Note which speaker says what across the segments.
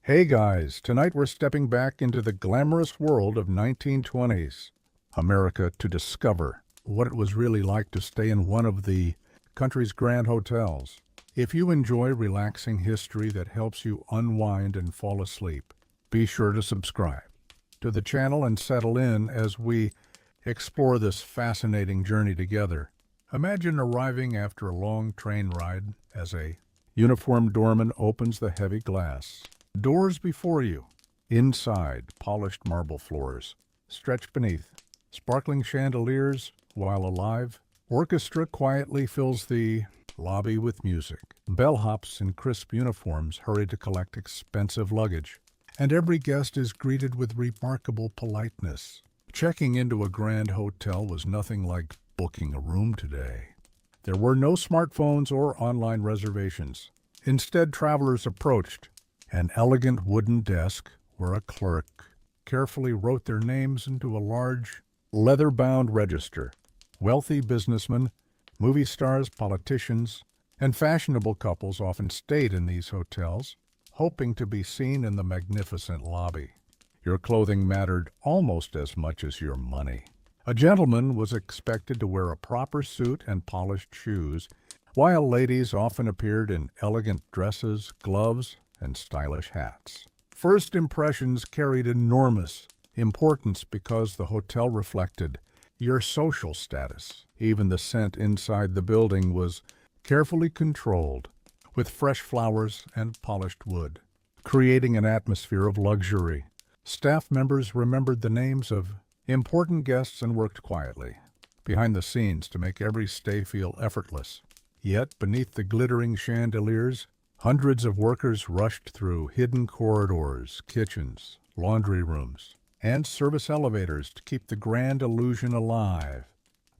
Speaker 1: Hey guys, tonight we're stepping back into the glamorous world of 1920s America to discover what it was really like to stay in one of the country's grand hotels. If you enjoy relaxing history that helps you unwind and fall asleep, be sure to subscribe to the channel and settle in as we explore this fascinating journey together. Imagine arriving after a long train ride as a uniformed doorman opens the heavy glass doors before you. Inside, polished marble floors stretch beneath sparkling chandeliers, while a live orchestra quietly fills the lobby with music. Bellhops in crisp uniforms hurry to collect expensive luggage, and every guest is greeted with remarkable politeness. Checking into a grand hotel was nothing like booking a room today. There were no smartphones or online reservations. Instead, travelers approached an elegant wooden desk where a clerk carefully wrote their names into a large, leather-bound register. Wealthy businessmen, movie stars, politicians, and fashionable couples often stayed in these hotels, hoping to be seen in the magnificent lobby. Your clothing mattered almost as much as your money. A gentleman was expected to wear a proper suit and polished shoes, while ladies often appeared in elegant dresses, gloves, and stylish hats. First impressions carried enormous importance because the hotel reflected your social status. Even the scent inside the building was carefully controlled, with fresh flowers and polished wood, creating an atmosphere of luxury. Staff members remembered the names of important guests and worked quietly behind the scenes to make every stay feel effortless. Yet, beneath the glittering chandeliers, hundreds of workers rushed through hidden corridors, kitchens, laundry rooms, and service elevators to keep the grand illusion alive.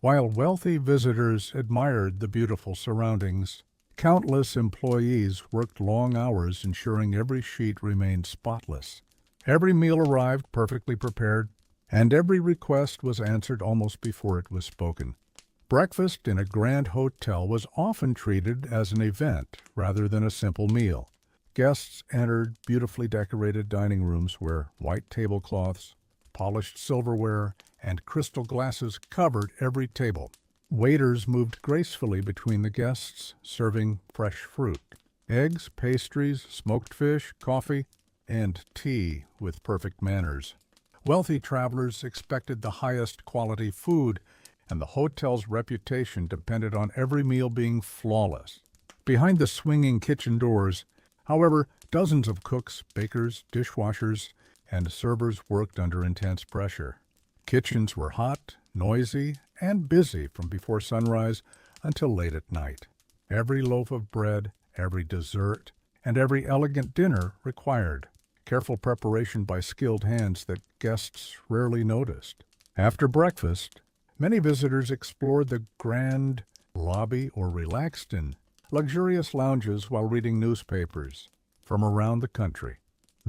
Speaker 1: While wealthy visitors admired the beautiful surroundings, countless employees worked long hours ensuring every sheet remained spotless. Every meal arrived perfectly prepared, and every request was answered almost before it was spoken. Breakfast in a grand hotel was often treated as an event rather than a simple meal. Guests entered beautifully decorated dining rooms where white tablecloths, polished silverware, and crystal glasses covered every table. Waiters moved gracefully between the guests, serving fresh fruit, eggs, pastries, smoked fish, coffee, and tea with perfect manners. Wealthy travelers expected the highest quality food, and the hotel's reputation depended on every meal being flawless. Behind the swinging kitchen doors, however, dozens of cooks, bakers, dishwashers, and servers worked under intense pressure. Kitchens were hot, noisy, and busy from before sunrise until late at night. Every loaf of bread, every dessert, and every elegant dinner required careful preparation by skilled hands that guests rarely noticed. After breakfast, many visitors explored the grand lobby or relaxed in luxurious lounges while reading newspapers from around the country.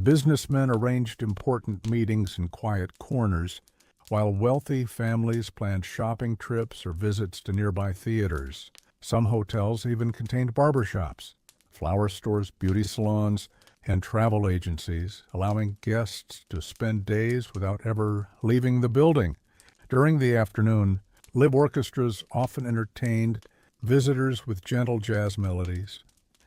Speaker 1: Businessmen arranged important meetings in quiet corners, while wealthy families planned shopping trips or visits to nearby theaters. Some hotels even contained barbershops, flower stores, beauty salons, and travel agencies, allowing guests to spend days without ever leaving the building. During the afternoon, live orchestras often entertained visitors with gentle jazz melodies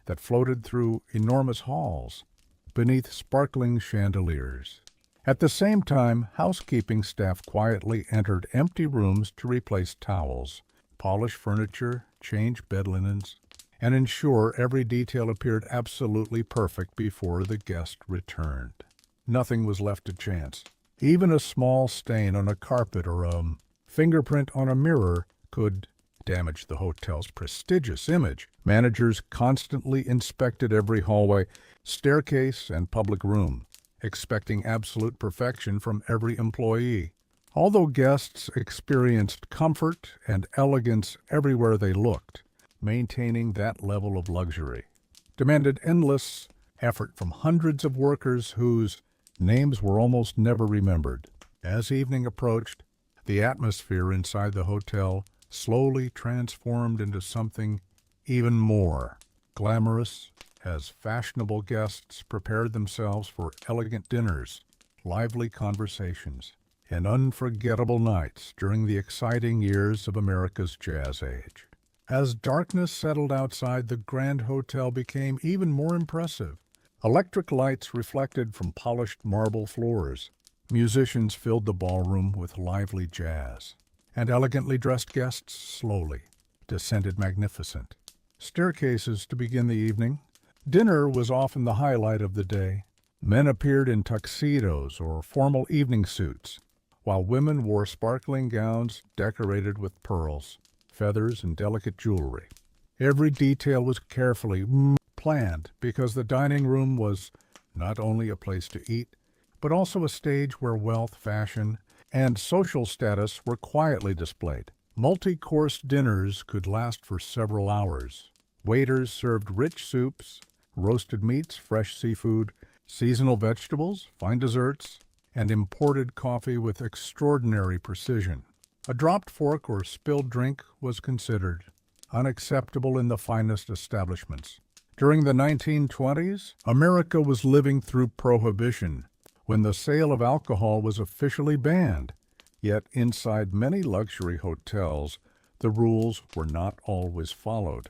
Speaker 1: that floated through enormous halls beneath sparkling chandeliers. At the same time, housekeeping staff quietly entered empty rooms to replace towels, polish furniture, change bed linens, and ensure every detail appeared absolutely perfect before the guest returned. Nothing was left to chance. Even a small stain on a carpet or a fingerprint on a mirror could damage the hotel's prestigious image. Managers constantly inspected every hallway, staircase, and public room, expecting absolute perfection from every employee. Although guests experienced comfort and elegance everywhere they looked, maintaining that level of luxury demanded endless effort from hundreds of workers whose names were almost never remembered. As evening approached, the atmosphere inside the hotel slowly transformed into something even more glamorous as fashionable guests prepared themselves for elegant dinners, lively conversations, and unforgettable nights during the exciting years of America's Jazz Age. As darkness settled outside, the Grand Hotel became even more impressive. Electric lights reflected from polished marble floors. Musicians filled the ballroom with lively jazz, and elegantly dressed guests slowly descended magnificent staircases to begin the evening. Dinner was often the highlight of the day. Men appeared in tuxedos or formal evening suits, while women wore sparkling gowns decorated with pearls, feathers, and delicate jewelry. Every detail was carefully planned because the dining room was not only a place to eat, but also a stage where wealth, fashion, and social status were quietly displayed. Multi-course dinners could last for several hours. Waiters served rich soups, roasted meats, fresh seafood, seasonal vegetables, fine desserts, and imported coffee with extraordinary precision. A dropped fork or spilled drink was considered unacceptable in the finest establishments. During the 1920s, America was living through Prohibition, when the sale of alcohol was officially banned. Yet inside many luxury hotels, the rules were not always followed.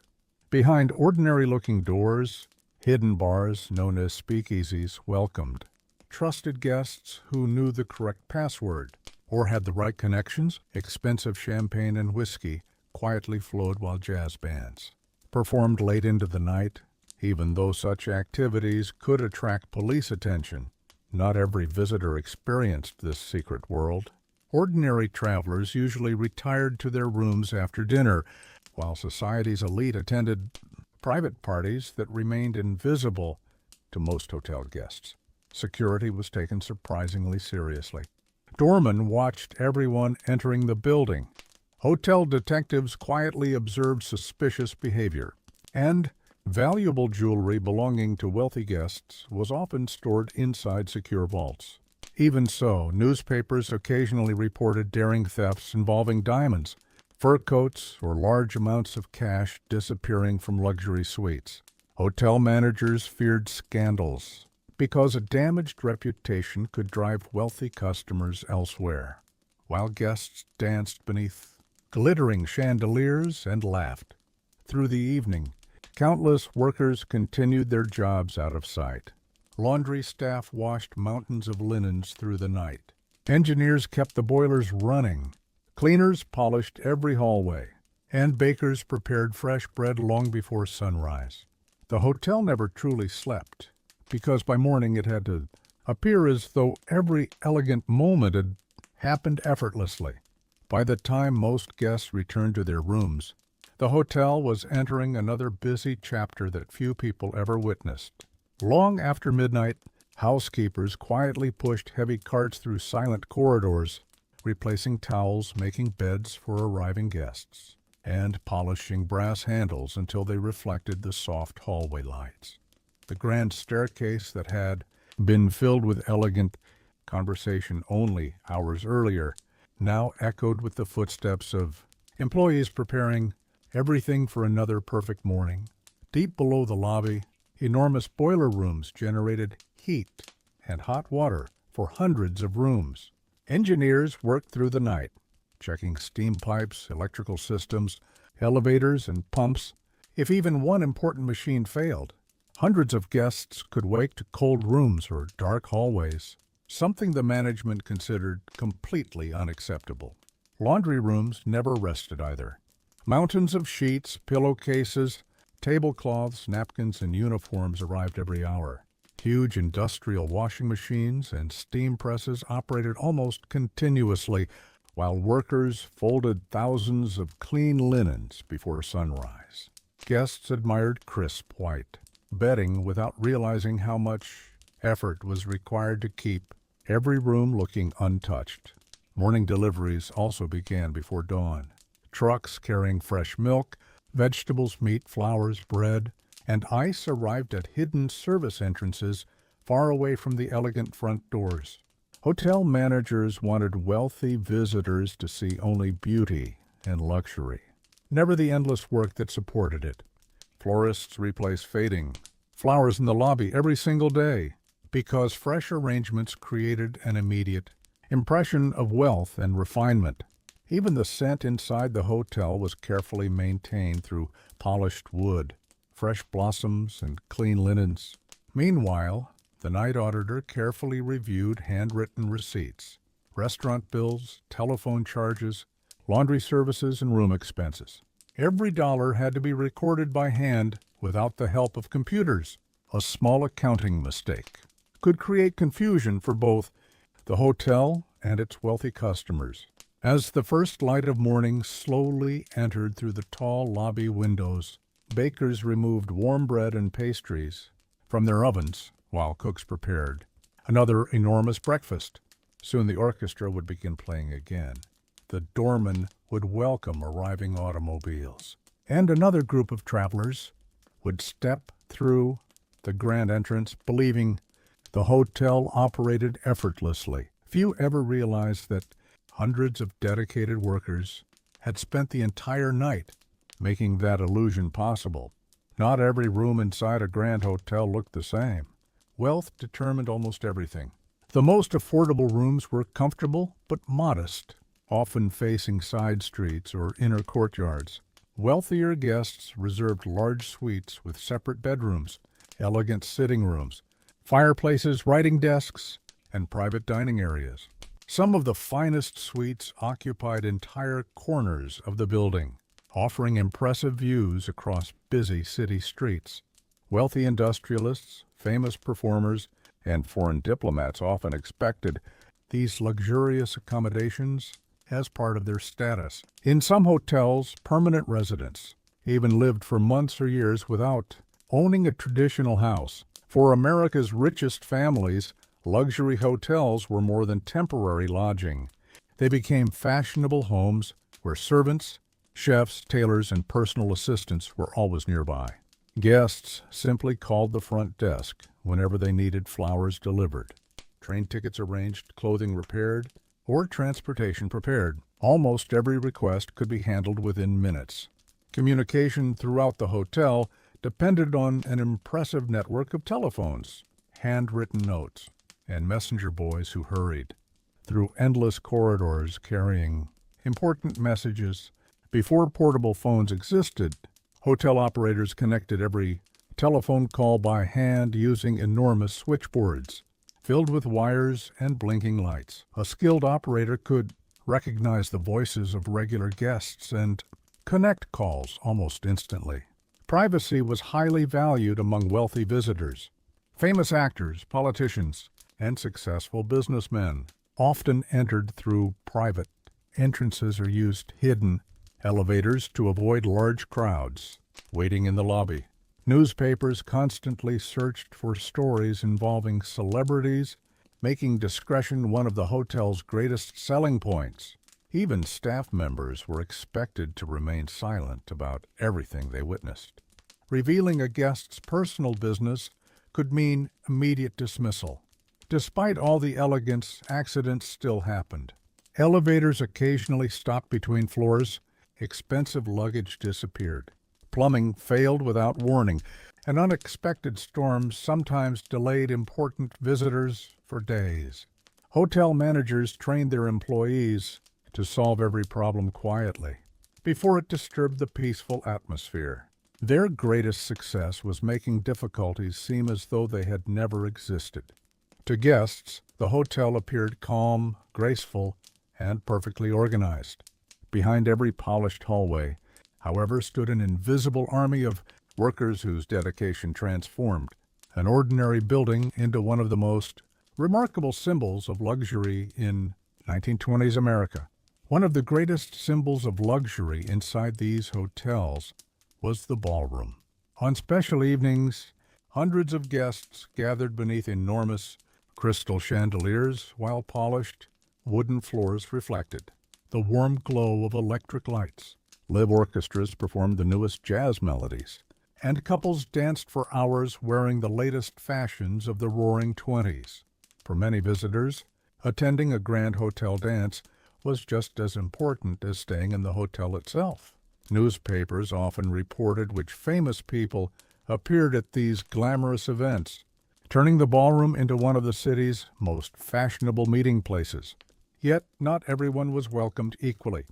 Speaker 1: Behind ordinary-looking doors, hidden bars known as speakeasies welcomed trusted guests who knew the correct password or had the right connections. Expensive champagne and whiskey quietly flowed while jazz bands performed late into the night. Even though such activities could attract police attention, not every visitor experienced this secret world. Ordinary travelers usually retired to their rooms after dinner, while society's elite attended private parties that remained invisible to most hotel guests. Security was taken surprisingly seriously. Doormen watched everyone entering the building. Hotel detectives quietly observed suspicious behavior, and valuable jewelry belonging to wealthy guests was often stored inside secure vaults. Even so, newspapers occasionally reported daring thefts involving diamonds, fur coats, or large amounts of cash disappearing from luxury suites. Hotel managers feared scandals because a damaged reputation could drive wealthy customers elsewhere, while guests danced beneath glittering chandeliers and laughed. Through the evening, countless workers continued their jobs out of sight. Laundry staff washed mountains of linens through the night. Engineers kept the boilers running. Cleaners polished every hallway. And bakers prepared fresh bread long before sunrise. The hotel never truly slept, because by morning it had to appear as though every elegant moment had happened effortlessly. By the time most guests returned to their rooms, the hotel was entering another busy chapter that few people ever witnessed. Long after midnight, housekeepers quietly pushed heavy carts through silent corridors, replacing towels, making beds for arriving guests, and polishing brass handles until they reflected the soft hallway lights. The grand staircase that had been filled with elegant conversation only hours earlier now echoed with the footsteps of employees preparing everything for another perfect morning. Deep below the lobby, enormous boiler rooms generated heat and hot water for hundreds of rooms. Engineers worked through the night, checking steam pipes, electrical systems, elevators, and pumps. If even one important machine failed, hundreds of guests could wake to cold rooms or dark hallways, something the management considered completely unacceptable. Laundry rooms never rested either. Mountains of sheets, pillowcases, tablecloths, napkins, and uniforms arrived every hour. Huge industrial washing machines and steam presses operated almost continuously, while workers folded thousands of clean linens before sunrise. Guests admired crisp white bedding without realizing how much effort was required to keep every room looking untouched. Morning deliveries also began before dawn. Trucks carrying fresh milk, vegetables, meat, flowers, bread, and ice arrived at hidden service entrances far away from the elegant front doors. Hotel managers wanted wealthy visitors to see only beauty and luxury, never the endless work that supported it. Florists replaced fading Flowers in the lobby every single day, because fresh arrangements created an immediate impression of wealth and refinement. Even the scent inside the hotel was carefully maintained through polished wood, fresh blossoms, and clean linens. Meanwhile, the night auditor carefully reviewed handwritten receipts, restaurant bills, telephone charges, laundry services, and room expenses. Every dollar had to be recorded by hand without the help of computers. A small accounting mistake could create confusion for both the hotel and its wealthy customers. As the first light of morning slowly entered through the tall lobby windows, bakers removed warm bread and pastries from their ovens while cooks prepared another enormous breakfast. Soon the orchestra would begin playing again. The doorman would welcome arriving automobiles, and another group of travelers would step through the grand entrance, believing the hotel operated effortlessly. Few ever realized that hundreds of dedicated workers had spent the entire night making that illusion possible. Not every room inside a grand hotel looked the same. Wealth determined almost everything. The most affordable rooms were comfortable but modest, often facing side streets or inner courtyards. Wealthier guests reserved large suites with separate bedrooms, elegant sitting rooms, fireplaces, writing desks, and private dining areas. Some of the finest suites occupied entire corners of the building, offering impressive views across busy city streets. Wealthy industrialists, famous performers, and foreign diplomats often expected these luxurious accommodations as part of their status. In some hotels, permanent residents even lived for months or years without owning a traditional house. For America's richest families, luxury hotels were more than temporary lodging. They became fashionable homes where servants, chefs, tailors, and personal assistants were always nearby. Guests simply called the front desk whenever they needed flowers delivered, train tickets arranged, clothing repaired, or transportation prepared. Almost every request could be handled within minutes. Communication throughout the hotel depended on an impressive network of telephones, handwritten notes, and messenger boys who hurried through endless corridors carrying important messages. Before portable phones existed, hotel operators connected every telephone call by hand using enormous switchboards filled with wires and blinking lights. A skilled operator could recognize the voices of regular guests and connect calls almost instantly. Privacy was highly valued among wealthy visitors. Famous actors, politicians, and successful businessmen often entered through private entrances or used hidden elevators to avoid large crowds waiting in the lobby. Newspapers constantly searched for stories involving celebrities, making discretion one of the hotel's greatest selling points. Even staff members were expected to remain silent about everything they witnessed. Revealing a guest's personal business could mean immediate dismissal. Despite all the elegance, accidents still happened. Elevators occasionally stopped between floors. Expensive luggage disappeared. Plumbing failed without warning, and unexpected storms sometimes delayed important visitors for days. Hotel managers trained their employees to solve every problem quietly, before it disturbed the peaceful atmosphere. Their greatest success was making difficulties seem as though they had never existed. To guests, the hotel appeared calm, graceful, and perfectly organized. Behind every polished hallway, however, stood an invisible army of workers whose dedication transformed an ordinary building into one of the most remarkable symbols of luxury in 1920s America. One of the greatest symbols of luxury inside these hotels was the ballroom. On special evenings, hundreds of guests gathered beneath enormous crystal chandeliers while polished wooden floors reflected the warm glow of electric lights. Live orchestras performed the newest jazz melodies, and couples danced for hours wearing the latest fashions of the Roaring Twenties. For many visitors, attending a grand hotel dance was just as important as staying in the hotel itself. Newspapers often reported which famous people appeared at these glamorous events, turning the ballroom into one of the city's most fashionable meeting places. Yet not everyone was welcomed equally.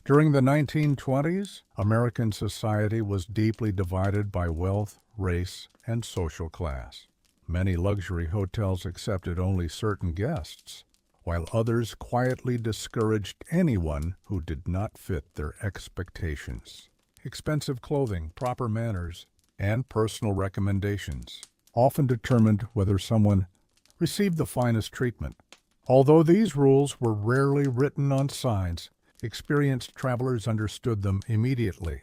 Speaker 1: During the 1920s, American society was deeply divided by wealth, race, and social class. Many luxury hotels accepted only certain guests, while others quietly discouraged anyone who did not fit their expectations. Expensive clothing, proper manners, and personal recommendations often determined whether someone received the finest treatment. Although these rules were rarely written on signs, experienced travelers understood them immediately.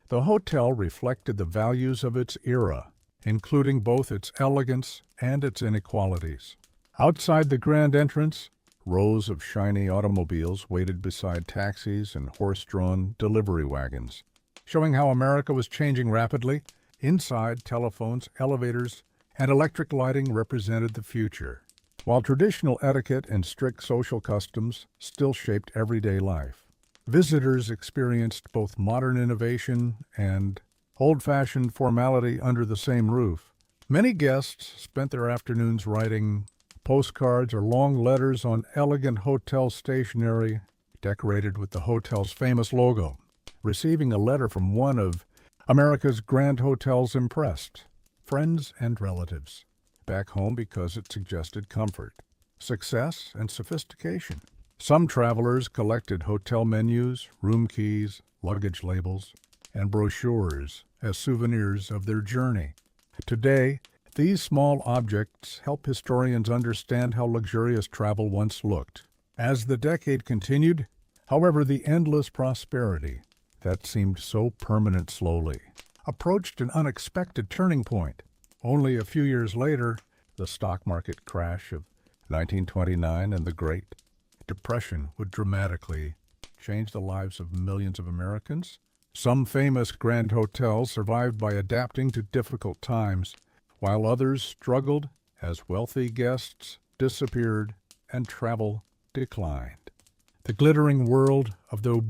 Speaker 1: The hotel reflected the values of its era, including both its elegance and its inequalities. Outside the grand entrance, rows of shiny automobiles waited beside taxis and horse-drawn delivery wagons, showing how America was changing rapidly. Inside, telephones, elevators, and electric lighting represented the future, while traditional etiquette and strict social customs still shaped everyday life. Visitors experienced both modern innovation and old-fashioned formality under the same roof. Many guests spent their afternoons writing postcards or long letters on elegant hotel stationery decorated with the hotel's famous logo. Receiving a letter from one of America's grand hotels impressed friends and relatives back home because it suggested comfort, success, and sophistication. Some travelers collected hotel menus, room keys, luggage labels, and brochures as souvenirs of their journey. Today, these small objects help historians understand how luxurious travel once looked. As the decade continued, however, the endless prosperity that seemed so permanent slowly approached an unexpected turning point. Only a few years later, the stock market crash of 1929 and the Great Depression would dramatically change the lives of millions of Americans. Some famous grand hotels survived by adapting to difficult times, while others struggled as wealthy guests disappeared and travel declined. The glittering world of the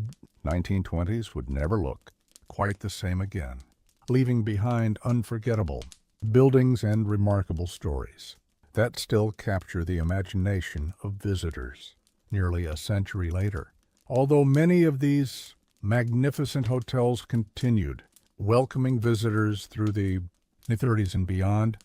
Speaker 1: 1920s would never look quite the same again, leaving behind unforgettable buildings and remarkable stories that still capture the imagination of visitors nearly a century later. Although many of these magnificent hotels continued welcoming visitors through the 30s and beyond,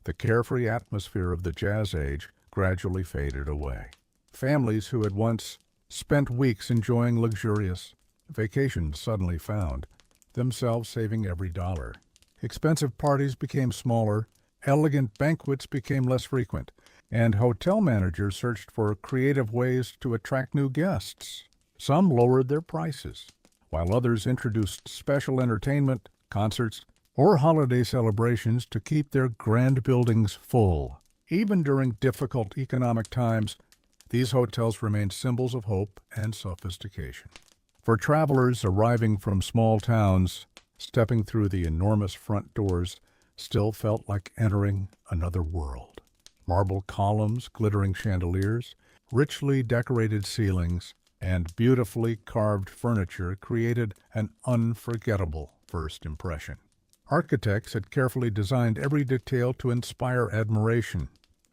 Speaker 1: the carefree atmosphere of the Jazz Age gradually faded away. Families who had once spent weeks enjoying luxurious vacations suddenly found themselves saving every dollar. Expensive parties became smaller, elegant banquets became less frequent, and hotel managers searched for creative ways to attract new guests. Some lowered their prices, while others introduced special entertainment, concerts, or holiday celebrations to keep their grand buildings full. Even during difficult economic times, these hotels remained symbols of hope and sophistication. For travelers arriving from small towns, stepping through the enormous front doors still felt like entering another world. Marble columns, glittering chandeliers, richly decorated ceilings, and beautifully carved furniture created an unforgettable first impression. Architects had carefully designed every detail to inspire admiration.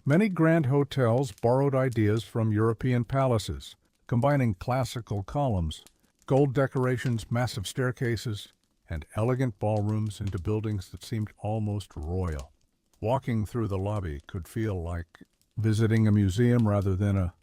Speaker 1: Many grand hotels borrowed ideas from European palaces, combining classical columns, gold decorations, massive staircases, and elegant ballrooms into buildings that seemed almost royal. Walking through the lobby could feel like visiting a museum rather than a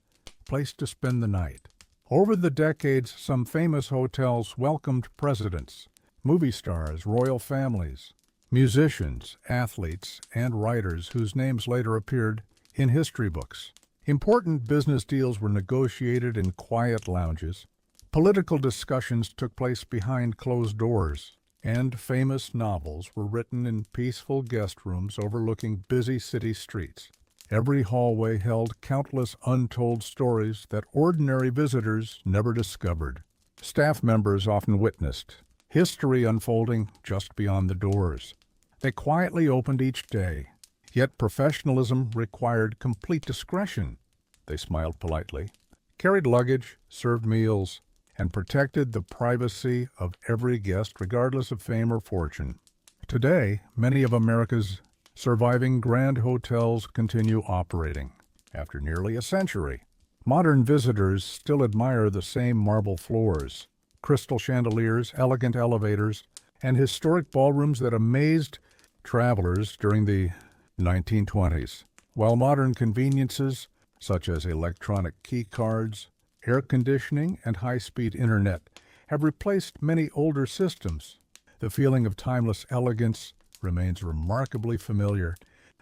Speaker 1: place to spend the night. Over the decades, some famous hotels welcomed presidents, movie stars, royal families, musicians, athletes, and writers whose names later appeared in history books. Important business deals were negotiated in quiet lounges. Political discussions took place behind closed doors, and famous novels were written in peaceful guest rooms overlooking busy city streets. Every hallway held countless untold stories that ordinary visitors never discovered. Staff members often witnessed history unfolding just beyond the doors. They quietly opened each day, yet professionalism required complete discretion. They smiled politely, carried luggage, served meals, and protected the privacy of every guest regardless of fame or fortune. Today, many of America's surviving grand hotels continue operating. After nearly a century, modern visitors still admire the same marble floors, crystal chandeliers, elegant elevators, and historic ballrooms that amazed travelers during the 1920s. While modern conveniences, such as electronic key cards, air conditioning, and high-speed internet, have replaced many older systems, the feeling of timeless elegance remains remarkably familiar.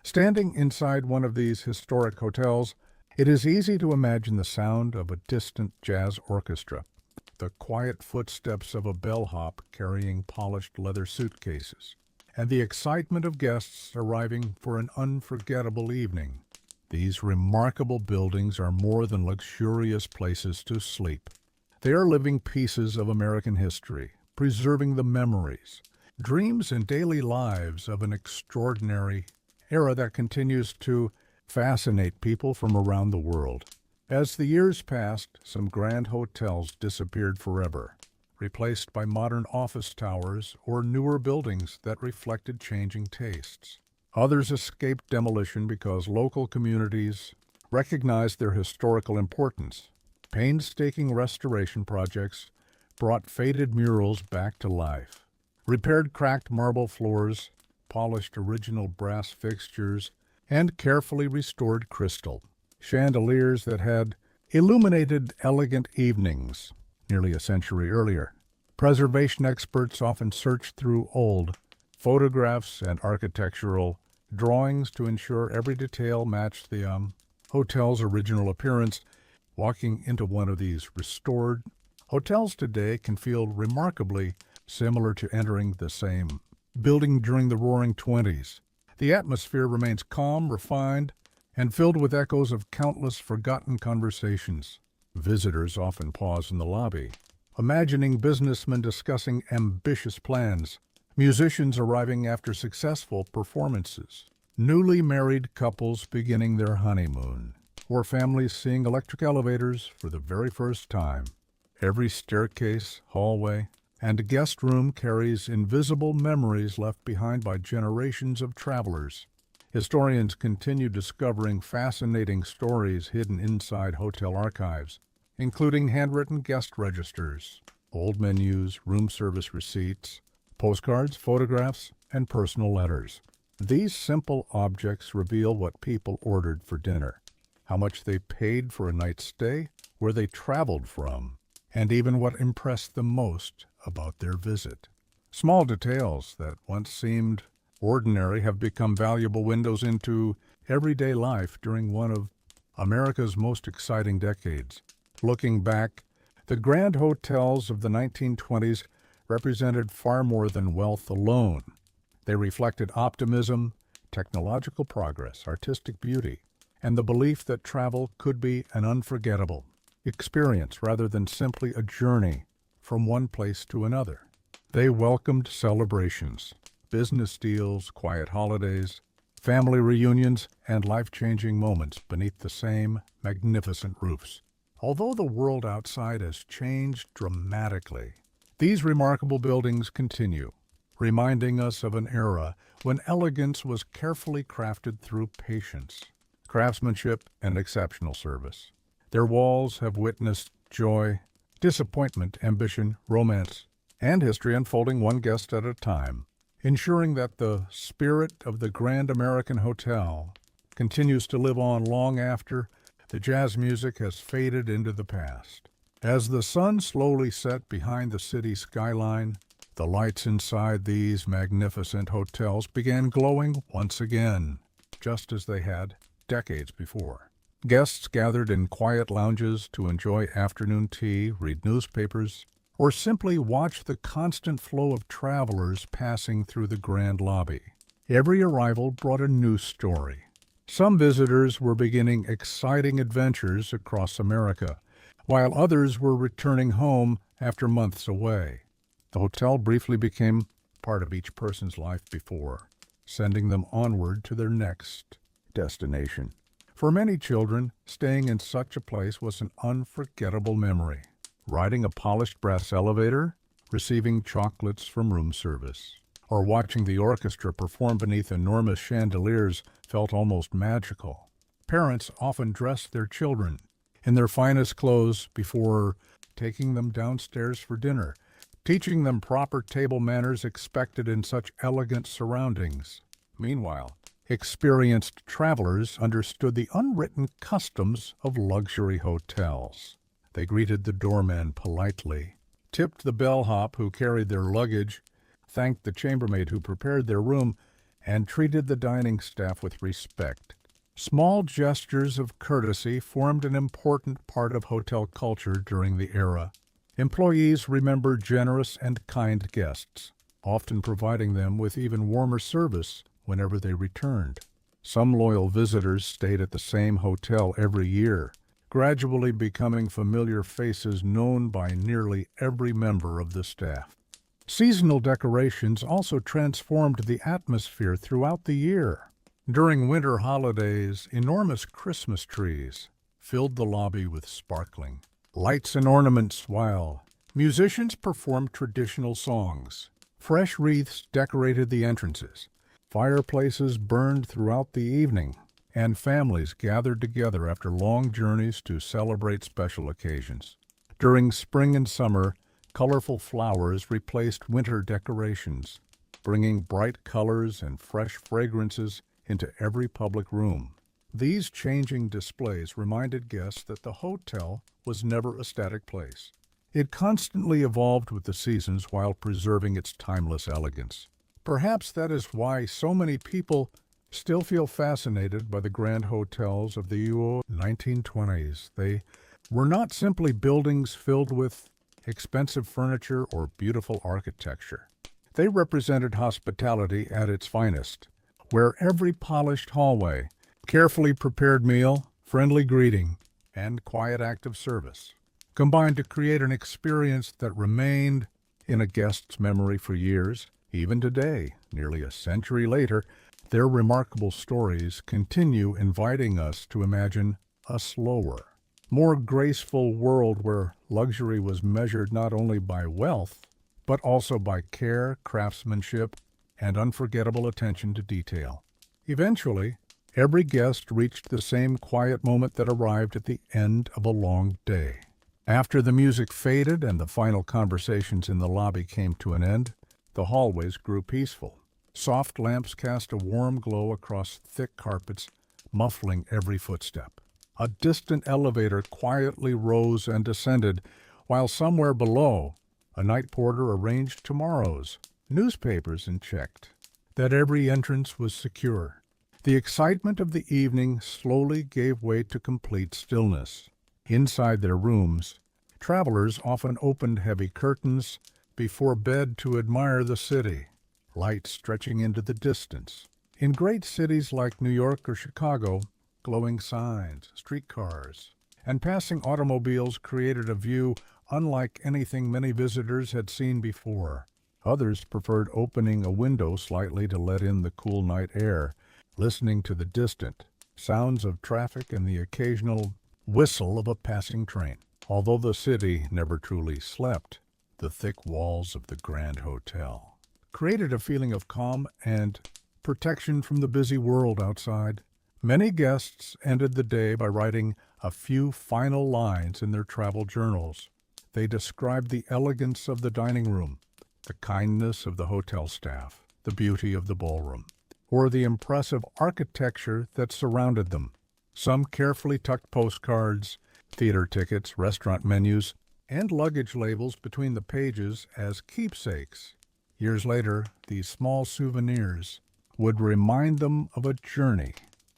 Speaker 1: Standing inside one of these historic hotels, it is easy to imagine the sound of a distant jazz orchestra, the quiet footsteps of a bellhop carrying polished leather suitcases, and the excitement of guests arriving for an unforgettable evening. These remarkable buildings are more than luxurious places to sleep. They are living pieces of American history, preserving the memories, dreams, and daily lives of an extraordinary era that continues to fascinate people from around the world. As the years passed, some grand hotels disappeared forever, replaced by modern office towers or newer buildings that reflected changing tastes. Others escaped demolition because local communities recognized their historical importance. Painstaking restoration projects brought faded murals back to life, repaired cracked marble floors, polished original brass fixtures, and carefully restored crystal chandeliers that had illuminated elegant evenings nearly a century earlier. Preservation experts often search through old photographs and architectural drawings to ensure every detail matched the hotel's original appearance. Walking into one of these restored hotels today can feel remarkably similar to entering the same building during the Roaring Twenties. The atmosphere remains calm, refined, and filled with echoes of countless forgotten conversations. Visitors often pause in the lobby, imagining businessmen discussing ambitious plans, musicians arriving after successful performances, newly married couples beginning their honeymoon, or families seeing electric elevators for the very first time. Every staircase, hallway, and guest room carries invisible memories left behind by generations of travelers. Historians continue discovering fascinating stories hidden inside hotel archives, including handwritten guest registers, old menus, room service receipts, postcards, photographs, and personal letters. These simple objects reveal what people ordered for dinner, how much they paid for a night's stay, where they traveled from, and even what impressed them most about their visit. Small details that once seemed ordinary have become valuable windows into everyday life during one of America's most exciting decades. Looking back, the grand hotels of the 1920s represented far more than wealth alone. They reflected optimism, technological progress, artistic beauty, and the belief that travel could be an unforgettable experience rather than simply a journey from one place to another. They welcomed celebrations, business deals, quiet holidays, family reunions, and life-changing moments beneath the same magnificent roofs. Although the world outside has changed dramatically, these remarkable buildings continue, reminding us of an era when elegance was carefully crafted through patience, craftsmanship, and exceptional service. Their walls have witnessed joy, disappointment, ambition, romance, and history unfolding one guest at a time, ensuring that the spirit of the Grand American Hotel continues to live on long after the jazz music has faded into the past. As the sun slowly set behind the city skyline, the lights inside these magnificent hotels began glowing once again, just as they had decades before. Guests gathered in quiet lounges to enjoy afternoon tea, read newspapers, or simply watch the constant flow of travelers passing through the grand lobby. Every arrival brought a new story. Some visitors were beginning exciting adventures across America, while others were returning home after months away. The hotel briefly became part of each person's life before, sending them onward to their next destination. For many children, staying in such a place was an unforgettable memory. Riding a polished brass elevator, receiving chocolates from room service, or watching the orchestra perform beneath enormous chandeliers felt almost magical. Parents often dressed their children in their finest clothes before taking them downstairs for dinner, teaching them proper table manners expected in such elegant surroundings. Meanwhile, experienced travelers understood the unwritten customs of luxury hotels. They greeted the doorman politely, tipped the bellhop who carried their luggage, thanked the chambermaid who prepared their room, and treated the dining staff with respect. Small gestures of courtesy formed an important part of hotel culture during the era. Employees remembered generous and kind guests, often providing them with even warmer service whenever they returned. Some loyal visitors stayed at the same hotel every year, gradually becoming familiar faces known by nearly every member of the staff. Seasonal decorations also transformed the atmosphere throughout the year. During winter holidays, enormous Christmas trees filled the lobby with sparkling lights and ornaments, while musicians performed traditional songs. Fresh wreaths decorated the entrances. Fireplaces burned throughout the evening, and families gathered together after long journeys to celebrate special occasions. During spring and summer, colorful flowers replaced winter decorations, bringing bright colors and fresh fragrances into every public room. These changing displays reminded guests that the hotel was never a static place. It constantly evolved with the seasons while preserving its timeless elegance. Perhaps that is why so many people still feel fascinated by the grand hotels of the 1920s. They were not simply buildings filled with expensive furniture or beautiful architecture. They represented hospitality at its finest, where every polished hallway, carefully prepared meal, friendly greeting, and quiet act of service combined to create an experience that remained in a guest's memory for years. Even today, nearly a century later, their remarkable stories continue inviting us to imagine a slower, more graceful world where luxury was measured not only by wealth, but also by care, craftsmanship, and unforgettable attention to detail. Eventually, every guest reached the same quiet moment that arrived at the end of a long day. After the music faded and the final conversations in the lobby came to an end, the hallways grew peaceful. Soft lamps cast a warm glow across thick carpets, muffling every footstep. A distant elevator quietly rose and descended, while somewhere below, a night porter arranged tomorrow's newspapers and checked that every entrance was secure. The excitement of the evening slowly gave way to complete stillness. Inside their rooms, travelers often opened heavy curtains before bed to admire the city, light stretching into the distance. In great cities like New York or Chicago, glowing signs, streetcars, and passing automobiles created a view unlike anything many visitors had seen before. Others preferred opening a window slightly to let in the cool night air, listening to the distant sounds of traffic and the occasional whistle of a passing train. Although the city never truly slept, the thick walls of the Grand Hotel created a feeling of calm and protection from the busy world outside. Many guests ended the day by writing a few final lines in their travel journals. They described the elegance of the dining room, the kindness of the hotel staff, the beauty of the ballroom, or the impressive architecture that surrounded them. Some carefully tucked postcards, theater tickets, restaurant menus, and luggage labels between the pages as keepsakes. Years later, these small souvenirs would remind them of a journey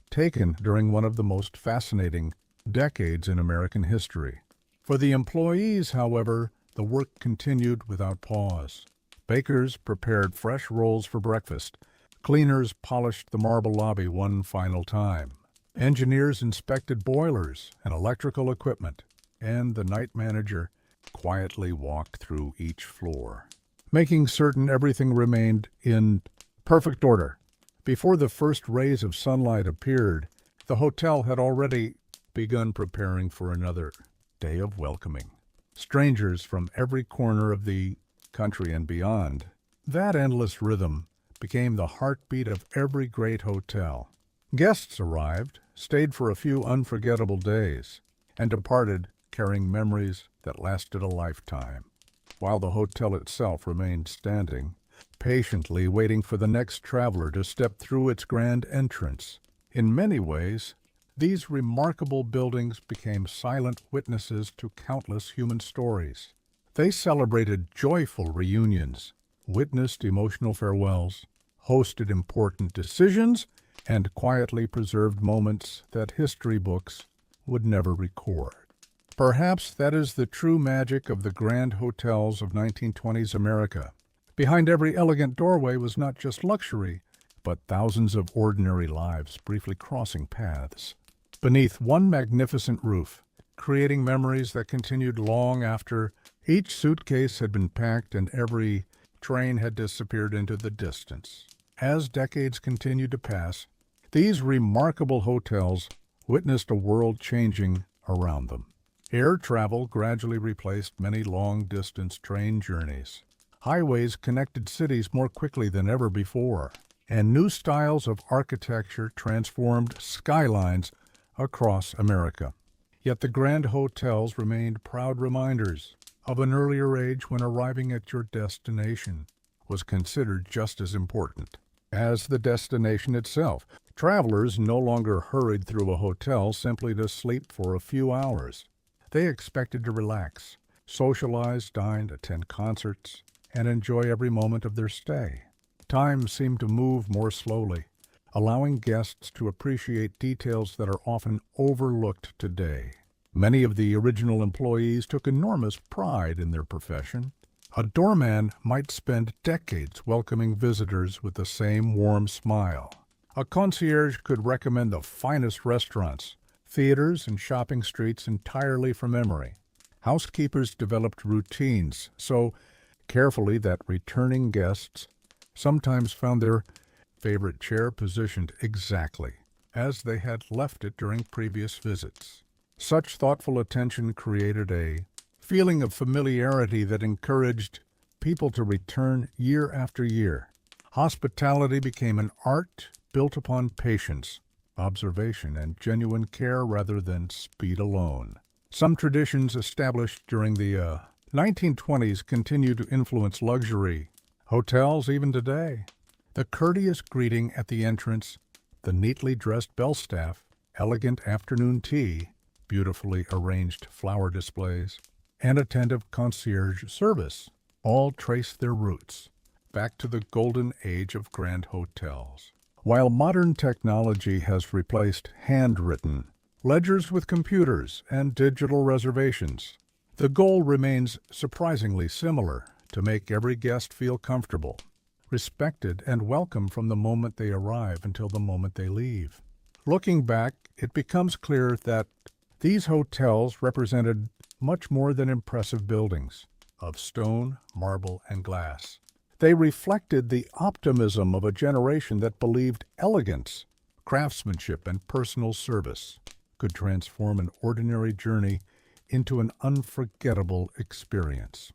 Speaker 1: taken during one of the most fascinating decades in American history. For the employees, however, the work continued without pause. Bakers prepared fresh rolls for breakfast. Cleaners polished the marble lobby one final time. Engineers inspected boilers and electrical equipment, and the night manager quietly walked through each floor, making certain everything remained in perfect order. Before the first rays of sunlight appeared, the hotel had already begun preparing for another day of welcoming. Strangers from every corner of the country and beyond That endless rhythm became the heartbeat of every great hotel. Guests arrived, stayed for a few unforgettable days, and departed carrying memories that lasted a lifetime, while the hotel itself remained standing, patiently waiting for the next traveler to step through its grand entrance. In many ways, these remarkable buildings became silent witnesses to countless human stories. They celebrated joyful reunions, witnessed emotional farewells, hosted important decisions, and quietly preserved moments that history books would never record. Perhaps that is the true magic of the grand hotels of 1920s America. Behind every elegant doorway was not just luxury, but thousands of ordinary lives briefly crossing paths beneath one magnificent roof, creating memories that continued long after each suitcase had been packed and every train had disappeared into the distance. As decades continued to pass, these remarkable hotels witnessed a world changing around them. Air travel gradually replaced many long-distance train journeys. Highways connected cities more quickly than ever before, and new styles of architecture transformed skylines across America. Yet the grand hotels remained proud reminders of an earlier age when arriving at your destination was considered just as important as the destination itself. Travelers no longer hurried through a hotel simply to sleep for a few hours. They expected to relax, socialize, dine, attend concerts, and enjoy every moment of their stay. Time seemed to move more slowly, allowing guests to appreciate details that are often overlooked today. Many of the original employees took enormous pride in their profession. A doorman might spend decades welcoming visitors with the same warm smile. A concierge could recommend the finest restaurants, theaters, and shopping streets entirely from memory. Housekeepers developed routines so carefully that returning guests sometimes found their favorite chair positioned exactly as they had left it during previous visits. Such thoughtful attention created a feeling of familiarity that encouraged people to return year after year. Hospitality became an art built upon patience, observation, and genuine care rather than speed alone. Some traditions established during the 1920s continue to influence luxury hotels even today. The courteous greeting at the entrance, the neatly dressed bell staff, elegant afternoon tea, beautifully arranged flower displays, and attentive concierge service all trace their roots back to the golden age of grand hotels. While modern technology has replaced handwritten ledgers with computers and digital reservations, the goal remains surprisingly similar: to make every guest feel comfortable, respected, and welcome from the moment they arrive until the moment they leave. Looking back, it becomes clear that these hotels represented much more than impressive buildings of stone, marble, and glass. They reflected the optimism of a generation that believed elegance, craftsmanship, and personal service could transform an ordinary journey into an unforgettable experience.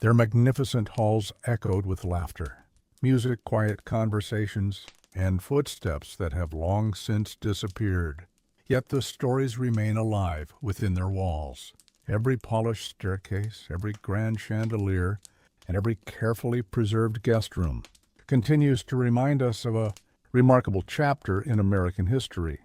Speaker 1: Their magnificent halls echoed with laughter, music, quiet conversations, and footsteps that have long since disappeared. Yet the stories remain alive within their walls. Every polished staircase, every grand chandelier, and every carefully preserved guest room continues to remind us of a remarkable chapter in American history,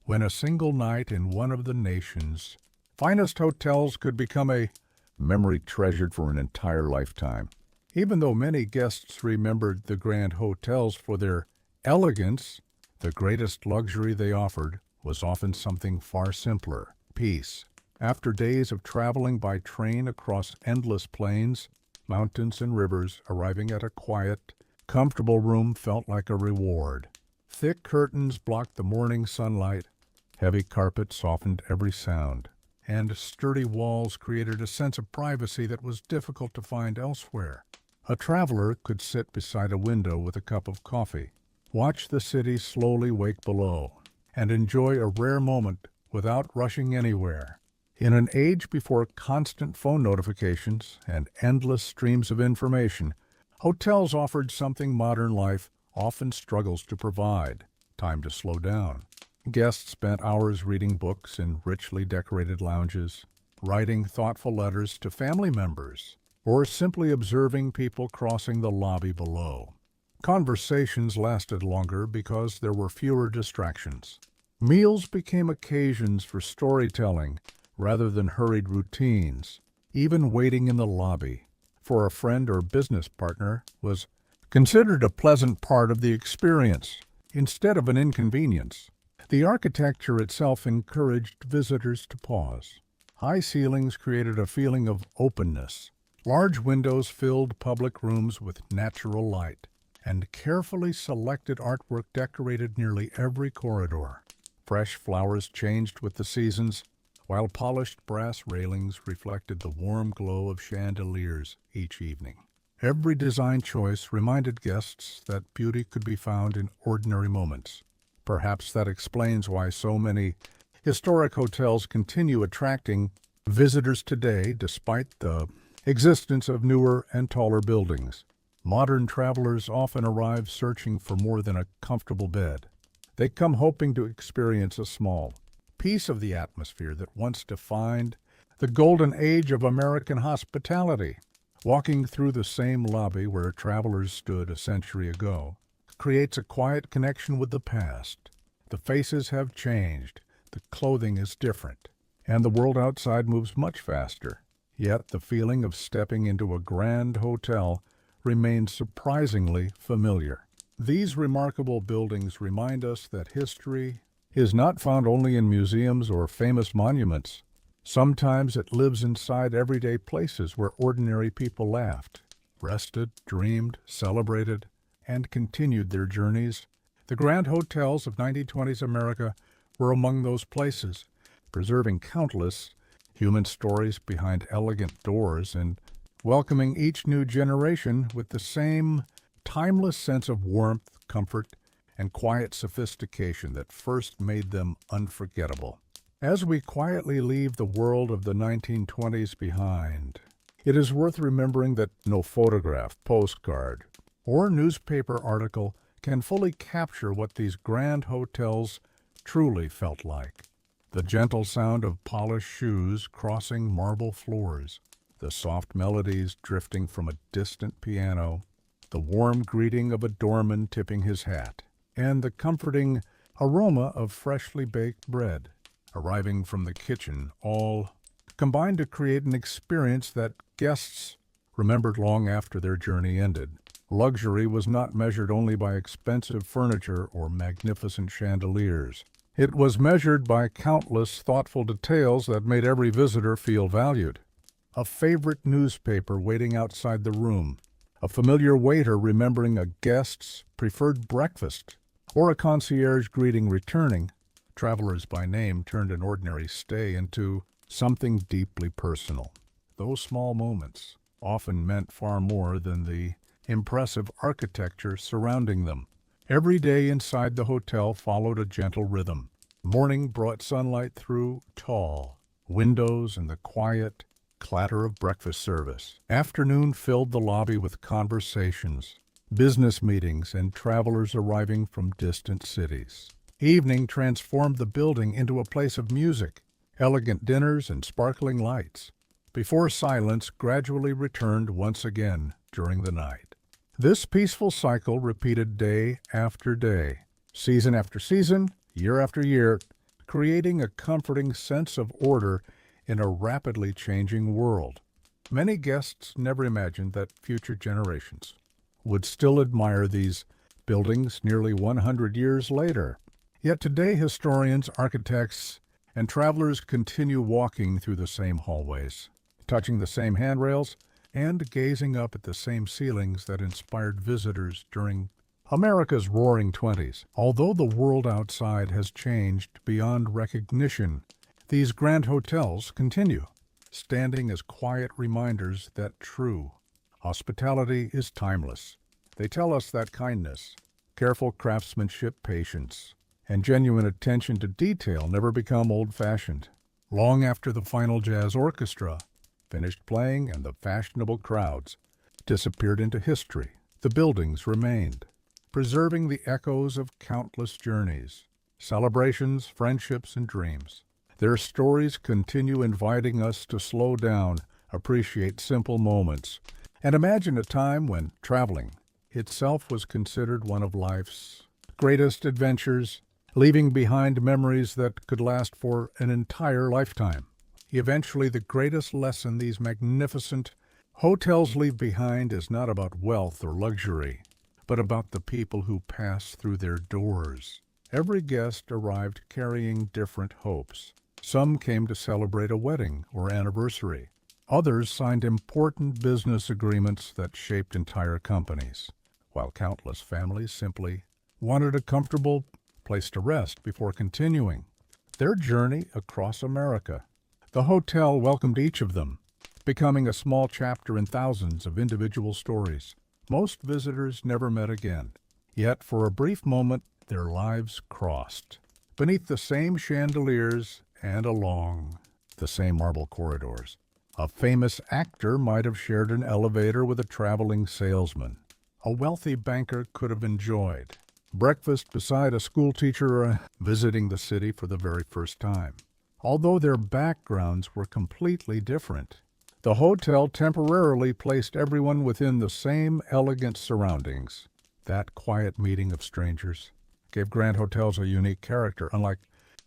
Speaker 1: when a single night in one of the nation's finest hotels could become a memory treasured for an entire lifetime. Even though many guests remembered the grand hotels for their elegance, the greatest luxury they offered was often something far simpler: peace. After days of traveling by train across endless plains, mountains, and rivers, arriving at a quiet, comfortable room felt like a reward. Thick curtains blocked the morning sunlight, heavy carpet softened every sound, and sturdy walls created a sense of privacy that was difficult to find elsewhere. A traveler could sit beside a window with a cup of coffee, watch the city slowly wake below, and enjoy a rare moment without rushing anywhere. In an age before constant phone notifications and endless streams of information, Hotels offered something modern life often struggles to provide: time to slow down. Guests spent hours reading books in richly decorated lounges, writing thoughtful letters to family members, or simply observing people crossing the lobby below. Conversations lasted longer because there were fewer distractions. Meals became occasions for storytelling rather than hurried routines. Even waiting in the lobby for a friend or business partner was considered a pleasant part of the experience instead of an inconvenience. The architecture itself encouraged visitors to pause. High ceilings created a feeling of openness. Large windows filled public rooms with natural light, and carefully selected artwork decorated nearly every corridor. Fresh flowers changed with the seasons, while polished brass railings reflected the warm glow of chandeliers each evening. Every design choice reminded guests that beauty could be found in ordinary moments. Perhaps that explains why so many historic hotels continue attracting visitors today despite the existence of newer and taller buildings. Modern travelers often arrive searching for more than a comfortable bed. They come hoping to experience a small piece of the atmosphere that once defined the golden age of American hospitality. Walking through the same lobby where travelers stood a century ago creates a quiet connection with the past. The faces have changed, the clothing is different, and the world outside moves much faster. Yet the feeling of stepping into a grand hotel remains surprisingly familiar. These remarkable buildings remind us that history is not found only in museums or famous monuments. Sometimes it lives inside everyday places where ordinary people laughed, rested, dreamed, celebrated, and continued their journeys. The grand hotels of 1920s America were among those places, preserving countless human stories behind elegant doors and welcoming each new generation with the same timeless sense of warmth, comfort, and quiet sophistication that first made them unforgettable. As we quietly leave the world of the 1920s behind, it is worth remembering that no photograph, postcard, or newspaper article can fully capture what these grand hotels truly felt like. The gentle sound of polished shoes crossing marble floors, the soft melodies drifting from a distant piano, the warm greeting of a doorman tipping his hat, and the comforting aroma of freshly baked bread arriving from the kitchen all combined to create an experience that guests remembered long after their journey ended. Luxury was not measured only by expensive furniture or magnificent chandeliers. It was measured by countless thoughtful details that made every visitor feel valued. A favorite newspaper waiting outside the room, a familiar waiter remembering a guest's preferred breakfast, or a concierge greeting returning travelers by name turned an ordinary stay into something deeply personal. Those small moments often meant far more than the impressive architecture surrounding them. Every day inside the hotel followed a gentle rhythm. Morning brought sunlight through tall windows and the quiet clatter of breakfast service. Afternoon filled the lobby with conversations, business meetings, and travelers arriving from distant cities. Evening transformed the building into a place of music, elegant dinners, and sparkling lights, before silence gradually returned once again during the night. This peaceful cycle repeated day after day, season after season, year after year, creating a comforting sense of order in a rapidly changing world. Many guests never imagined that future generations would still admire these buildings nearly 100 years later. Yet today historians, architects, and travelers continue walking through the same hallways, touching the same handrails, and gazing up at the same ceilings that inspired visitors during America's Roaring Twenties. Although the world outside has changed beyond recognition, these grand hotels continue, standing as quiet reminders that true hospitality is timeless. They tell us that kindness, careful craftsmanship, patience, and genuine attention to detail never become old-fashioned. Long after the final jazz orchestra finished playing and the fashionable crowds disappeared into history. The buildings remained, preserving the echoes of countless journeys, celebrations, friendships, and dreams. Their stories continue inviting us to slow down, appreciate simple moments, and imagine a time when traveling itself was considered one of life's greatest adventures, leaving behind memories that could last for an entire lifetime. Eventually, the greatest lesson these magnificent hotels leave behind is not about wealth or luxury, but about the people who pass through their doors. Every guest arrived carrying different hopes. Some came to celebrate a wedding or anniversary. Others signed important business agreements that shaped entire companies, while countless families simply wanted a comfortable place to rest before continuing their journey across America. The hotel welcomed each of them, becoming a small chapter in thousands of individual stories. Most visitors never met again, yet for a brief moment their lives crossed. Beneath the same chandeliers and along the same marble corridors, a famous actor might have shared an elevator with a traveling salesman. A wealthy banker could have enjoyed breakfast beside a schoolteacher visiting the city for the very first time. Although their backgrounds were completely different, the hotel temporarily placed everyone within the same elegant surroundings. That quiet meeting of strangers gave Grand Hotels a unique character, unlike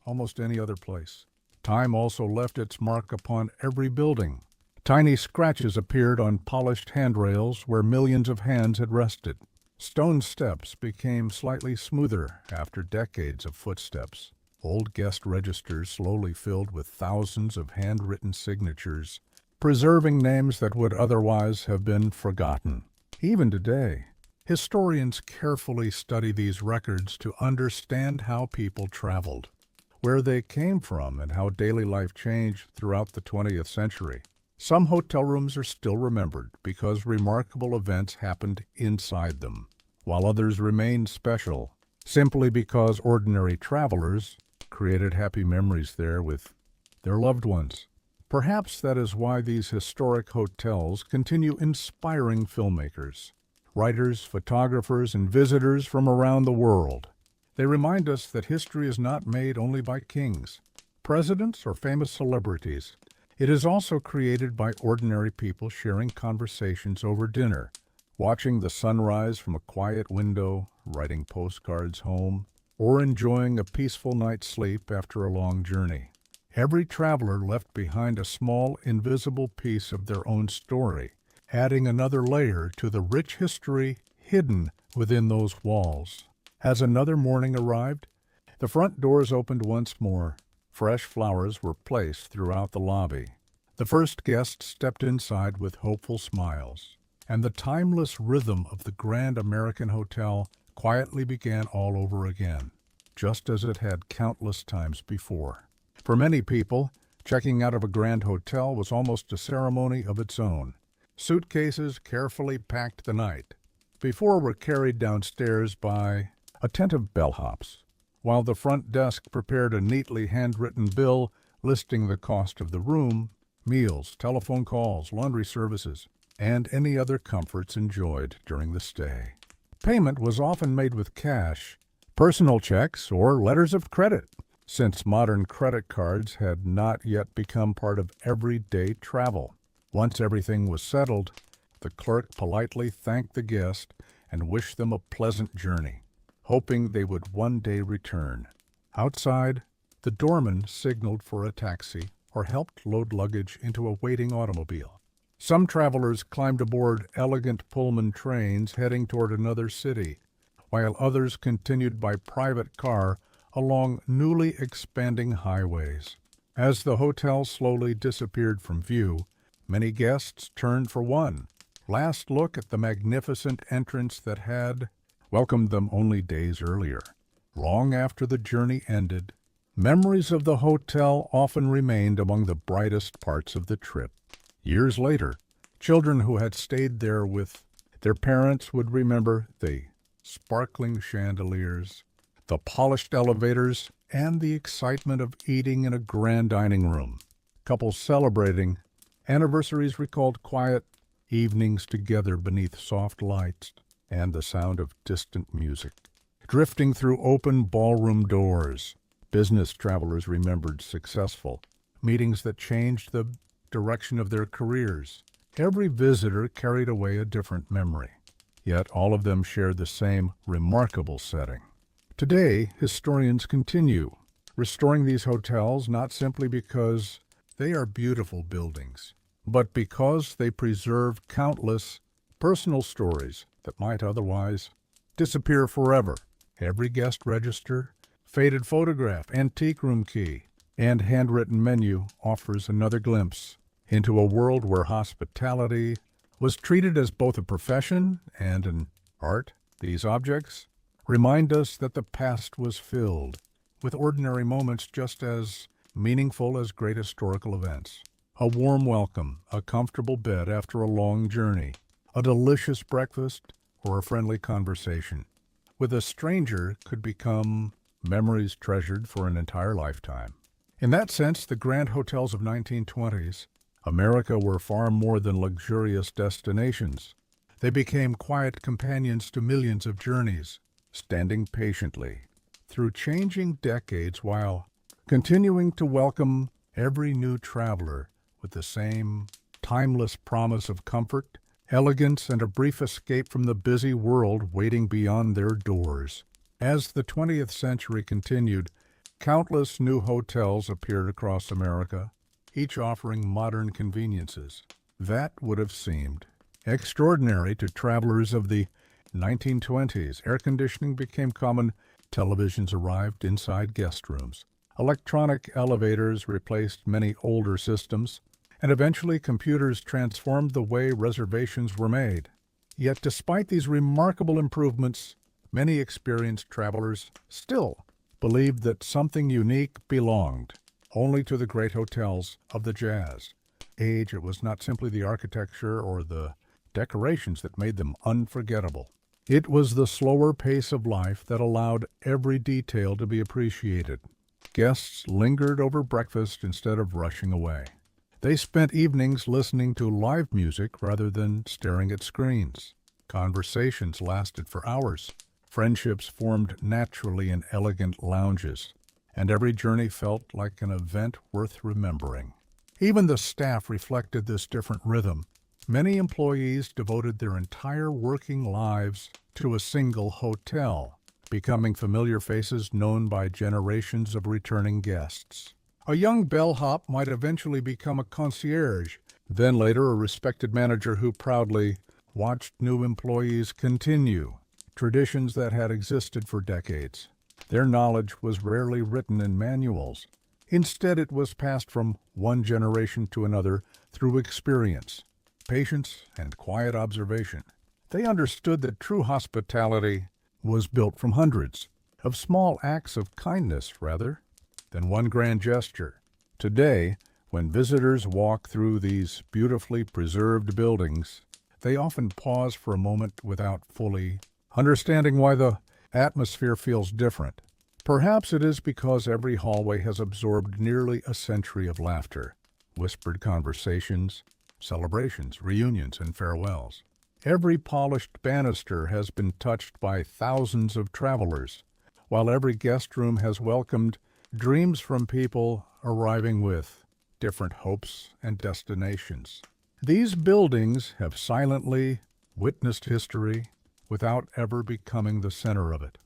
Speaker 1: almost any other place. Time also left its mark upon every building. Tiny scratches appeared on polished handrails where millions of hands had rested. Stone steps became slightly smoother after decades of footsteps. Old guest registers slowly filled with thousands of handwritten signatures, preserving names that would otherwise have been forgotten. Even today, historians carefully study these records to understand how people traveled, where they came from, and how daily life changed throughout the 20th century. Some hotel rooms are still remembered because remarkable events happened inside them, while others remain special simply because ordinary travelers created happy memories there with their loved ones. Perhaps that is why these historic hotels continue inspiring filmmakers, writers, photographers, and visitors from around the world. They remind us that history is not made only by kings, presidents, or famous celebrities. It is also created by ordinary people sharing conversations over dinner, watching the sunrise from a quiet window, writing postcards home, or enjoying a peaceful night's sleep after a long journey. Every traveler left behind a small, invisible piece of their own story, adding another layer to the rich history hidden within those walls. As another morning arrived, the front doors opened once more. Fresh flowers were placed throughout the lobby. The first guests stepped inside with hopeful smiles, and the timeless rhythm of the Grand American Hotel quietly began all over again, just as it had countless times before. For many people, checking out of a Grand Hotel was almost a ceremony of its own. Suitcases carefully packed the night before were carried downstairs by attentive bellhops, while the front desk prepared a neatly handwritten bill listing the cost of the room, meals, telephone calls, laundry services, and any other comforts enjoyed during the stay. Payment was often made with cash, personal checks, or letters of credit, since modern credit cards had not yet become part of everyday travel. Once everything was settled, the clerk politely thanked the guest and wished them a pleasant journey, hoping they would one day return. Outside, the doorman signaled for a taxi or helped load luggage into a waiting automobile. Some travelers climbed aboard elegant Pullman trains heading toward another city, while others continued by private car along newly expanding highways. As the hotel slowly disappeared from view, many guests turned for one last look at the magnificent entrance that had welcomed them only days earlier. Long after the journey ended, memories of the hotel often remained among the brightest parts of the trip. Years later, children who had stayed there with their parents would remember the sparkling chandeliers, the polished elevators, and the excitement of eating in a grand dining room. Couples celebrating anniversaries recalled quiet, evenings together beneath soft lights and the sound of distant music. Drifting through open ballroom doors, business travelers remembered successful meetings that changed the direction of their careers. Every visitor carried away a different memory, yet all of them shared the same remarkable setting. Today, historians continue restoring these hotels not simply because they are beautiful buildings, but because they preserve countless personal stories that might otherwise disappear forever. Every guest register, faded photograph, antique room key, and handwritten menu offers another glimpse into a world where hospitality was treated as both a profession and an art. These objects remind us that the past was filled with ordinary moments just as meaningful as great historical events. A warm welcome, a comfortable bed after a long journey, a delicious breakfast, or a friendly conversation with a stranger could become memories treasured for an entire lifetime. In that sense, the grand hotels of 1920s America were far more than luxurious destinations. They became quiet companions to millions of journeys, standing patiently through changing decades while continuing to welcome every new traveler with the same timeless promise of comfort, elegance, and a brief escape from the busy world waiting beyond their doors. As the 20th century continued, countless new hotels appeared across America, each offering modern conveniences. That would have seemed extraordinary to travelers of the 1920s. Air conditioning became common, televisions arrived inside guest rooms, electronic elevators replaced many older systems, and eventually computers transformed the way reservations were made. Yet despite these remarkable improvements, many experienced travelers still believed that something unique belonged only to the great hotels of the Jazz Age. It was not simply the architecture or the decorations that made them unforgettable. It was the slower pace of life that allowed every detail to be appreciated. Guests lingered over breakfast instead of rushing away. They spent evenings listening to live music rather than staring at screens. Conversations lasted for hours. Friendships formed naturally in elegant lounges, and every journey felt like an event worth remembering. Even the staff reflected this different rhythm. Many employees devoted their entire working lives to a single hotel, becoming familiar faces known by generations of returning guests. A young bellhop might eventually become a concierge, then later a respected manager who proudly watched new employees continue traditions that had existed for decades. Their knowledge was rarely written in manuals. Instead, it was passed from one generation to another through experience, patience, and quiet observation. They understood that true hospitality was built from hundreds of small acts of kindness rather than one grand gesture. Today, when visitors walk through these beautifully preserved buildings, they often pause for a moment without fully understanding why the atmosphere feels different. Perhaps it is because every hallway has absorbed nearly a century of laughter, whispered conversations, celebrations, reunions, and farewells. Every polished banister has been touched by thousands of travelers, while every guest room has welcomed dreams from people arriving with different hopes and destinations. These buildings have silently witnessed history without ever becoming the center of it.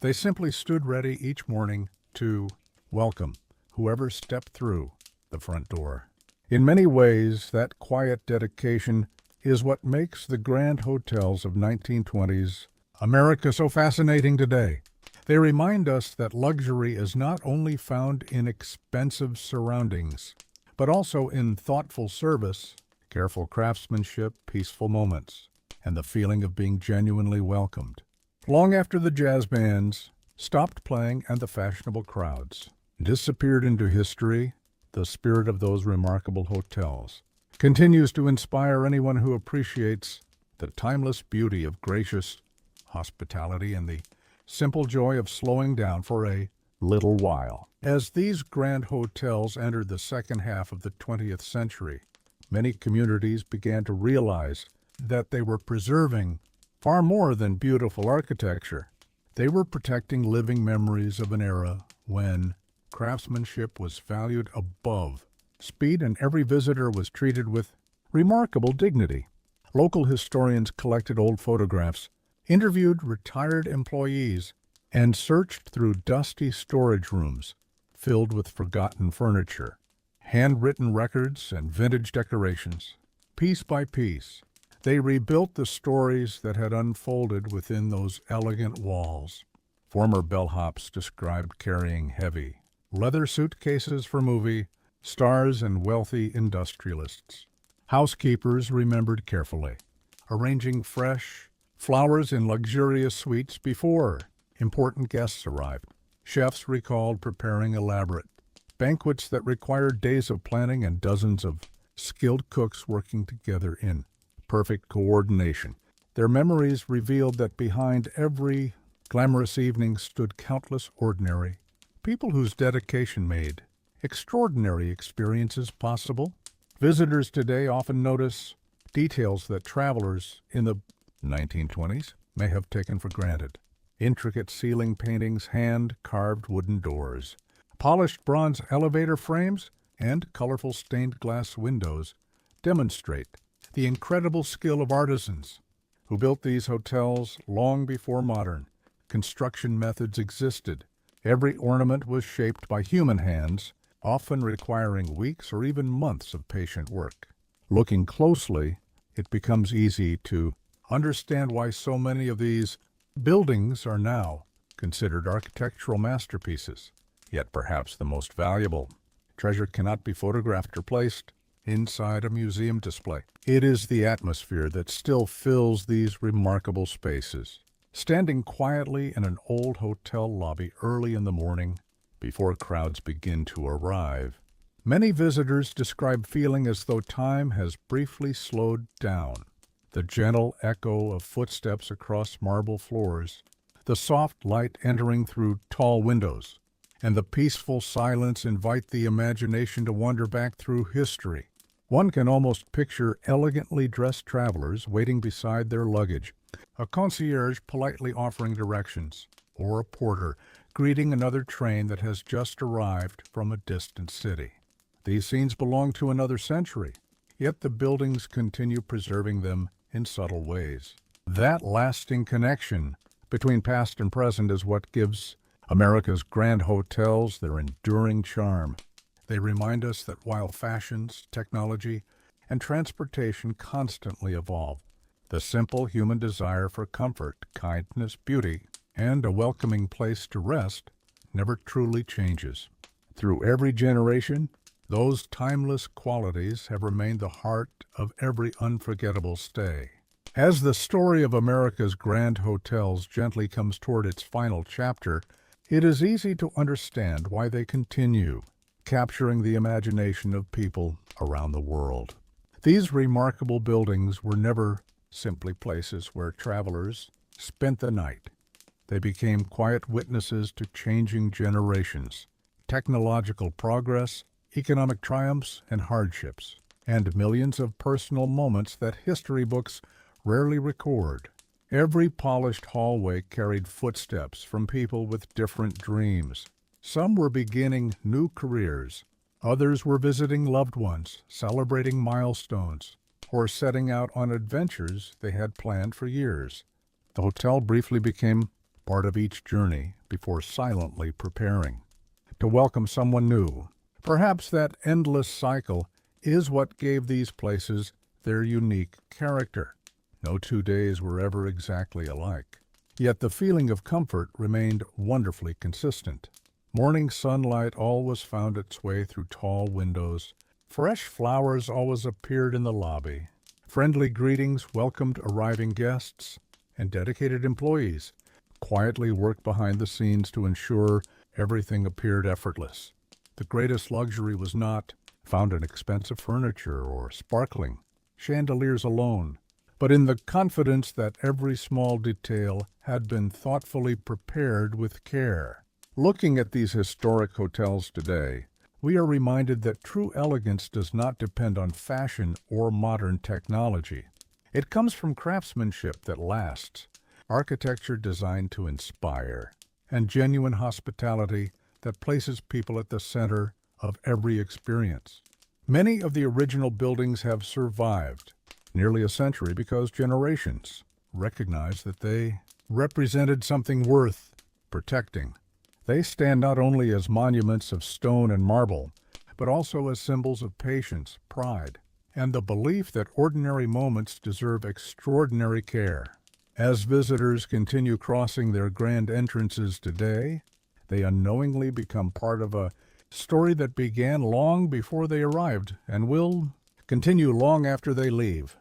Speaker 1: They simply stood ready each morning to welcome whoever stepped through the front door. In many ways, that quiet dedication is what makes the grand hotels of 1920s America so fascinating today. They remind us that luxury is not only found in expensive surroundings, but also in thoughtful service, careful craftsmanship, peaceful moments, and the feeling of being genuinely welcomed. Long after the jazz bands stopped playing and the fashionable crowds disappeared into history, the spirit of those remarkable hotels continues to inspire anyone who appreciates the timeless beauty of gracious hospitality and the simple joy of slowing down for a little while. As these grand hotels entered the second half of the 20th century, many communities began to realize that they were preserving far more than beautiful architecture. They were protecting living memories of an era when craftsmanship was valued above speed and every visitor was treated with remarkable dignity. Local historians collected old photographs, interviewed retired employees, and searched through dusty storage rooms filled with forgotten furniture, handwritten records, and vintage decorations. Piece by piece, they rebuilt the stories that had unfolded within those elegant walls. Former bellhops described carrying heavy leather suitcases for movie stars and wealthy industrialists. Housekeepers remembered carefully, arranging fresh flowers in luxurious suites before important guests arrived. Chefs recalled preparing elaborate banquets that required days of planning and dozens of skilled cooks working together in perfect coordination. Their memories revealed that behind every glamorous evening stood countless ordinary people whose dedication made extraordinary experiences possible. Visitors today often notice details that travelers in the 1920s may have taken for granted. Intricate ceiling paintings, hand-carved wooden doors, polished bronze elevator frames, and colorful stained glass windows demonstrate the incredible skill of artisans who built these hotels long before modern construction methods existed. Every ornament was shaped by human hands, often requiring weeks or even months of patient work. Looking closely, it becomes easy to understand why so many of these buildings are now considered architectural masterpieces. Yet perhaps the most valuable treasure cannot be photographed or placed inside a museum display. It is the atmosphere that still fills these remarkable spaces. Standing quietly in an old hotel lobby early in the morning, before crowds begin to arrive, many visitors describe feeling as though time has briefly slowed down. The gentle echo of footsteps across marble floors, the soft light entering through tall windows, and the peaceful silence invite the imagination to wander back through history. One can almost picture elegantly dressed travelers waiting beside their luggage, a concierge politely offering directions, or a porter greeting another train that has just arrived from a distant city. These scenes belong to another century, yet the buildings continue preserving them in subtle ways. That lasting connection between past and present is what gives America's grand hotels their enduring charm. They remind us that while fashions, technology, and transportation constantly evolve, the simple human desire for comfort, kindness, beauty, and a welcoming place to rest never truly changes. Through every generation, those timeless qualities have remained the heart of every unforgettable stay. As the story of America's grand hotels gently comes toward its final chapter, it is easy to understand why they continue, capturing the imagination of people around the world. These remarkable buildings were never simply places where travelers spent the night. They became quiet witnesses to changing generations, technological progress, economic triumphs and hardships, and millions of personal moments that history books rarely record. Every polished hallway carried footsteps from people with different dreams. Some were beginning new careers, others were visiting loved ones, celebrating milestones, or setting out on adventures they had planned for years. The hotel briefly became part of each journey before silently preparing to welcome someone new. Perhaps that endless cycle is what gave these places their unique character. No 2 days were ever exactly alike, yet the feeling of comfort remained wonderfully consistent. Morning sunlight always found its way through tall windows. Fresh flowers always appeared in the lobby. Friendly greetings welcomed arriving guests, and dedicated employees quietly worked behind the scenes to ensure everything appeared effortless. The greatest luxury was not found in expensive furniture or sparkling chandeliers alone, but in the confidence that every small detail had been thoughtfully prepared with care. Looking at these historic hotels today, we are reminded that true elegance does not depend on fashion or modern technology. It comes from craftsmanship that lasts, architecture designed to inspire, and genuine hospitality that places people at the center of every experience. Many of the original buildings have survived nearly a century because generations recognized that they represented something worth protecting. They stand not only as monuments of stone and marble, but also as symbols of patience, pride, and the belief that ordinary moments deserve extraordinary care. As visitors continue crossing their grand entrances today, they unknowingly become part of a story that began long before they arrived and will continue long after they leave.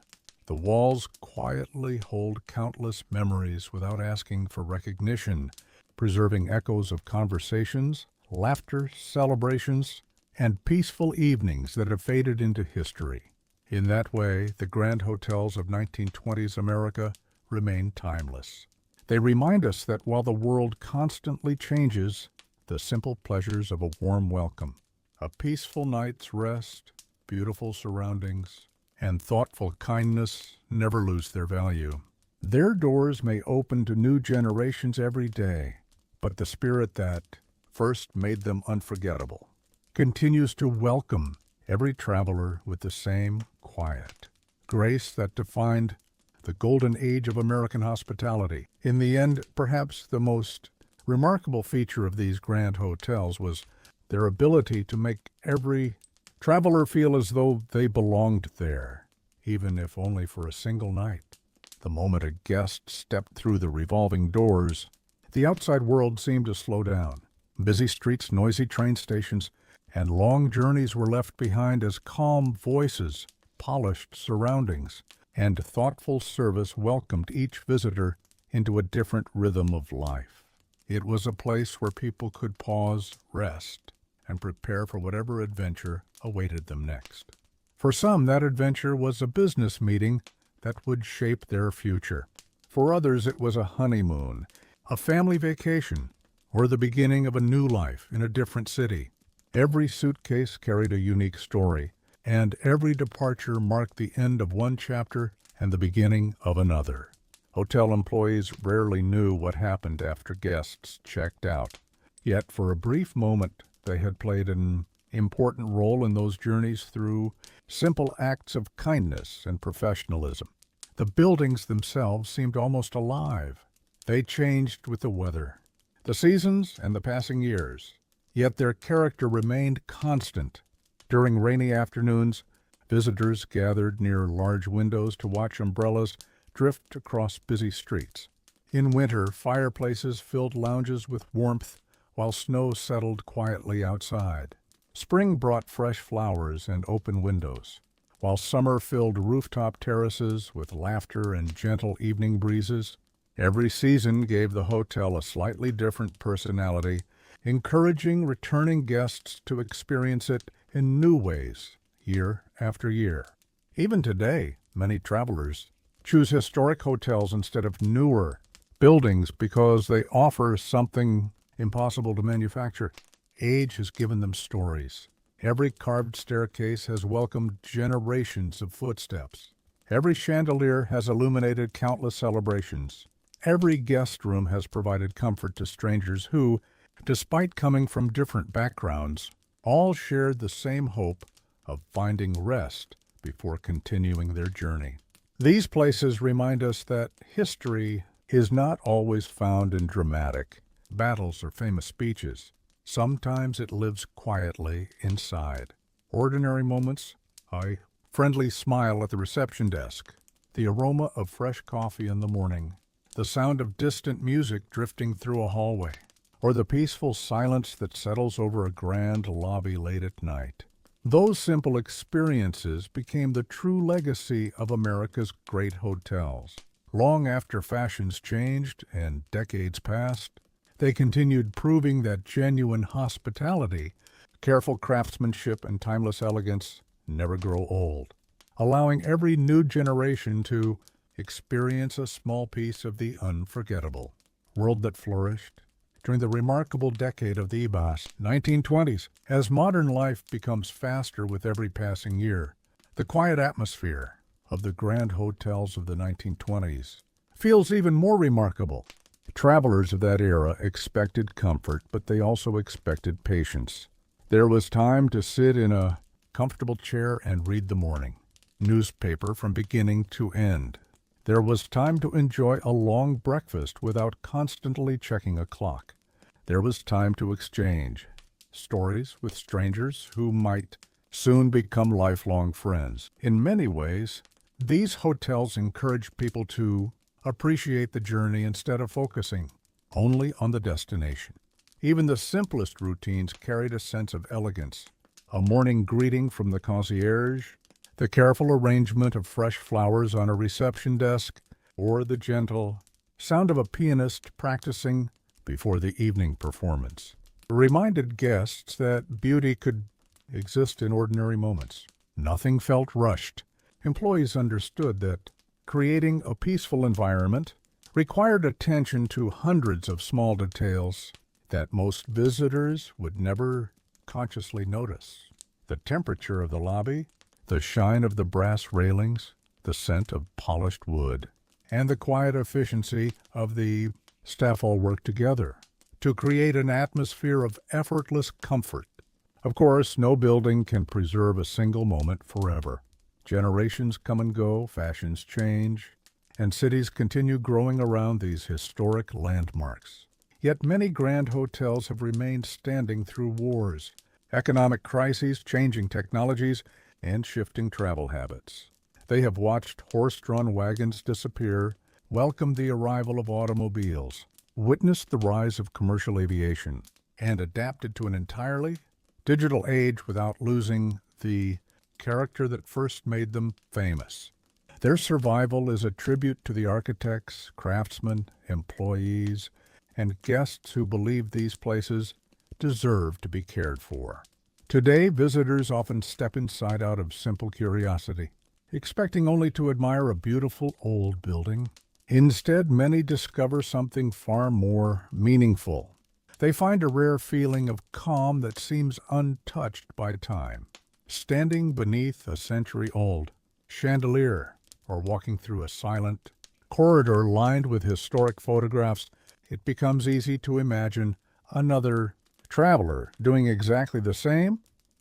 Speaker 1: The walls quietly hold countless memories without asking for recognition, preserving echoes of conversations, laughter, celebrations, and peaceful evenings that have faded into history. In that way, the grand hotels of 1920s America remain timeless. They remind us that while the world constantly changes, the simple pleasures of a warm welcome, a peaceful night's rest, beautiful surroundings, and thoughtful kindness never lose their value. Their doors may open to new generations every day, but the spirit that first made them unforgettable continues to welcome every traveler with the same quiet grace that defined the golden age of American hospitality. In the end, perhaps the most remarkable feature of these grand hotels was their ability to make every traveler feel as though they belonged there, even if only for a single night. The moment a guest stepped through the revolving doors, the outside world seemed to slow down. Busy streets, noisy train stations, and long journeys were left behind as calm voices, polished surroundings, and thoughtful service welcomed each visitor into a different rhythm of life. It was a place where people could pause, rest, and prepare for whatever adventure awaited them next. For some, that adventure was a business meeting that would shape their future. For others, it was a honeymoon, a family vacation, or the beginning of a new life in a different city. Every suitcase carried a unique story, and every departure marked the end of one chapter and the beginning of another. Hotel employees rarely knew what happened after guests checked out. Yet for a brief moment, they had played an important role in those journeys through simple acts of kindness and professionalism. The buildings themselves seemed almost alive. They changed with the weather, the seasons, and the passing years. Yet their character remained constant. During rainy afternoons, visitors gathered near large windows to watch umbrellas drift across busy streets. In winter, fireplaces filled lounges with warmth while snow settled quietly outside. Spring brought fresh flowers and open windows, while summer filled rooftop terraces with laughter and gentle evening breezes. Every season gave the hotel a slightly different personality, encouraging returning guests to experience it in new ways year after year. Even today, many travelers choose historic hotels instead of newer buildings because they offer something impossible to manufacture. Age has given them stories. Every carved staircase has welcomed generations of footsteps. Every chandelier has illuminated countless celebrations. Every guest room has provided comfort to strangers who, despite coming from different backgrounds, all shared the same hope of finding rest before continuing their journey. These places remind us that history is not always found in dramatic battles or famous speeches. Sometimes it lives quietly inside. Ordinary moments, a friendly smile at the reception desk, the aroma of fresh coffee in the morning, the sound of distant music drifting through a hallway, or the peaceful silence that settles over a grand lobby late at night. Those simple experiences became the true legacy of America's great hotels. Long after fashions changed and decades passed, they continued proving that genuine hospitality, careful craftsmanship, and timeless elegance never grow old, allowing every new generation to experience a small piece of the unforgettable world that flourished, during the remarkable decade of the IBAS 1920s. As modern life becomes faster with every passing year, the quiet atmosphere of the grand hotels of the 1920s feels even more remarkable. Travelers of that era expected comfort, but they also expected patience. There was time to sit in a comfortable chair and read the morning newspaper from beginning to end. There was time to enjoy a long breakfast without constantly checking a clock. There was time to exchange stories with strangers who might soon become lifelong friends. In many ways, these hotels encourage people to appreciate the journey instead of focusing only on the destination. Even the simplest routines carried a sense of elegance. A morning greeting from the concierge, the careful arrangement of fresh flowers on a reception desk, or the gentle sound of a pianist practicing before the evening performance reminded guests that beauty could exist in ordinary moments. Nothing felt rushed. Employees understood that creating a peaceful environment required attention to hundreds of small details that most visitors would never consciously notice. The temperature of the lobby, the shine of the brass railings, the scent of polished wood, and the quiet efficiency of the staff all worked together to create an atmosphere of effortless comfort. Of course, no building can preserve a single moment forever. Generations come and go, fashions change, and cities continue growing around these historic landmarks. Yet many grand hotels have remained standing through wars, economic crises, changing technologies, and shifting travel habits. They have watched horse-drawn wagons disappear, welcomed the arrival of automobiles, witnessed the rise of commercial aviation, and adapted to an entirely digital age without losing the character that first made them famous. Their survival is a tribute to the architects, craftsmen, employees, and guests who believe these places deserve to be cared for. Today, visitors often step inside out of simple curiosity, expecting only to admire a beautiful old building. Instead, many discover something far more meaningful. They find a rare feeling of calm that seems untouched by time. Standing beneath a century-old chandelier or walking through a silent corridor lined with historic photographs, it becomes easy to imagine another traveler doing exactly the same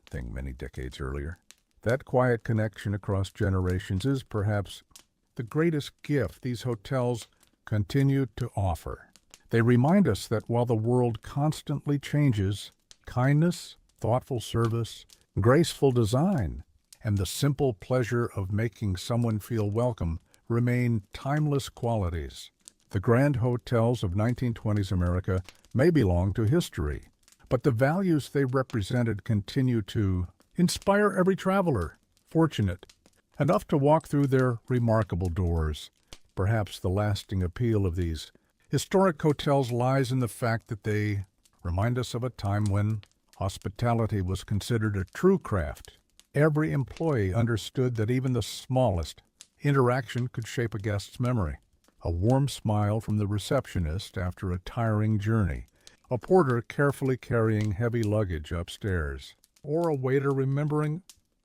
Speaker 1: thing many decades earlier. That quiet connection across generations is perhaps the greatest gift these hotels continue to offer. They remind us that while the world constantly changes, kindness, thoughtful service, graceful design, and the simple pleasure of making someone feel welcome remain timeless qualities. The grand hotels of 1920s America may belong to history, but the values they represented continue to inspire every traveler, fortunate enough to walk through their remarkable doors. Perhaps the lasting appeal of these historic hotels lies in the fact that they remind us of a time when hospitality was considered a true craft. Every employee understood that even the smallest interaction could shape a guest's memory. A warm smile from the receptionist after a tiring journey, a porter carefully carrying heavy luggage upstairs, or a waiter remembering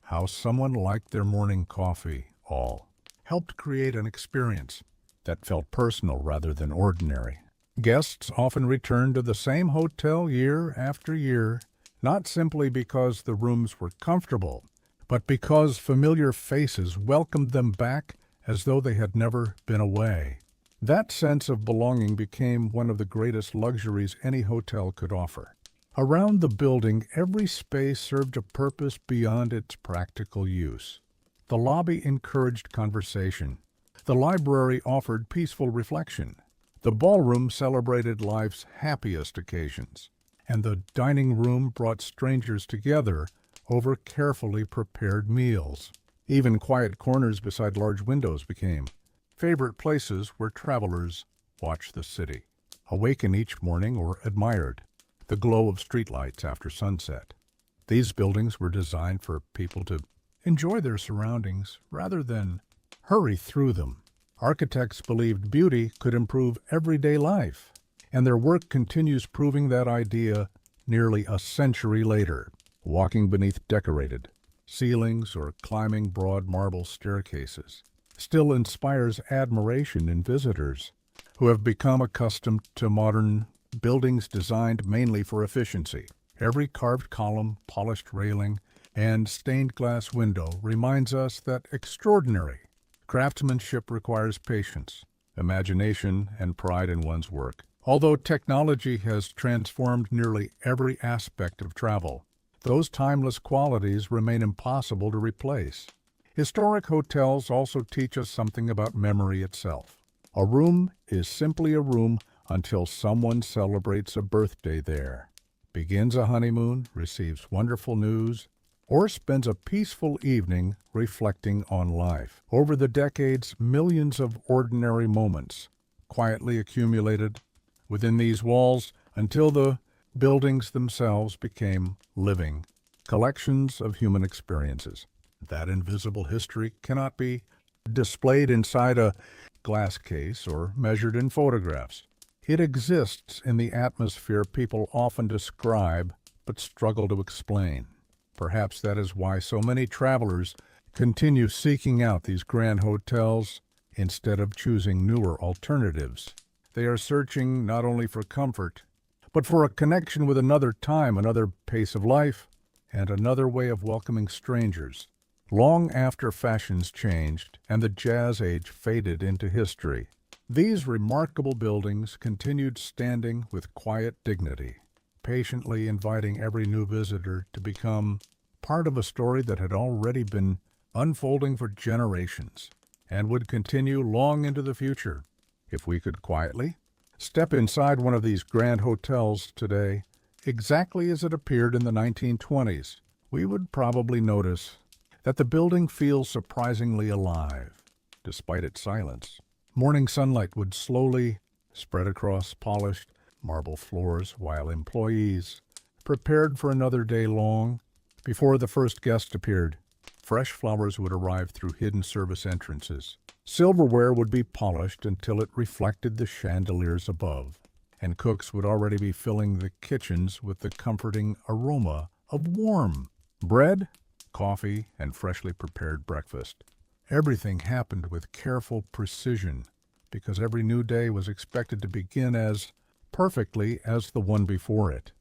Speaker 1: how someone liked their morning coffee, all helped create an experience that felt personal rather than ordinary. Guests often returned to the same hotel year after year, not simply because the rooms were comfortable, but because familiar faces welcomed them back as though they had never been away. That sense of belonging became one of the greatest luxuries any hotel could offer. Around the building, every space served a purpose beyond its practical use. The lobby encouraged conversation. The library offered peaceful reflection. The ballroom celebrated life's happiest occasions. And the dining room brought strangers together over carefully prepared meals. Even quiet corners beside large windows became favorite places where travelers watched the city, awaken each morning or admired the glow of streetlights after sunset. These buildings were designed for people to enjoy their surroundings rather than hurry through them. Architects believed beauty could improve everyday life. and their work continues proving that idea nearly a century later. Walking beneath decorated ceilings or climbing broad marble staircases still inspires admiration in visitors who have become accustomed to modern buildings designed mainly for efficiency. Every carved column, polished railing, and stained glass window reminds us that extraordinary craftsmanship requires patience, imagination, and pride in one's work. Although technology has transformed nearly every aspect of travel, those timeless qualities remain impossible to replace. Historic hotels also teach us something about memory itself. A room is simply a room until someone celebrates a birthday there, begins a honeymoon, receives wonderful news, or spends a peaceful evening reflecting on life. Over the decades, millions of ordinary moments quietly accumulated within these walls until the buildings themselves became living collections of human experiences. That invisible history cannot be displayed inside a glass case or measured in photographs. It exists in the atmosphere people often describe but struggle to explain. Perhaps that is why so many travelers continue seeking out these grand hotels instead of choosing newer alternatives. They are searching not only for comfort, but for a connection with another time, another pace of life, and another way of welcoming strangers. Long after fashions changed and the jazz age faded into history, these remarkable buildings continued standing with quiet dignity, patiently inviting every new visitor to become part of a story that had already been unfolding for generations and would continue long into the future. If we could quietly step inside one of these grand hotels today, exactly as it appeared in the 1920s, we would probably notice that the building feels surprisingly alive, despite its silence. Morning sunlight would slowly spread across polished marble floors while employees prepared for another day long. Before the first guest appeared, fresh flowers would arrive through hidden service entrances. Silverware would be polished until it reflected the chandeliers above, and cooks would already be filling the kitchens with the comforting aroma of warm bread, coffee, and freshly prepared breakfast. Everything happened with careful precision because every new day was expected to begin as perfectly as the one before it.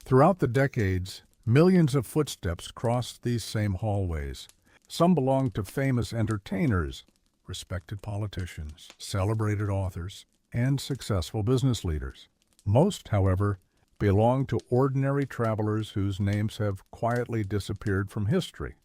Speaker 1: Throughout the decades, millions of footsteps crossed these same hallways. Some belonged to famous entertainers, respected politicians, celebrated authors, and successful business leaders. Most, however, belonged to ordinary travelers whose names have quietly disappeared from history.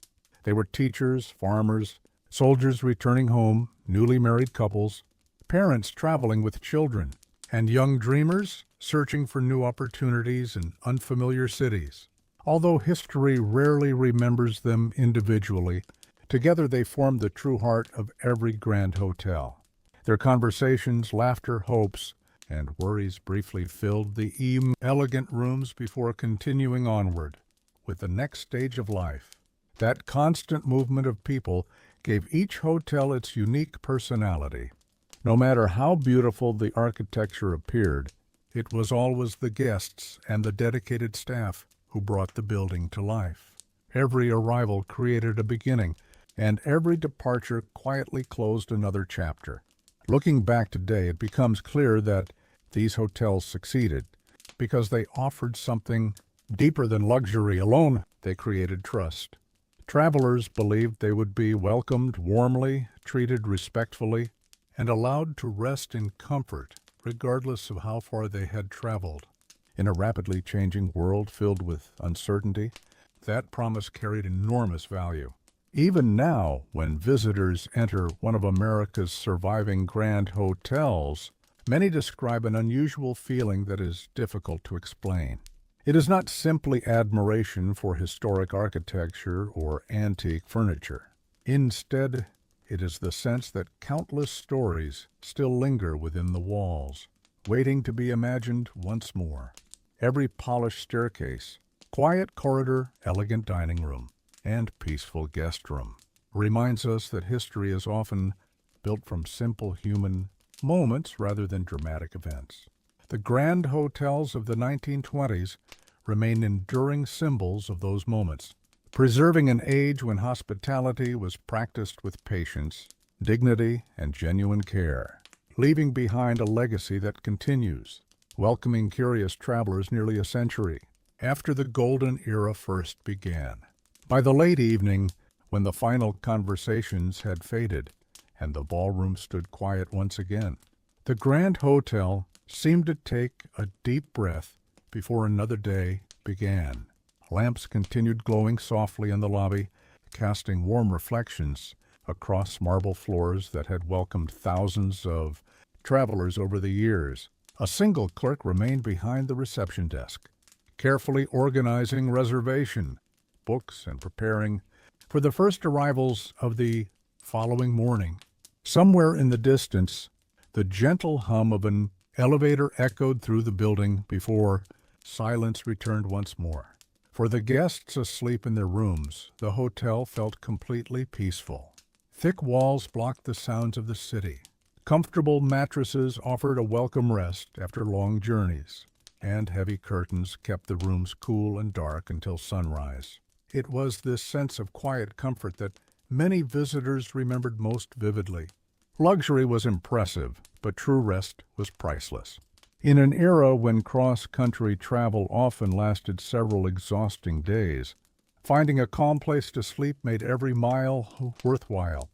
Speaker 1: They were teachers, farmers, soldiers returning home, newly married couples, parents traveling with children, and young dreamers searching for new opportunities in unfamiliar cities. Although history rarely remembers them individually, together they form the true heart of every grand hotel. Their conversations, laughter, hopes, and worries briefly filled the elegant rooms before continuing onward with the next stage of life. That constant movement of people gave each hotel its unique personality. No matter how beautiful the architecture appeared, it was always the guests and the dedicated staff who brought the building to life. Every arrival created a beginning, and every departure quietly closed another chapter. Looking back today, it becomes clear that these hotels succeeded because they offered something deeper than luxury alone. They created trust. Travelers believed they would be welcomed warmly, treated respectfully, and allowed to rest in comfort, regardless of how far they had traveled. In a rapidly changing world filled with uncertainty, that promise carried enormous value. Even now, when visitors enter one of America's surviving grand hotels, many describe an unusual feeling that is difficult to explain. It is not simply admiration for historic architecture or antique furniture. Instead, it is the sense that countless stories still linger within the walls, waiting to be imagined once more. Every polished staircase, quiet corridor, elegant dining room, and peaceful guest room reminds us that history is often built from simple human moments rather than dramatic events. The grand hotels of the 1920s remain enduring symbols of those moments, preserving an age when hospitality was practiced with patience, dignity, and genuine care, leaving behind a legacy that continues, welcoming curious travelers nearly a century after the golden era first began. By the late evening, when the final conversations had faded and the ballroom stood quiet once again, the Grand Hotel seemed to take a deep breath before another day began. Lamps continued glowing softly in the lobby, casting warm reflections across marble floors that had welcomed thousands of travelers over the years. A single clerk remained behind the reception desk, carefully organizing reservation books and preparing for the first arrivals of the following morning. Somewhere in the distance, the gentle hum of an elevator echoed through the building before silence returned once more. For the guests asleep in their rooms, the hotel felt completely peaceful. Thick walls blocked the sounds of the city. Comfortable mattresses offered a welcome rest after long journeys, and heavy curtains kept the rooms cool and dark until sunrise. It was this sense of quiet comfort that many visitors remembered most vividly. Luxury was impressive, but true rest was priceless. In an era when cross-country travel often lasted several exhausting days, finding a calm place to sleep made every mile worthwhile.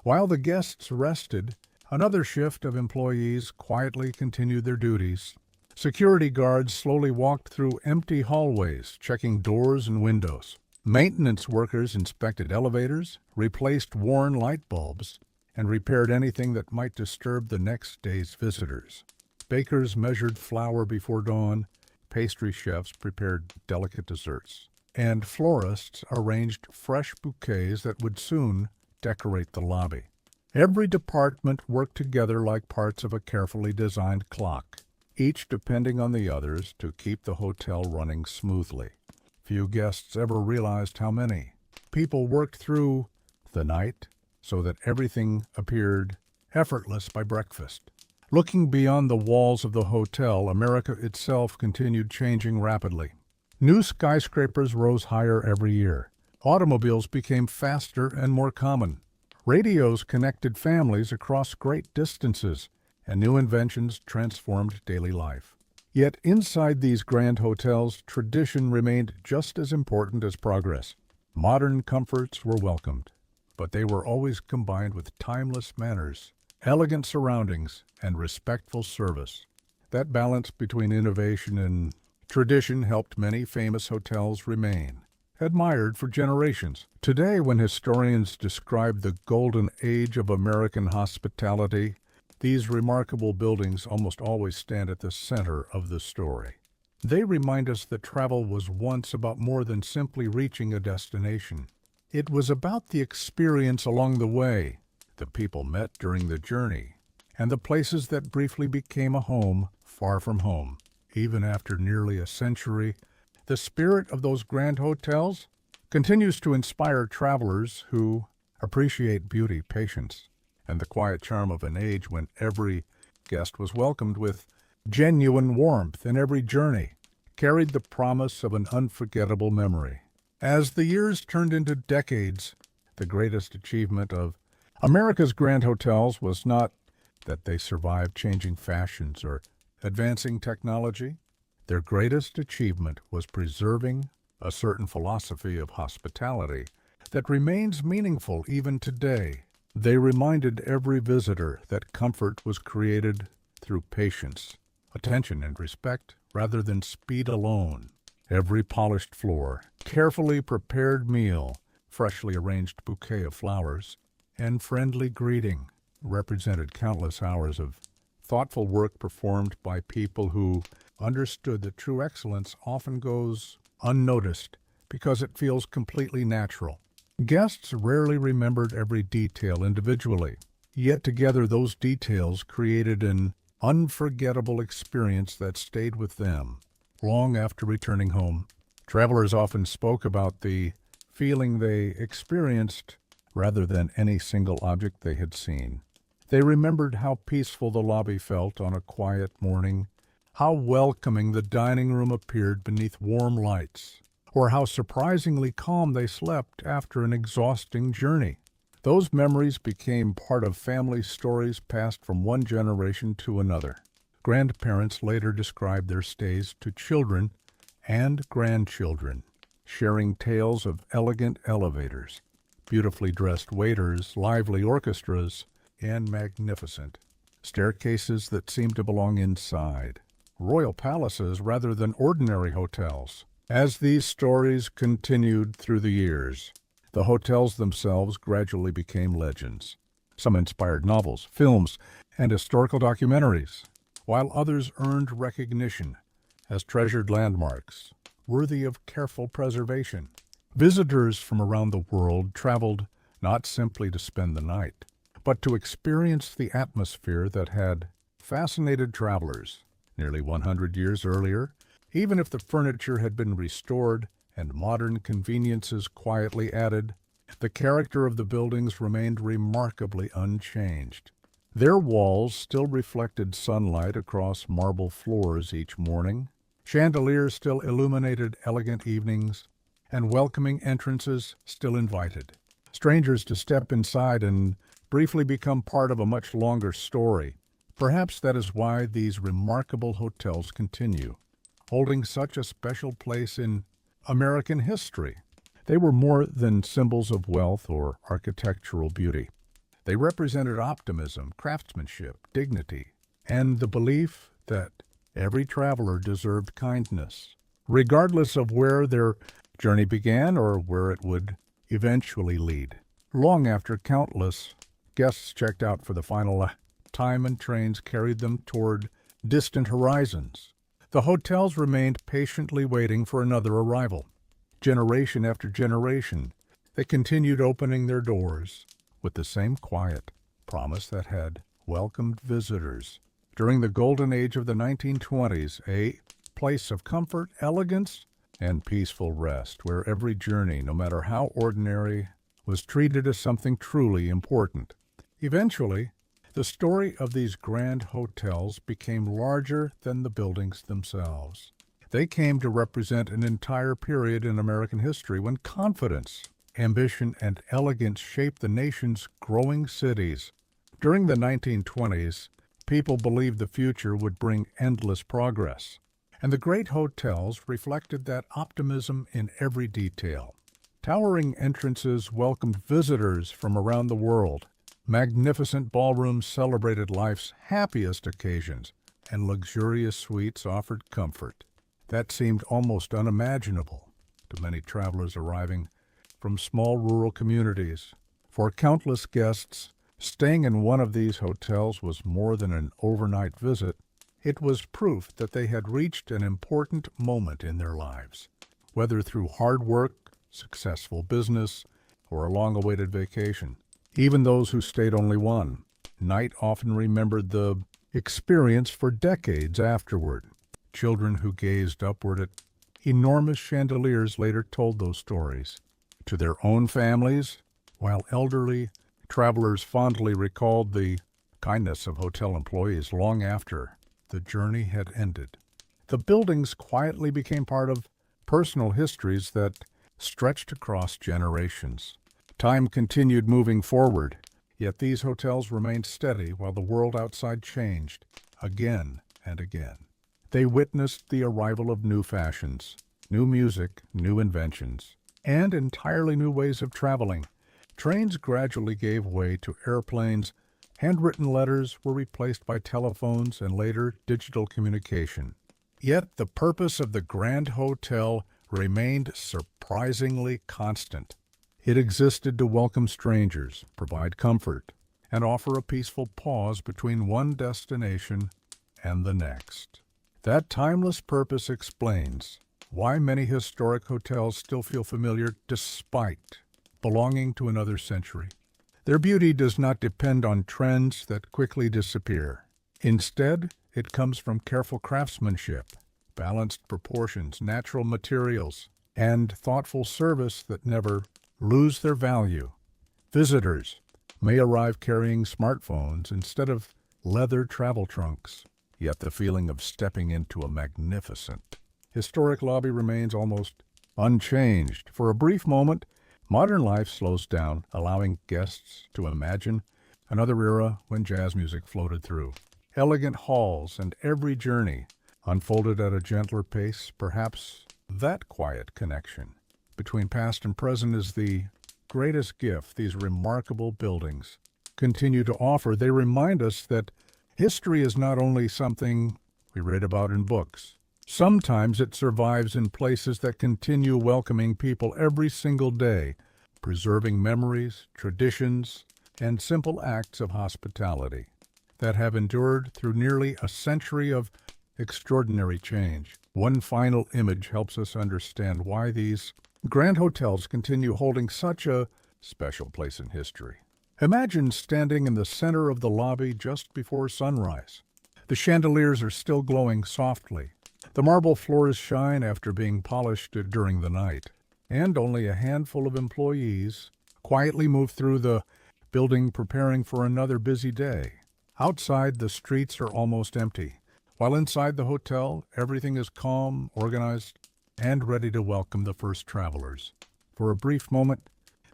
Speaker 1: While the guests rested, another shift of employees quietly continued their duties. Security guards slowly walked through empty hallways, checking doors and windows. Maintenance workers inspected elevators, replaced worn light bulbs, and repaired anything that might disturb the next day's visitors. Bakers measured flour before dawn, pastry chefs prepared delicate desserts, and florists arranged fresh bouquets that would soon decorate the lobby. Every department worked together like parts of a carefully designed clock, each depending on the others to keep the hotel running smoothly. Few guests ever realized how many people worked through the night so that everything appeared effortless by breakfast. Looking beyond the walls of the hotel, America itself continued changing rapidly. New skyscrapers rose higher every year. Automobiles became faster and more common. Radios connected families across great distances, and new inventions transformed daily life. Yet inside these grand hotels, tradition remained just as important as progress. Modern comforts were welcomed, but they were always combined with timeless manners, elegant surroundings, and respectful service. That balance between innovation and tradition helped many famous hotels remain, admired for generations. Today, when historians describe the golden age of American hospitality, these remarkable buildings almost always stand at the center of the story. They remind us that travel was once about more than simply reaching a destination. It was about the experience along the way, the people met during the journey, and the places that briefly became a home far from home. Even after nearly a century, the spirit of those grand hotels continues to inspire travelers who appreciate beauty, patience, and the quiet charm of an age when every guest was welcomed with genuine warmth and every journey carried the promise of an unforgettable memory. As the years turned into decades, the greatest achievement of America's grand hotels was not that they survived changing fashions or advancing technology. Their greatest achievement was preserving a certain philosophy of hospitality that remains meaningful even today. They reminded every visitor that comfort was created through patience, attention, and respect rather than speed alone. Every polished floor, carefully prepared meal, freshly arranged bouquet of flowers, and friendly greeting represented countless hours of thoughtful work performed by people who understood that true excellence often goes unnoticed because it feels completely natural. Guests rarely remembered every detail individually, yet together those details created an unforgettable experience that stayed with them long after returning home. Travelers often spoke about the feeling they experienced rather than any single object they had seen. They remembered how peaceful the lobby felt on a quiet morning, how welcoming the dining room appeared beneath warm lights, or how surprisingly calm they slept after an exhausting journey. Those memories became part of family stories passed from one generation to another. Grandparents later described their stays to children and grandchildren, sharing tales of elegant elevators, beautifully dressed waiters, lively orchestras, and magnificent staircases that seemed to belong inside royal palaces rather than ordinary hotels. As these stories continued through the years, the hotels themselves gradually became legends. Some inspired novels, films, and historical documentaries, while others earned recognition as treasured landmarks, worthy of careful preservation. Visitors from around the world traveled not simply to spend the night, but to experience the atmosphere that had fascinated travelers nearly 100 years earlier. Even if the furniture had been restored and modern conveniences quietly added, the character of the buildings remained remarkably unchanged. Their walls still reflected sunlight across marble floors each morning, chandeliers still illuminated elegant evenings, and welcoming entrances still invited strangers to step inside and briefly become part of a much longer story. Perhaps that is why these remarkable hotels continue, holding such a special place in American history. They were more than symbols of wealth or architectural beauty. They represented optimism, craftsmanship, dignity, and the belief that every traveler deserved kindness, regardless of where their journey began or where it would eventually lead. Long after countless guests checked out for the final time and trains carried them toward distant horizons, the hotels remained patiently waiting for another arrival. Generation after generation, they continued opening their doors with the same quiet promise that had welcomed visitors. During the golden age of the 1920s, a place of comfort, elegance, and peaceful rest, where every journey, no matter how ordinary, was treated as something truly important. Eventually, the story of these grand hotels became larger than the buildings themselves. They came to represent an entire period in American history when confidence, ambition, and elegance shaped the nation's growing cities. During the 1920s, people believed the future would bring endless progress, and the great hotels reflected that optimism in every detail. Towering entrances welcomed visitors from around the world. Magnificent ballrooms celebrated life's happiest occasions, and luxurious suites offered comfort that seemed almost unimaginable to many travelers arriving from small rural communities. For countless guests, staying in one of these hotels was more than an overnight visit. It was proof that they had reached an important moment in their lives, whether through hard work, successful business, or a long-awaited vacation. Even those who stayed only one night often remembered the experience for decades afterward. Children who gazed upward at enormous chandeliers later told those stories to their own families, while elderly travelers fondly recalled the kindness of hotel employees long after the journey had ended. The buildings quietly became part of personal histories that stretched across generations. Time continued moving forward, yet these hotels remained steady while the world outside changed again and again. They witnessed the arrival of new fashions, new music, new inventions, and entirely new ways of traveling. Trains gradually gave way to airplanes, handwritten letters were replaced by telephones and later digital communication. Yet the purpose of the Grand Hotel remained surprisingly constant. It existed to welcome strangers, provide comfort, and offer a peaceful pause between one destination and the next. That timeless purpose explains why many historic hotels still feel familiar despite belonging to another century. Their beauty does not depend on trends that quickly disappear. Instead, it comes from careful craftsmanship, balanced proportions, natural materials, and thoughtful service that never lose their value. Visitors may arrive carrying smartphones instead of leather travel trunks, yet the feeling of stepping into a magnificent, historic lobby remains almost unchanged. For a brief moment, modern life slows down, allowing guests to imagine another era when jazz music floated through. Elegant halls and every journey unfolded at a gentler pace. Perhaps that quiet connection between past and present is the greatest gift these remarkable buildings continue to offer. They remind us that history is not only something we read about in books. Sometimes it survives in places that continue welcoming people every single day, preserving memories, traditions, and simple acts of hospitality that have endured through nearly a century of extraordinary change. One final image helps us understand why these grand hotels continue holding such a special place in history. Imagine standing in the center of the lobby just before sunrise. The chandeliers are still glowing softly. The marble floors shine after being polished during the night, and only a handful of employees quietly move through the building preparing for another busy day. Outside, the streets are almost empty, while inside the hotel, everything is calm, organized, and ready to welcome the first travelers. For a brief moment,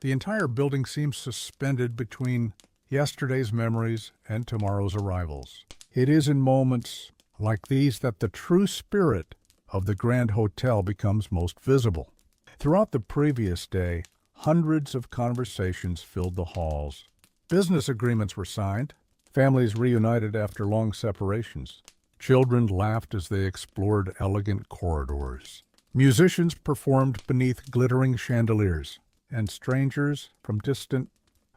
Speaker 1: the entire building seems suspended between yesterday's memories and tomorrow's arrivals. It is in moments like these that the true spirit of the Grand Hotel becomes most visible. Throughout the previous day, hundreds of conversations filled the halls. Business agreements were signed, families reunited after long separations. Children laughed as they explored elegant corridors. Musicians performed beneath glittering chandeliers, and strangers from distant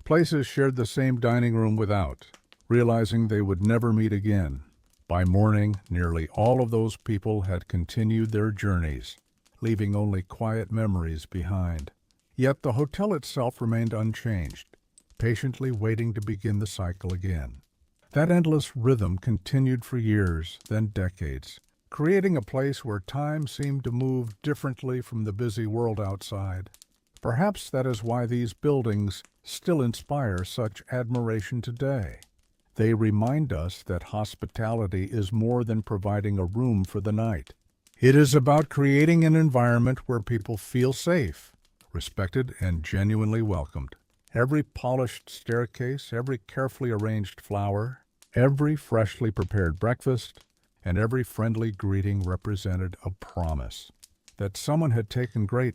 Speaker 1: places shared the same dining room without, realizing they would never meet again. By morning, nearly all of those people had continued their journeys, leaving only quiet memories behind. Yet the hotel itself remained unchanged, patiently waiting to begin the cycle again. That endless rhythm continued for years, then decades, creating a place where time seemed to move differently from the busy world outside. Perhaps that is why these buildings still inspire such admiration today. They remind us that hospitality is more than providing a room for the night. It is about creating an environment where people feel safe, respected, and genuinely welcomed. Every polished staircase, every carefully arranged flower, every freshly prepared breakfast, and every friendly greeting represented a promise that someone had taken great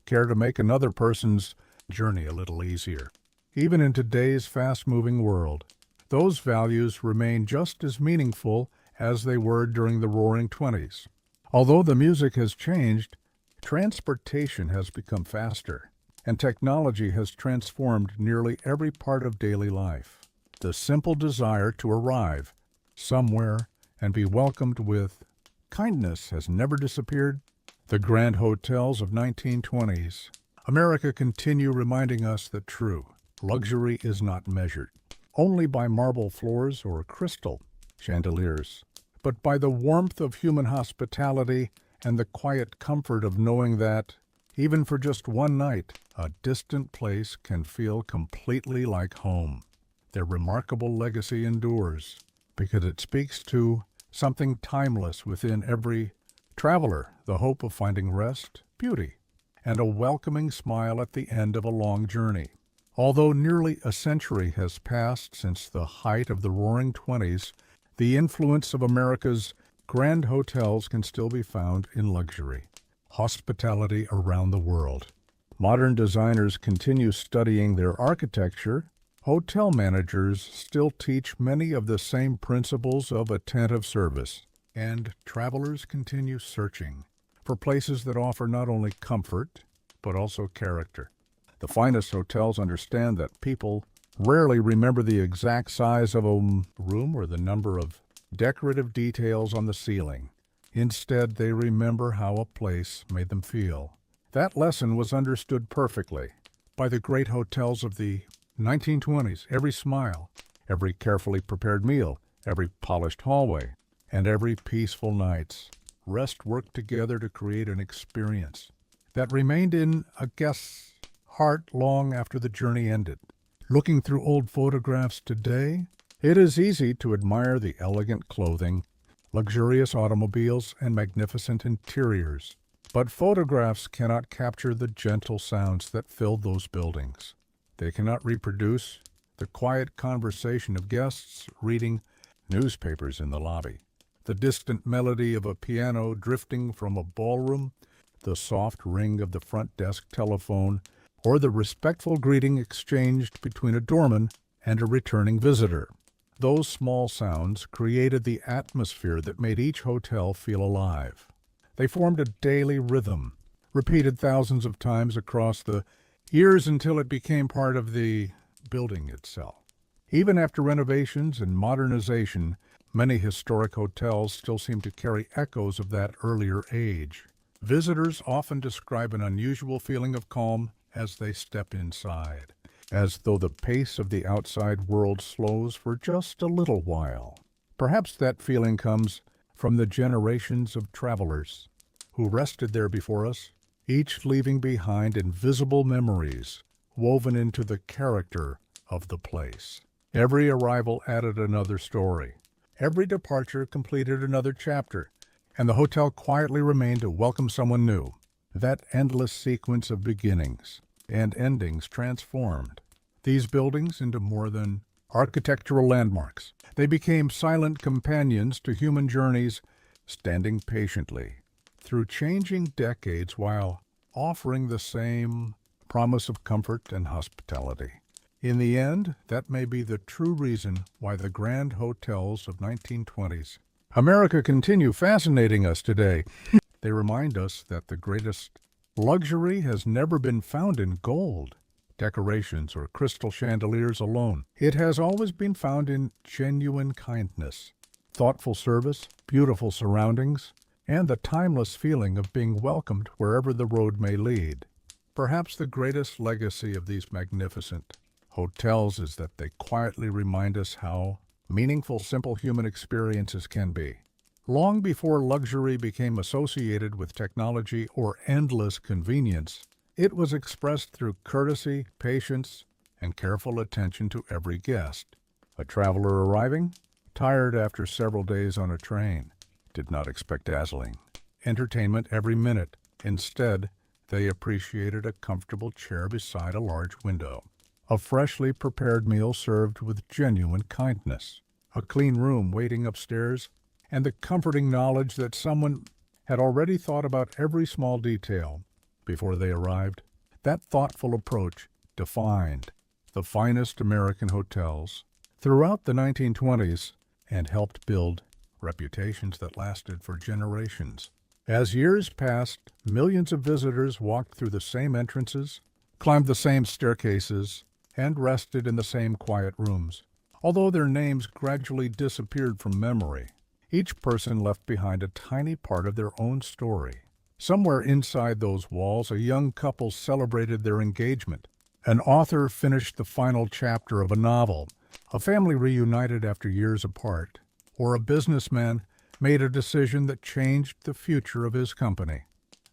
Speaker 1: care to make another person's journey a little easier. Even in today's fast-moving world, those values remain just as meaningful as they were during the Roaring Twenties. Although the music has changed, transportation has become faster, and technology has transformed nearly every part of daily life. The simple desire to arrive somewhere and be welcomed with kindness has never disappeared. The grand hotels of 1920s America continue reminding us that true luxury is not measured only by marble floors or crystal chandeliers, but by the warmth of human hospitality and the quiet comfort of knowing that, even for just one night, a distant place can feel completely like home. Their remarkable legacy endures because it speaks to something timeless within every traveler, the hope of finding rest, beauty, and a welcoming smile at the end of a long journey. Although nearly a century has passed since the height of the Roaring Twenties, the influence of America's grand hotels can still be found in luxury, hospitality around the world. Modern designers continue studying their architecture. Hotel managers still teach many of the same principles of attentive service, and travelers continue searching for places that offer not only comfort, but also character. The finest hotels understand that people rarely remember the exact size of a room or the number of decorative details on the ceiling. Instead, they remember how a place made them feel. That lesson was understood perfectly by the great hotels of the 1920s. Every smile, every carefully prepared meal, every polished hallway, and every peaceful night's rest worked together to create an experience that remained in a guest's heart long after the journey ended. Looking through old photographs today, it is easy to admire the elegant clothing, luxurious automobiles, and magnificent interiors. But photographs cannot capture the gentle sounds that filled those buildings. They cannot reproduce the quiet conversation of guests reading newspapers in the lobby, the distant melody of a piano drifting from a ballroom, the soft ring of the front desk telephone, or the respectful greeting exchanged between a doorman and a returning visitor. Those small sounds created the atmosphere that made each hotel feel alive. They formed a daily rhythm, repeated thousands of times across the years until it became part of the building itself. Even after renovations and modernization, many historic hotels still seem to carry echoes of that earlier age. Visitors often describe an unusual feeling of calm as they step inside, as though the pace of the outside world slows for just a little while. Perhaps that feeling comes from the generations of travelers who rested there before us, each leaving behind invisible memories woven into the character of the place. Every arrival added another story. Every departure completed another chapter, and the hotel quietly remained to welcome someone new. That endless sequence of beginnings and endings transformed these buildings into more than architectural landmarks. They became silent companions to human journeys, standing patiently through changing decades while offering the same promise of comfort and hospitality. In the end, that may be the true reason why the grand hotels of 1920s America continue fascinating us today. They remind us that the greatest luxury has never been found in gold, decorations, or crystal chandeliers alone. It has always been found in genuine kindness, thoughtful service, beautiful surroundings, and the timeless feeling of being welcomed wherever the road may lead. Perhaps the greatest legacy of these magnificent hotels is that they quietly remind us how meaningful simple human experiences can be. Long before luxury became associated with technology or endless convenience, it was expressed through courtesy, patience, and careful attention to every guest. A traveler arriving, tired after several days on a train, did not expect dazzling entertainment every minute. Instead, they appreciated a comfortable chair beside a large window, a freshly prepared meal served with genuine kindness, a clean room waiting upstairs, and the comforting knowledge that someone had already thought about every small detail before they arrived. That thoughtful approach defined the finest American hotels throughout the 1920s and helped build reputations that lasted for generations. As years passed, millions of visitors walked through the same entrances, climbed the same staircases, and rested in the same quiet rooms. Although their names gradually disappeared from memory, each person left behind a tiny part of their own story. Somewhere inside those walls, a young couple celebrated their engagement. An author finished the final chapter of a novel. A family reunited after years apart. Or a businessman made a decision that changed the future of his company.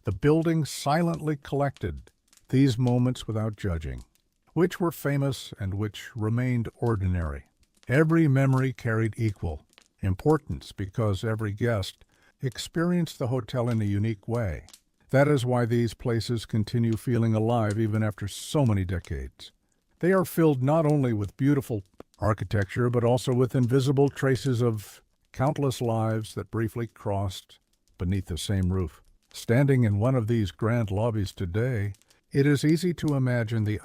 Speaker 1: The building silently collected these moments without judging, which were famous and which remained ordinary. Every memory carried equal importance because every guest experienced the hotel in a unique way. That is why these places continue feeling alive even after so many decades. They are filled not only with beautiful architecture, but also with invisible traces of countless lives that briefly crossed beneath the same roof. Standing in one of these grand lobbies today, it is easy to imagine the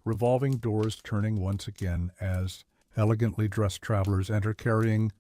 Speaker 1: revolving doors turning once again as elegantly dressed travelers enter carrying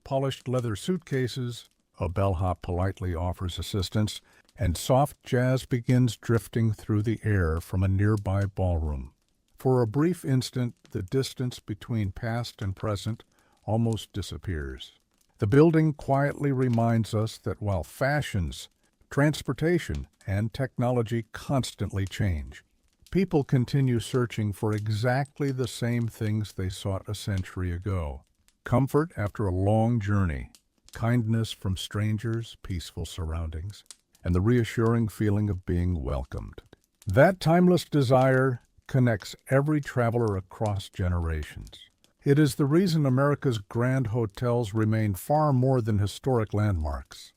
Speaker 1: polished leather suitcases, a bellhop politely offers assistance, and soft jazz begins drifting through the air from a nearby ballroom. For a brief instant, the distance between past and present almost disappears. The building quietly reminds us that while fashions, transportation, and technology constantly change, people continue searching for exactly the same things they sought a century ago. Comfort after a long journey, kindness from strangers, peaceful surroundings, and the reassuring feeling of being welcomed. That timeless desire connects every traveler across generations. It is the reason America's grand hotels remain far more than historic landmarks.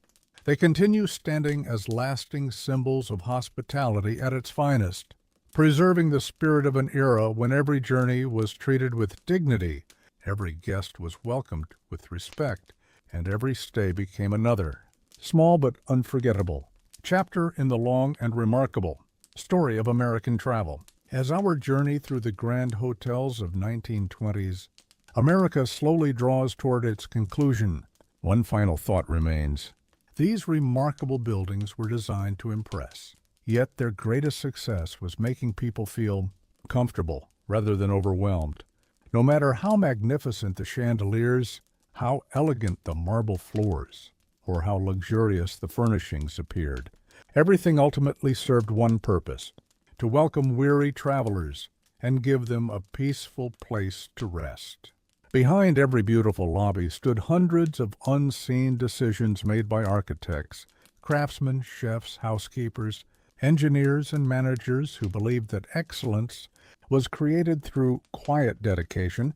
Speaker 1: They continue standing as lasting symbols of hospitality at its finest, preserving the spirit of an era when every journey was treated with dignity, every guest was welcomed with respect, and every stay became another, small but unforgettable, chapter in the long and remarkable story of American travel. As our journey through the grand hotels of 1920s, America slowly draws toward its conclusion, one final thought remains. These remarkable buildings were designed to impress, yet their greatest success was making people feel comfortable rather than overwhelmed. No matter how magnificent the chandeliers, how elegant the marble floors, or how luxurious the furnishings appeared, everything ultimately served one purpose: to welcome weary travelers and give them a peaceful place to rest. Behind every beautiful lobby stood hundreds of unseen decisions made by architects, craftsmen, chefs, housekeepers, engineers, and managers who believed that excellence was created through quiet dedication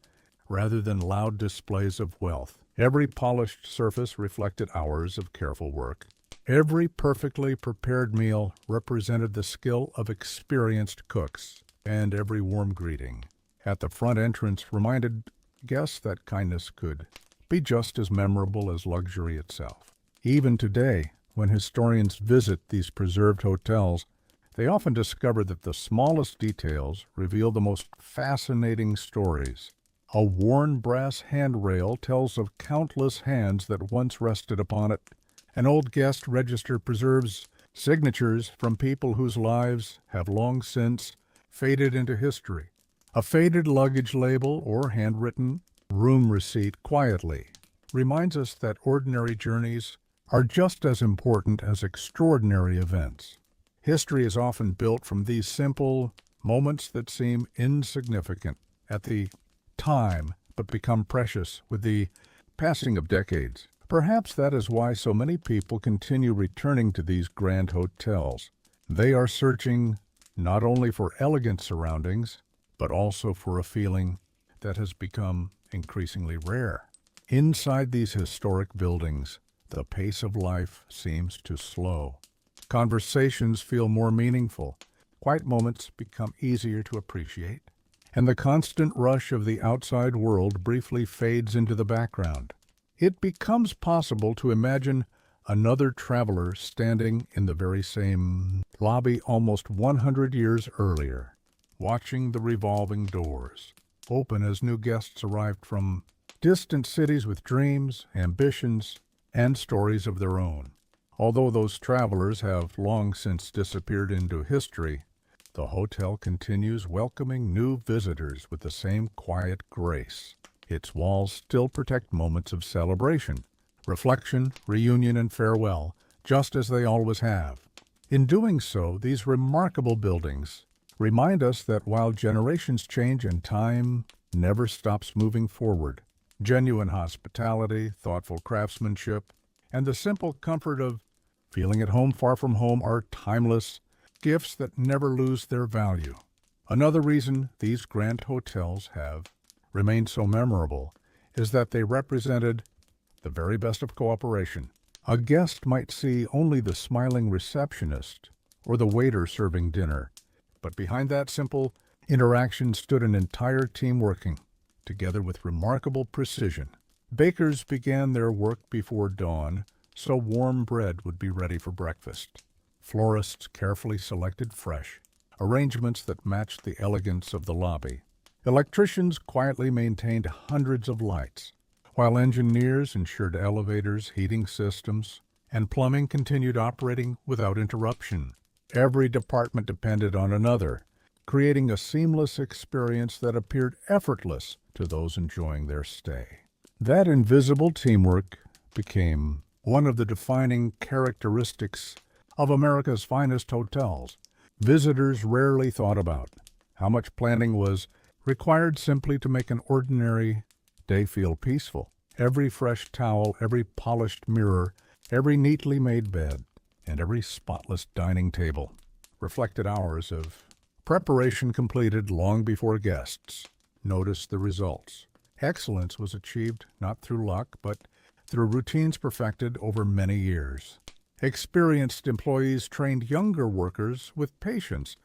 Speaker 1: rather than loud displays of wealth. Every polished surface reflected hours of careful work. Every perfectly prepared meal represented the skill of experienced cooks, and every warm greeting at the front entrance reminded guests that kindness could be just as memorable as luxury itself. Even today, when historians visit these preserved hotels, they often discover that the smallest details reveal the most fascinating stories. A worn brass handrail tells of countless hands that once rested upon it. An old guest register preserves signatures from people whose lives have long since faded into history. A faded luggage label or handwritten room receipt quietly reminds us that ordinary journeys are just as important as extraordinary events. History is often built from these simple moments that seem insignificant at the time but become precious with the passing of decades. Perhaps that is why so many people continue returning to these grand hotels. They are searching not only for elegant surroundings, but also for a feeling that has become increasingly rare. Inside these historic buildings, the pace of life seems to slow. Conversations feel more meaningful. Quiet moments become easier to appreciate. And the constant rush of the outside world briefly fades into the background. It becomes possible to imagine another traveler standing in the very same lobby almost 100 years earlier, watching the revolving doors open as new guests arrived from distant cities with dreams, ambitions, and stories of their own. Although those travelers have long since disappeared into history, the hotel continues welcoming new visitors with the same quiet grace. Its walls still protect moments of celebration, reflection, reunion, and farewell, just as they always have. In doing so, these remarkable buildings remind us that while generations change and time never stops moving forward, genuine hospitality, thoughtful craftsmanship, and the simple comfort of feeling at home far from home are timeless gifts that never lose their value. Another reason these grand hotels have remained so memorable is that they represented the very best of cooperation. A guest might see only the smiling receptionist or the waiter serving dinner, but behind that simple interaction stood an entire team working together with remarkable precision. Bakers began their work before dawn, so warm bread would be ready for breakfast. Florists carefully selected fresh arrangements that matched the elegance of the lobby. Electricians quietly maintained hundreds of lights, while engineers ensured elevators, heating systems, and plumbing continued operating without interruption. Every department depended on another, creating a seamless experience that appeared effortless to those enjoying their stay. That invisible teamwork became one of the defining characteristics of America's finest hotels. Visitors rarely thought about how much planning was required simply to make an ordinary day feel peaceful. Every fresh towel, every polished mirror, every neatly made bed, and every spotless dining table reflected hours of preparation completed long before guests noticed the results. Excellence was achieved not through luck, but through routines perfected over many years. Experienced employees trained younger workers with patience,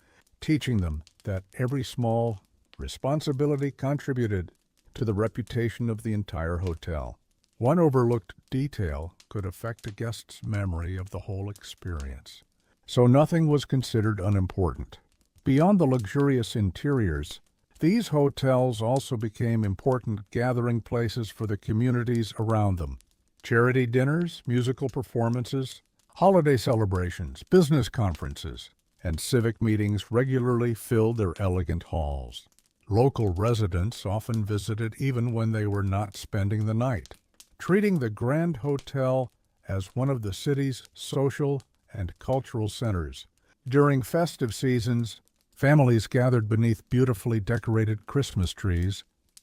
Speaker 1: teaching them that every small responsibility contributed to the reputation of the entire hotel. One overlooked detail could affect a guest's memory of the whole experience. So nothing was considered unimportant. Beyond the luxurious interiors, these hotels also became important gathering places for the communities around them. Charity dinners, musical performances, holiday celebrations, business conferences, and civic meetings regularly filled their elegant halls. Local residents often visited even when they were not spending the night, treating the Grand Hotel as one of the city's social and cultural centers. During festive seasons, families gathered beneath beautifully decorated Christmas trees,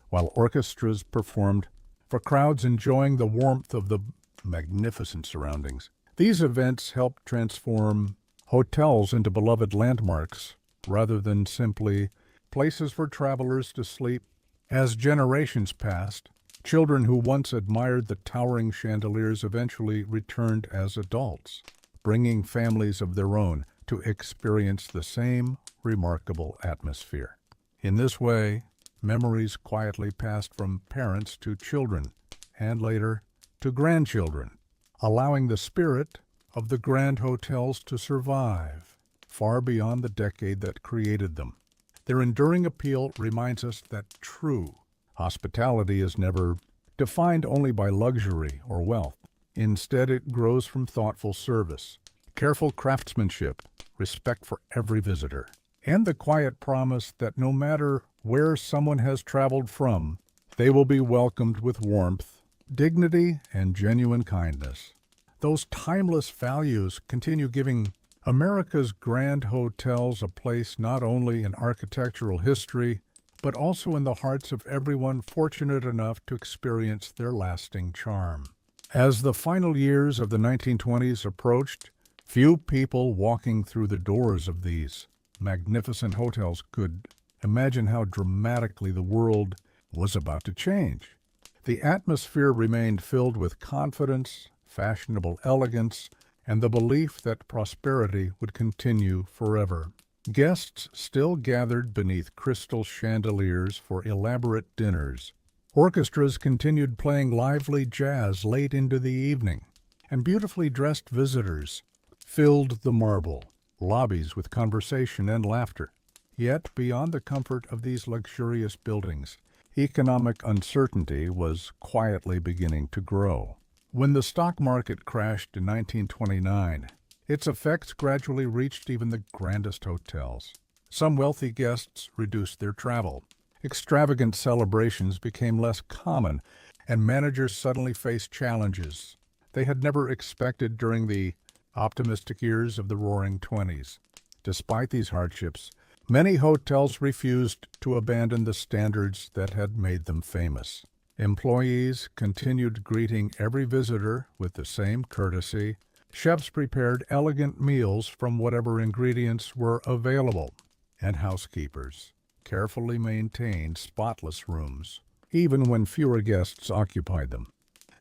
Speaker 1: while orchestras performed for crowds enjoying the warmth of the magnificent surroundings. These events helped transform hotels into beloved landmarks rather than simply places for travelers to sleep. As generations passed, children who once admired the towering chandeliers eventually returned as adults, bringing families of their own to experience the same remarkable atmosphere. In this way, memories quietly passed from parents to children, and later to grandchildren, allowing the spirit of the grand hotels to survive far beyond the decade that created them. Their enduring appeal reminds us that true hospitality is never defined only by luxury or wealth. Instead, it grows from thoughtful service, careful craftsmanship, respect for every visitor, and the quiet promise that no matter where someone has traveled from, they will be welcomed with warmth, dignity, and genuine kindness. Those timeless values continue giving America's grand hotels a place not only in architectural history, but also in the hearts of everyone fortunate enough to experience their lasting charm. As the final years of the 1920s approached, few people walking through the doors of these magnificent hotels could imagine how dramatically the world was about to change. The atmosphere remained filled with confidence, fashionable elegance, and the belief that prosperity would continue forever. Guests still gathered beneath crystal chandeliers for elaborate dinners. Orchestras continued playing lively jazz late into the evening, and beautifully dressed visitors filled the marble lobbies with conversation and laughter. Yet, beyond the comfort of these luxurious buildings, economic uncertainty was quietly beginning to grow. When the stock market crashed in 1929, its effects gradually reached even the grandest hotels. Some wealthy guests reduced their travel. Extravagant celebrations became less common, and managers suddenly faced challenges they had never expected during the optimistic years of the Roaring Twenties. Despite these hardships, many hotels refused to abandon the standards that had made them famous. Employees continued greeting every visitor with the same courtesy. Chefs prepared elegant meals from whatever ingredients were available, and housekeepers carefully maintained spotless rooms, even when fewer guests occupied them.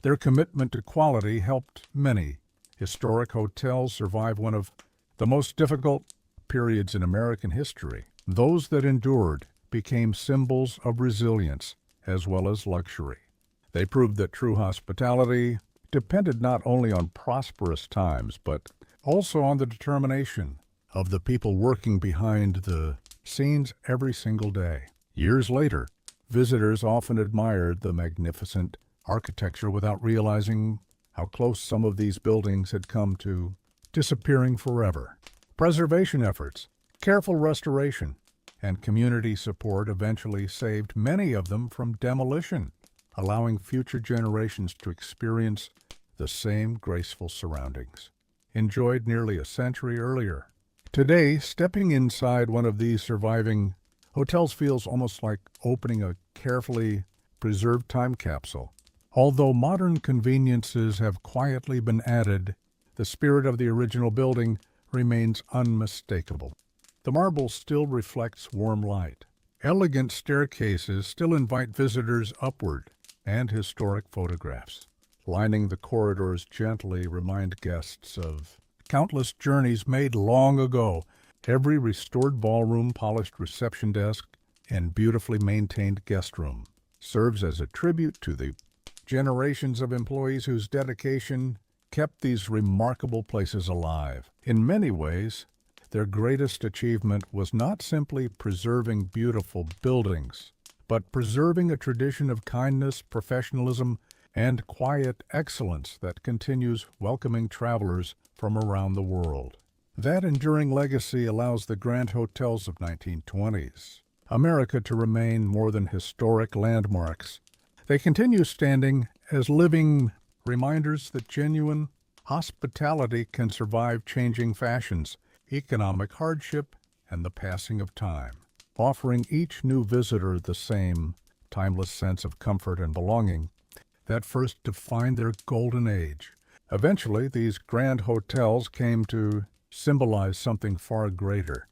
Speaker 1: Their commitment to quality helped many historic hotels survive one of the most difficult periods in American history. Those that endured became symbols of resilience as well as luxury. They proved that true hospitality depended not only on prosperous times, but also on the determination of the people working behind the scenes every single day. Years later, visitors often admired the magnificent architecture without realizing how close some of these buildings had come to disappearing forever. Preservation efforts, careful restoration, and community support eventually saved many of them from demolition, allowing future generations to experience the same graceful surroundings, enjoyed nearly a century earlier. Today, stepping inside one of these surviving hotels feels almost like opening a carefully preserved time capsule. Although modern conveniences have quietly been added, the spirit of the original building remains unmistakable. The marble still reflects warm light, Elegant staircases still invite visitors upward, and historic photographs lining the corridors gently remind guests of countless journeys made long ago. Every restored ballroom, polished reception desk, and beautifully maintained guest room serves as a tribute to the generations of employees whose dedication kept these remarkable places alive. In many ways, their greatest achievement was not simply preserving beautiful buildings, but preserving a tradition of kindness, professionalism, and quiet excellence that continues welcoming travelers from around the world. That enduring legacy allows the grand hotels of 1920s America to remain more than historic landmarks. They continue standing as living reminders that genuine hospitality can survive changing fashions, economic hardship, and the passing of time, offering each new visitor the same timeless sense of comfort and belonging that first defined their golden age. Eventually, these grand hotels came to symbolize something far greater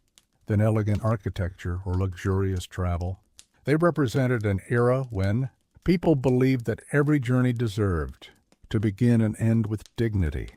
Speaker 1: than elegant architecture or luxurious travel. They represented an era when people believed that every journey deserved to begin and end with dignity.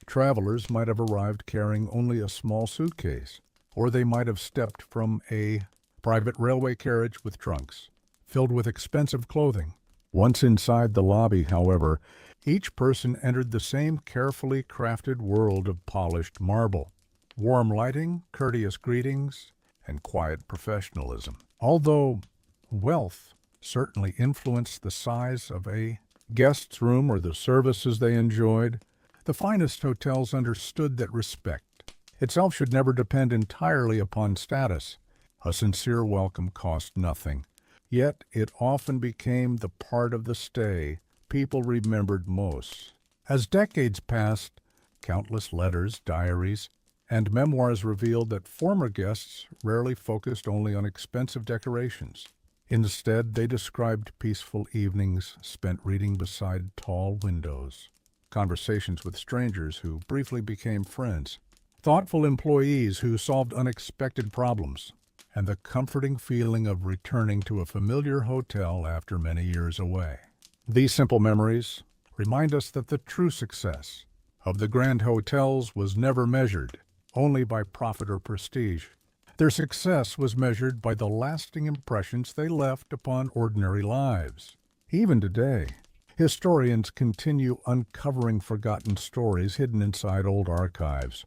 Speaker 1: Travelers might have arrived carrying only a small suitcase, or they might have stepped from a private railway carriage with trunks filled with expensive clothing. Once inside the lobby, however, each person entered the same carefully crafted world of polished marble, warm lighting, courteous greetings, and quiet professionalism. Although wealth certainly influenced the size of a guest's room or the services they enjoyed, the finest hotels understood that respect itself should never depend entirely upon status. A sincere welcome cost nothing, yet it often became the part of the stay people remembered most. As decades passed, countless letters, diaries, and memoirs revealed that former guests rarely focused only on expensive decorations. Instead, they described peaceful evenings spent reading beside tall windows, conversations with strangers who briefly became friends, thoughtful employees who solved unexpected problems, and the comforting feeling of returning to a familiar hotel after many years away. These simple memories remind us that the true success of the grand hotels was never measured only by profit or prestige. Their success was measured by the lasting impressions they left upon ordinary lives. Even today, historians continue uncovering forgotten stories hidden inside old archives.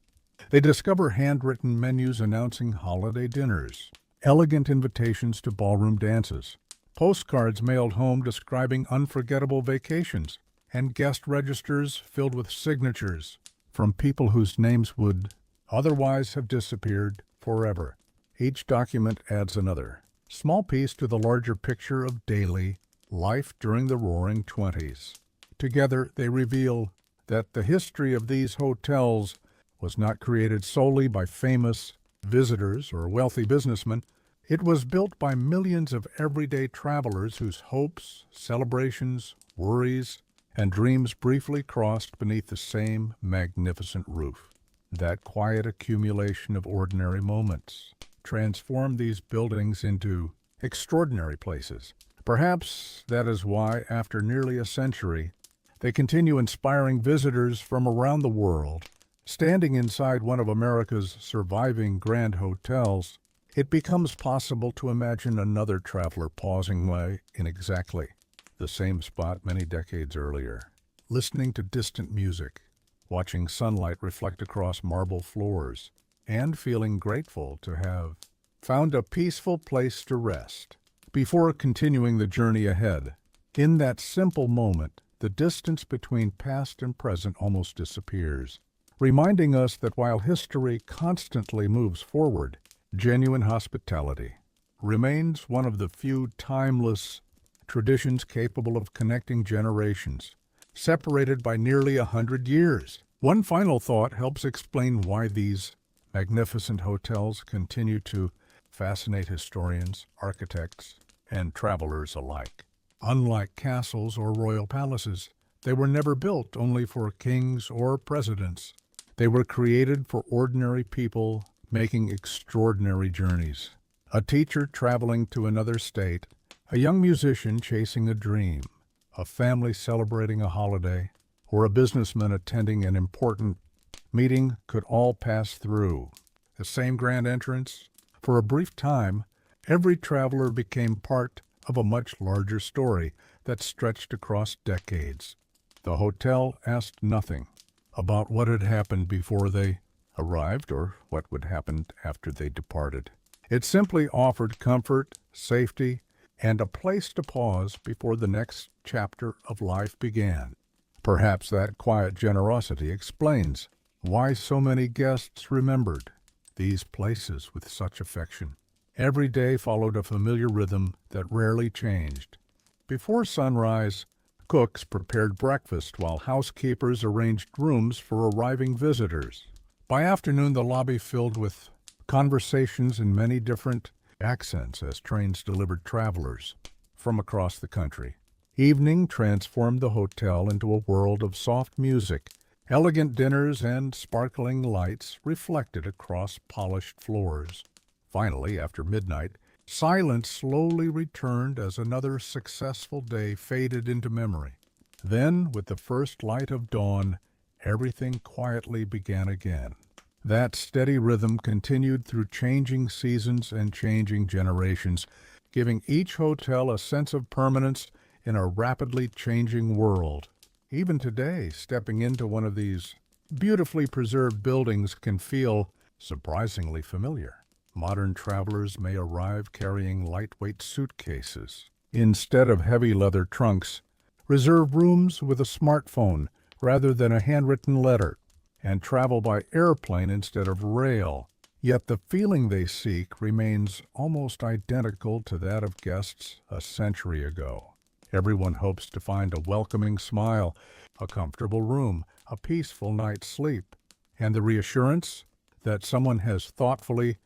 Speaker 1: They discover handwritten menus announcing holiday dinners, elegant invitations to ballroom dances, postcards mailed home describing unforgettable vacations, and guest registers filled with signatures from people whose names would otherwise have disappeared forever. Each document adds another small piece to the larger picture of daily life during the Roaring Twenties. Together, they reveal that the history of these hotels was not created solely by famous visitors or wealthy businessmen. It was built by millions of everyday travelers whose hopes, celebrations, worries, and dreams briefly crossed beneath the same magnificent roof. That quiet accumulation of ordinary moments transformed these buildings into extraordinary places. Perhaps that is why, after nearly a century, they continue inspiring visitors from around the world. Standing inside one of America's surviving grand hotels, it becomes possible to imagine another traveler pausing in exactly the same spot many decades earlier, listening to distant music, watching sunlight reflect across marble floors, and feeling grateful to have found a peaceful place to rest before continuing the journey ahead. In that simple moment, the distance between past and present almost disappears, reminding us that while history constantly moves forward, genuine hospitality remains one of the few timeless traditions capable of connecting generations, separated by nearly 100 years. One final thought helps explain why these magnificent hotels continue to fascinate historians, architects, and travelers alike. Unlike castles or royal palaces, they were never built only for kings or presidents. They were created for ordinary people making extraordinary journeys. A teacher traveling to another state, a young musician chasing a dream, a family celebrating a holiday, or a businessman attending an important meeting could all pass through the same grand entrance. For a brief time, every traveler became part of a much larger story that stretched across decades. The hotel asked nothing about what had happened before they arrived or what would happen after they departed. It simply offered comfort, safety, and a place to pause before the next chapter of life began. Perhaps that quiet generosity explains why so many guests remembered these places with such affection. Every day followed a familiar rhythm that rarely changed. Before sunrise, cooks prepared breakfast while housekeepers arranged rooms for arriving visitors. By afternoon, the lobby filled with conversations in many different accents as trains delivered travelers from across the country. Evening transformed the hotel into a world of soft music. Elegant dinners and sparkling lights reflected across polished floors. Finally, after midnight, silence slowly returned as another successful day faded into memory. Then, with the first light of dawn, everything quietly began again. That steady rhythm continued through changing seasons and changing generations, giving each hotel a sense of permanence in a rapidly changing world. Even today, stepping into one of these beautifully preserved buildings can feel surprisingly familiar. Modern travelers may arrive carrying lightweight suitcases instead of heavy leather trunks, reserve rooms with a smartphone rather than a handwritten letter, and travel by airplane instead of rail. Yet the feeling they seek remains almost identical to that of guests a century ago. Everyone hopes to find a welcoming smile, a comfortable room, a peaceful night's sleep, and the reassurance that someone has thoughtfully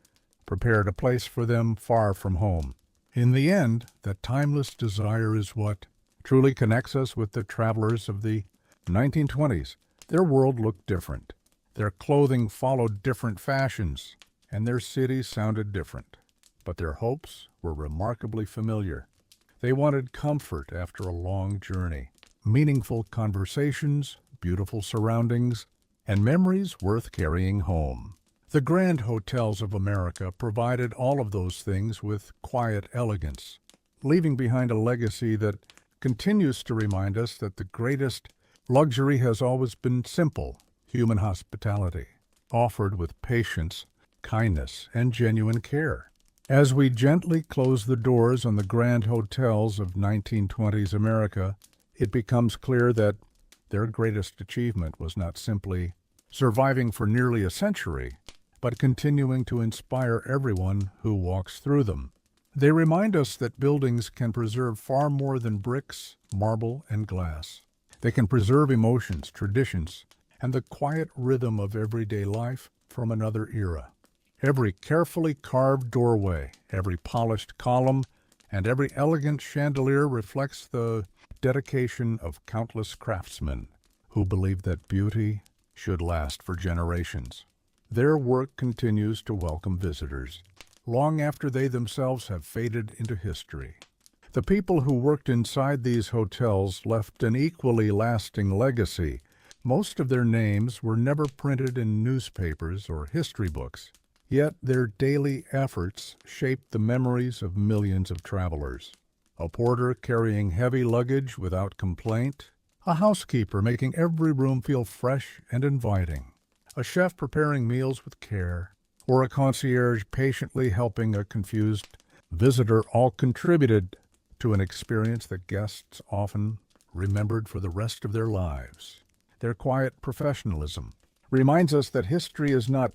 Speaker 1: prepared a place for them far from home. In the end, that timeless desire is what truly connects us with the travelers of the 1920s. Their world looked different. Their clothing followed different fashions, and their cities sounded different. But their hopes were remarkably familiar. They wanted comfort after a long journey, meaningful conversations, beautiful surroundings, and memories worth carrying home. The grand hotels of America provided all of those things with quiet elegance, leaving behind a legacy that continues to remind us that the greatest luxury has always been simple, human hospitality, offered with patience, kindness, and genuine care. As we gently close the doors on the grand hotels of 1920s America, it becomes clear that their greatest achievement was not simply surviving for nearly a century, but continuing to inspire everyone who walks through them. They remind us that buildings can preserve far more than bricks, marble, and glass. They can preserve emotions, traditions, and the quiet rhythm of everyday life from another era. Every carefully carved doorway, every polished column, and every elegant chandelier reflects the dedication of countless craftsmen who believed that beauty should last for generations. Their work continues to welcome visitors, long after they themselves have faded into history. The people who worked inside these hotels left an equally lasting legacy. Most of their names were never printed in newspapers or history books, yet their daily efforts shaped the memories of millions of travelers. A porter carrying heavy luggage without complaint, a housekeeper making every room feel fresh and inviting, a chef preparing meals with care, or a concierge patiently helping a confused visitor all contributed to an experience that guests often remembered for the rest of their lives. Their quiet professionalism reminds us that history is not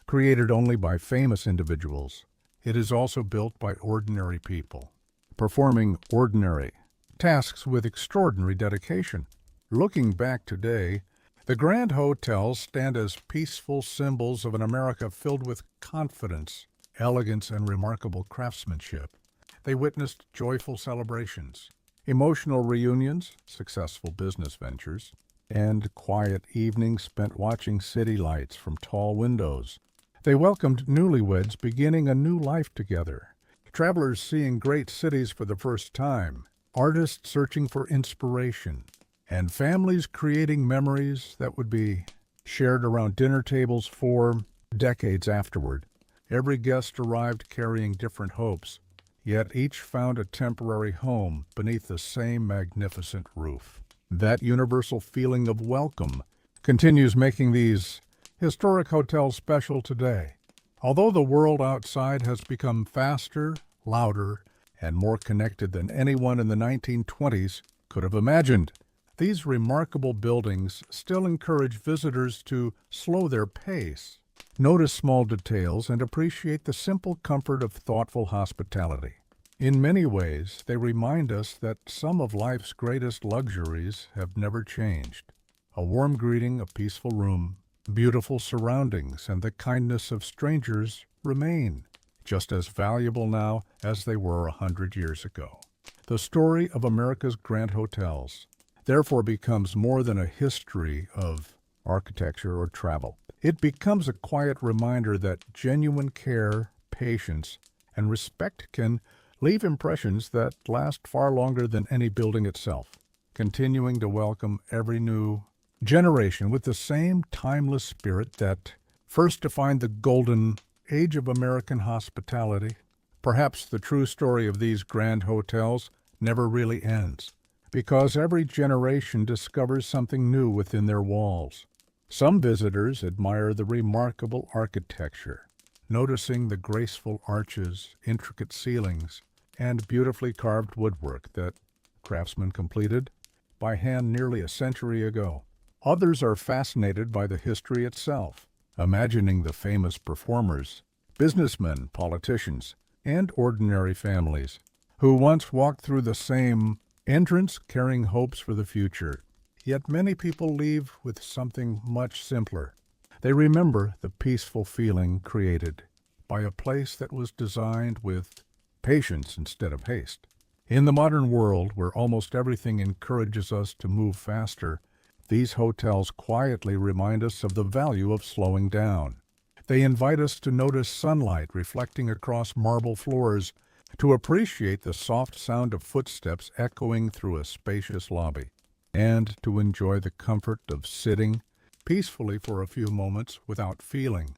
Speaker 1: created only by famous individuals. It is also built by ordinary people, performing ordinary tasks with extraordinary dedication. Looking back today, the grand hotels stand as peaceful symbols of an America filled with confidence, elegance, and remarkable craftsmanship. They witnessed joyful celebrations, emotional reunions, successful business ventures, and quiet evenings spent watching city lights from tall windows. They welcomed newlyweds beginning a new life together, travelers seeing great cities for the first time, artists searching for inspiration, and families creating memories that would be shared around dinner tables for decades afterward. Every guest arrived carrying different hopes, yet each found a temporary home beneath the same magnificent roof. That universal feeling of welcome continues making these historic hotels special today. Although the world outside has become faster, louder, and more connected than anyone in the 1920s could have imagined, these remarkable buildings still encourage visitors to slow their pace, notice small details, and appreciate the simple comfort of thoughtful hospitality. In many ways, they remind us that some of life's greatest luxuries have never changed. A warm greeting, a peaceful room, beautiful surroundings, and the kindness of strangers remain just as valuable now as they were 100 years ago. The story of America's grand hotels therefore becomes more than a history of architecture or travel. It becomes a quiet reminder that genuine care, patience, and respect can leave impressions that last far longer than any building itself, continuing to welcome every new generation with the same timeless spirit that first defined the golden age of American hospitality. Perhaps the true story of these grand hotels never really ends, because every generation discovers something new within their walls. Some visitors admire the remarkable architecture, noticing the graceful arches, intricate ceilings, and beautifully carved woodwork that craftsmen completed by hand nearly a century ago. Others are fascinated by the history itself, imagining the famous performers, businessmen, politicians, and ordinary families who once walked through the same entrance carrying hopes for the future. Yet many people leave with something much simpler. They remember the peaceful feeling created by a place that was designed with patience instead of haste. In the modern world, where almost everything encourages us to move faster, these hotels quietly remind us of the value of slowing down. They invite us to notice sunlight reflecting across marble floors, to appreciate the soft sound of footsteps echoing through a spacious lobby, and to enjoy the comfort of sitting peacefully for a few moments without feeling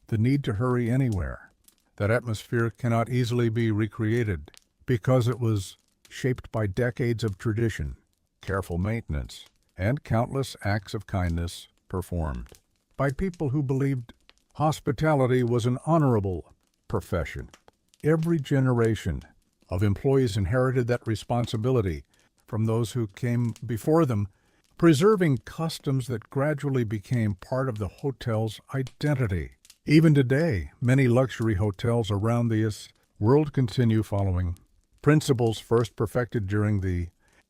Speaker 1: the need to hurry anywhere. That atmosphere cannot easily be recreated because it was shaped by decades of tradition, careful maintenance, and countless acts of kindness performed by people who believed hospitality was an honorable profession. Every generation of employees inherited that responsibility from those who came before them, preserving customs that gradually became part of the hotel's identity. Even today, many luxury hotels around the world continue following principles first perfected during the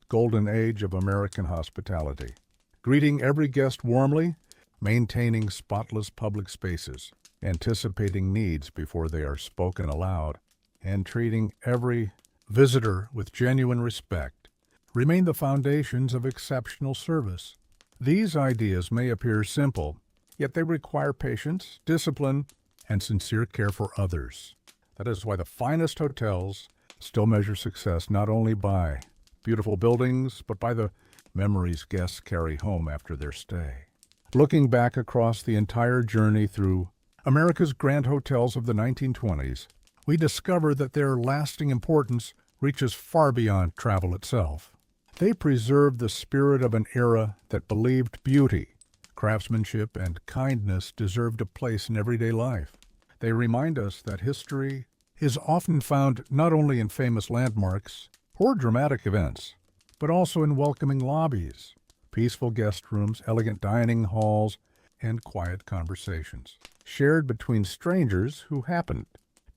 Speaker 1: golden age of American hospitality, greeting every guest warmly, maintaining spotless public spaces, anticipating needs before they are spoken aloud, and treating every visitor with genuine respect remain the foundations of exceptional service. These ideas may appear simple, yet they require patience, discipline, and sincere care for others. That is why the finest hotels still measure success not only by beautiful buildings, but by the memories guests carry home after their stay. Looking back across the entire journey through America's grand hotels of the 1920s, we discover that their lasting importance reaches far beyond travel itself. They preserve the spirit of an era that believed beauty, craftsmanship, and kindness deserved a place in everyday life. They remind us that history is often found not only in famous landmarks or dramatic events, but also in welcoming lobbies, peaceful guest rooms, elegant dining halls, and quiet conversations, shared between strangers who happened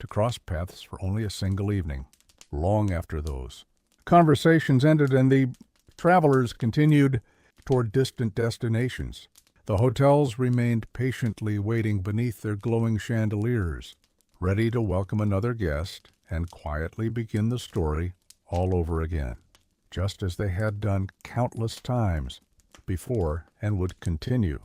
Speaker 1: to cross paths for only a single evening. Long after those conversations ended and the travelers continued toward distant destinations, the hotels remained patiently waiting beneath their glowing chandeliers, ready to welcome another guest and quietly begin the story all over again, just as they had done countless times before and would continue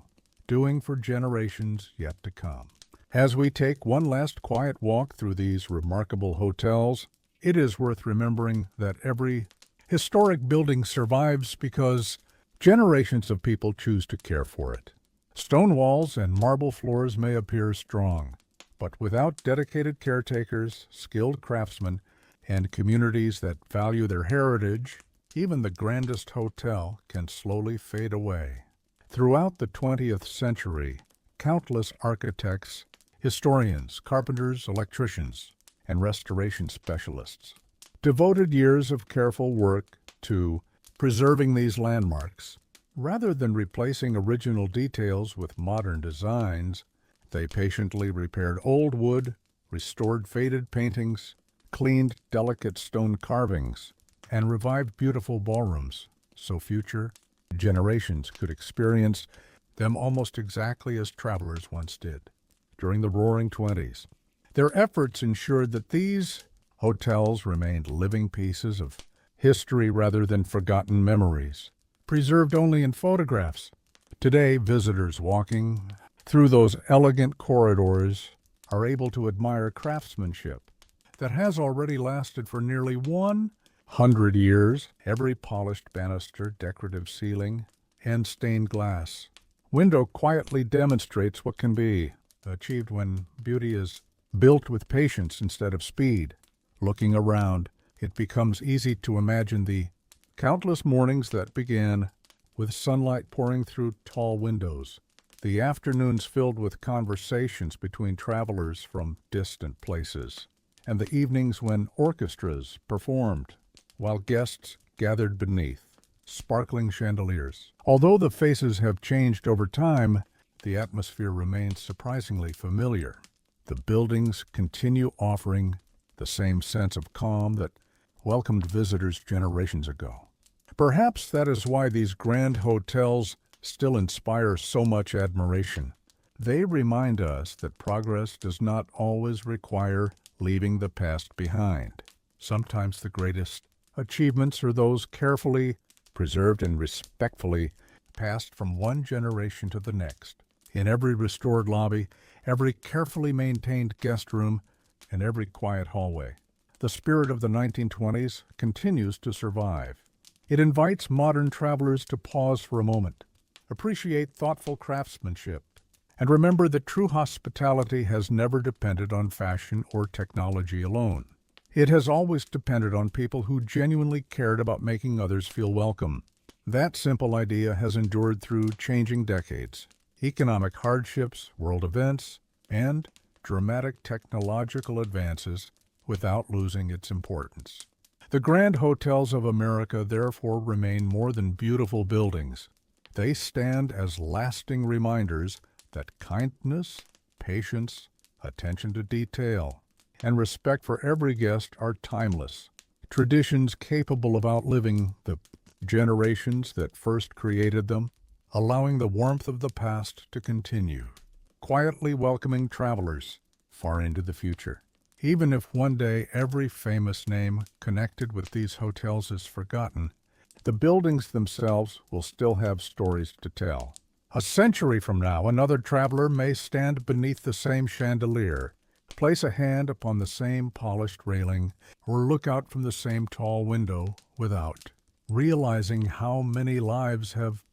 Speaker 1: doing for generations yet to come. As we take one last quiet walk through these remarkable hotels, it is worth remembering that every historic building survives because generations of people choose to care for it. Stone walls and marble floors may appear strong, but without dedicated caretakers, skilled craftsmen, and communities that value their heritage, even the grandest hotel can slowly fade away. Throughout the 20th century, countless architects, historians, carpenters, electricians, and restoration specialists devoted years of careful work to preserving these landmarks. Rather than replacing original details with modern designs, they patiently repaired old wood, restored faded paintings, cleaned delicate stone carvings, and revived beautiful ballrooms so future generations could experience them almost exactly as travelers once did during the Roaring Twenties. Their efforts ensured that these hotels remained living pieces of history rather than forgotten memories, preserved only in photographs. Today, visitors walking through those elegant corridors are able to admire craftsmanship that has already lasted for nearly 100 years. Every polished banister, decorative ceiling, and stained glass window quietly demonstrates what can be achieved when beauty is built with patience instead of speed. Looking around, it becomes easy to imagine the countless mornings that began with sunlight pouring through tall windows, the afternoons filled with conversations between travelers from distant places, and the evenings when orchestras performed while guests gathered beneath sparkling chandeliers. Although the faces have changed over time, the atmosphere remains surprisingly familiar. The buildings continue offering the same sense of calm that welcomed visitors generations ago. Perhaps that is why these grand hotels still inspire so much admiration. They remind us that progress does not always require leaving the past behind. Sometimes the greatest achievements are those carefully preserved and respectfully passed from one generation to the next. In every restored lobby, every carefully maintained guest room, and every quiet hallway, the spirit of the 1920s continues to survive. It invites modern travelers to pause for a moment, appreciate thoughtful craftsmanship, and remember that true hospitality has never depended on fashion or technology alone. It has always depended on people who genuinely cared about making others feel welcome. That simple idea has endured through changing decades, economic hardships, world events, and dramatic technological advances without losing its importance. The grand hotels of America therefore remain more than beautiful buildings. They stand as lasting reminders that kindness, patience, attention to detail, and respect for every guest are timeless, traditions capable of outliving the generations that first created them, allowing the warmth of the past to continue, quietly welcoming travelers far into the future. Even if one day every famous name connected with these hotels is forgotten, the buildings themselves will still have stories to tell. A century from now, another traveler may stand beneath the same chandelier, place a hand upon the same polished railing, or look out from the same tall window without realizing how many lives have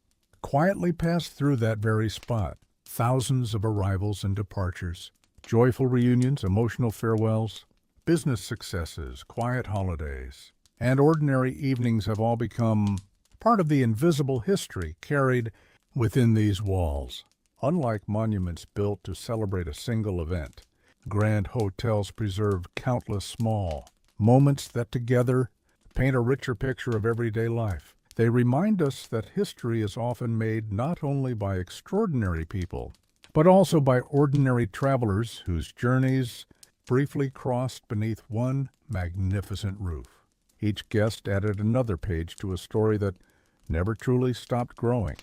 Speaker 1: quietly passed through that very spot. Thousands of arrivals and departures, joyful reunions, emotional farewells, business successes, quiet holidays, and ordinary evenings have all become part of the invisible history carried within these walls. Unlike monuments built to celebrate a single event, grand hotels preserve countless small moments that together paint a richer picture of everyday life. They remind us that history is often made not only by extraordinary people, but also by ordinary travelers whose journeys briefly crossed beneath one magnificent roof. Each guest added another page to a story that never truly stopped growing,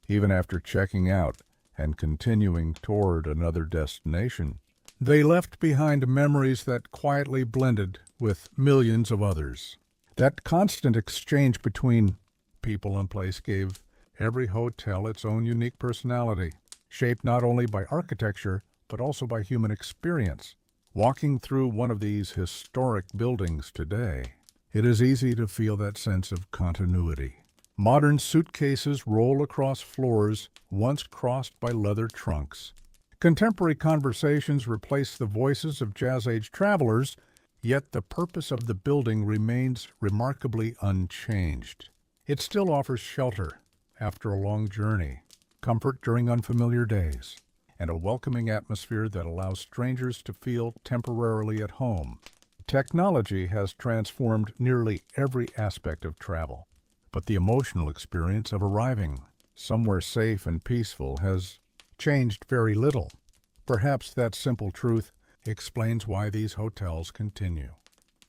Speaker 1: even after checking out and continuing toward another destination. They left behind memories that quietly blended with millions of others. That constant exchange between people and place gave every hotel its own unique personality, shaped not only by architecture, but also by human experience. Walking through one of these historic buildings today, it is easy to feel that sense of continuity. Modern suitcases roll across floors once crossed by leather trunks. Contemporary conversations replace the voices of jazz-age travelers, yet the purpose of the building remains remarkably unchanged. It still offers shelter after a long journey, comfort during unfamiliar days, and a welcoming atmosphere that allows strangers to feel temporarily at home. Technology has transformed nearly every aspect of travel, but the emotional experience of arriving somewhere safe and peaceful has changed very little. Perhaps that simple truth explains why these hotels continue,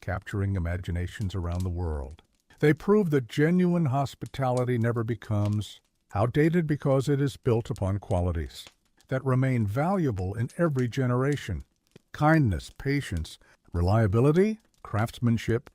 Speaker 1: capturing imaginations around the world. They prove that genuine hospitality never becomes outdated because it is built upon qualities that remain valuable in every generation: kindness, patience, reliability, craftsmanship,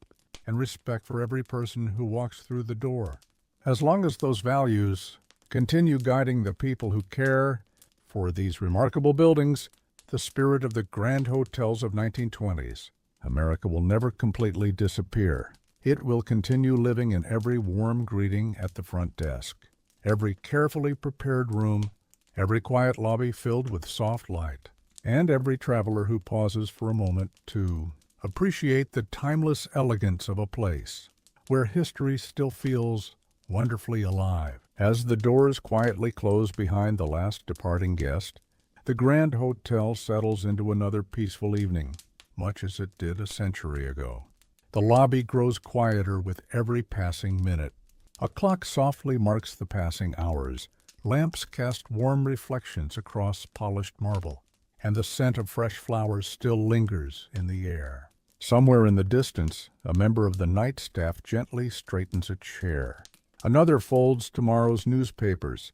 Speaker 1: and respect for every person who walks through the door. As long as those values continue guiding the people who care for these remarkable buildings, the spirit of the grand hotels of 1920s, America will never completely disappear. It will continue living in every warm greeting at the front desk, every carefully prepared room, every quiet lobby filled with soft light, and every traveler who pauses for a moment to appreciate the timeless elegance of a place where history still feels wonderfully alive. As the doors quietly close behind the last departing guest, the Grand Hotel settles into another peaceful evening, much as it did a century ago. The lobby grows quieter with every passing minute. A clock softly marks the passing hours. Lamps cast warm reflections across polished marble, and the scent of fresh flowers still lingers in the air. Somewhere in the distance, a member of the night staff gently straightens a chair. Another folds tomorrow's newspapers,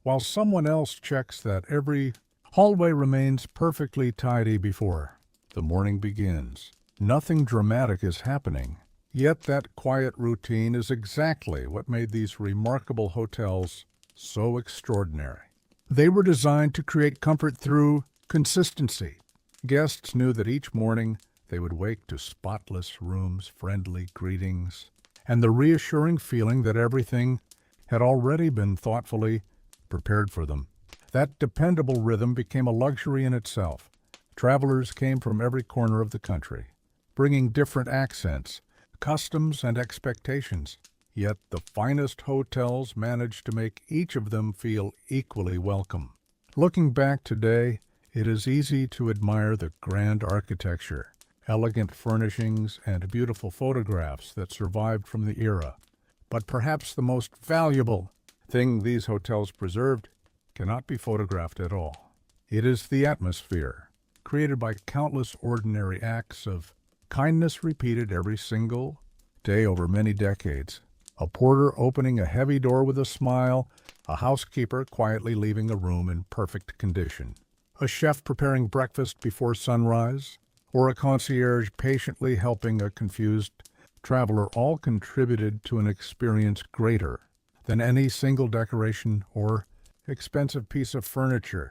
Speaker 1: while someone else checks that every hallway remains perfectly tidy before the morning begins. Nothing dramatic is happening, yet that quiet routine is exactly what made these remarkable hotels so extraordinary. They were designed to create comfort through consistency. Guests knew that each morning they would wake to spotless rooms, friendly greetings, and the reassuring feeling that everything had already been thoughtfully prepared for them. That dependable rhythm became a luxury in itself. Travelers came from every corner of the country, bringing different accents, customs, and expectations. Yet the finest hotels managed to make each of them feel equally welcome. Looking back today, it is easy to admire the grand architecture, elegant furnishings, and beautiful photographs that survived from the era. But perhaps the most valuable thing these hotels preserved cannot be photographed at all. It is the atmosphere, created by countless ordinary acts of kindness repeated every single day over many decades. A porter opening a heavy door with a smile, a housekeeper quietly leaving a room in perfect condition, a chef preparing breakfast before sunrise, or a concierge patiently helping a confused traveler all contributed to an experience greater than any single decoration or expensive piece of furniture.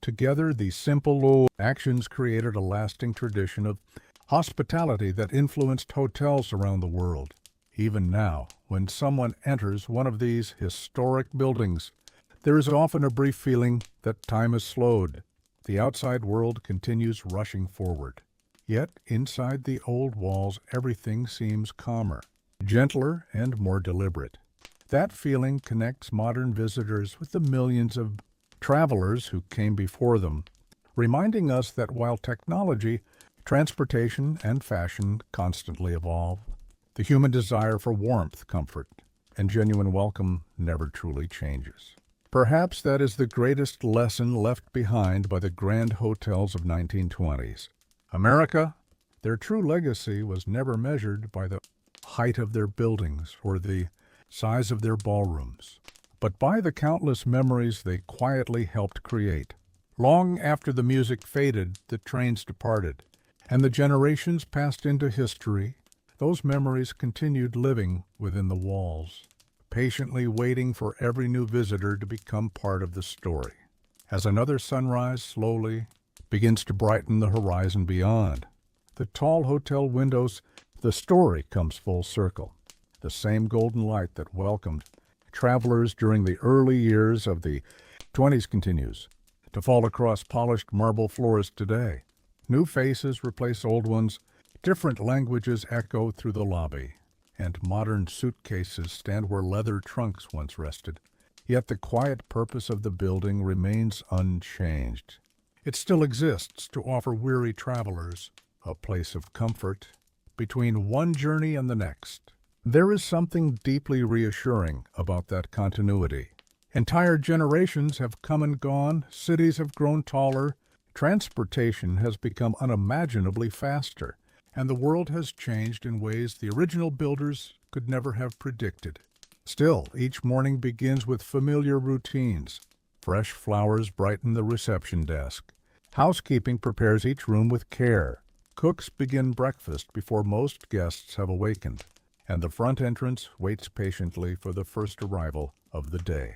Speaker 1: Together, these simple little actions created a lasting tradition of hospitality that influenced hotels around the world. Even now, when someone enters one of these historic buildings, there is often a brief feeling that time has slowed. The outside world continues rushing forward. Yet, inside the old walls, everything seems calmer, gentler, and more deliberate. That feeling connects modern visitors with the millions of travelers who came before them, reminding us that while technology, transportation, and fashion constantly evolve, the human desire for warmth, comfort, and genuine welcome never truly changes. Perhaps that is the greatest lesson left behind by the grand hotels of 1920s. America, their true legacy was never measured by the height of their buildings or the size of their ballrooms, but by the countless memories they quietly helped create. Long after the music faded, the trains departed, and the generations passed into history, those memories continued living within the walls, patiently waiting for every new visitor to become part of the story. As another sunrise slowly begins to brighten the horizon beyond. The tall hotel windows, the story comes full circle. The same golden light that welcomed travelers during the early years of the 20s continues to fall across polished marble floors today. New faces replace old ones, different languages echo through the lobby, and modern suitcases stand where leather trunks once rested. Yet the quiet purpose of the building remains unchanged. It still exists to offer weary travelers a place of comfort between one journey and the next. There is something deeply reassuring about that continuity. Entire generations have come and gone, cities have grown taller, transportation has become unimaginably faster, and the world has changed in ways the original builders could never have predicted. Still, each morning begins with familiar routines. Fresh flowers brighten the reception desk. Housekeeping prepares each room with care. Cooks begin breakfast before most guests have awakened, and the front entrance waits patiently for the first arrival of the day.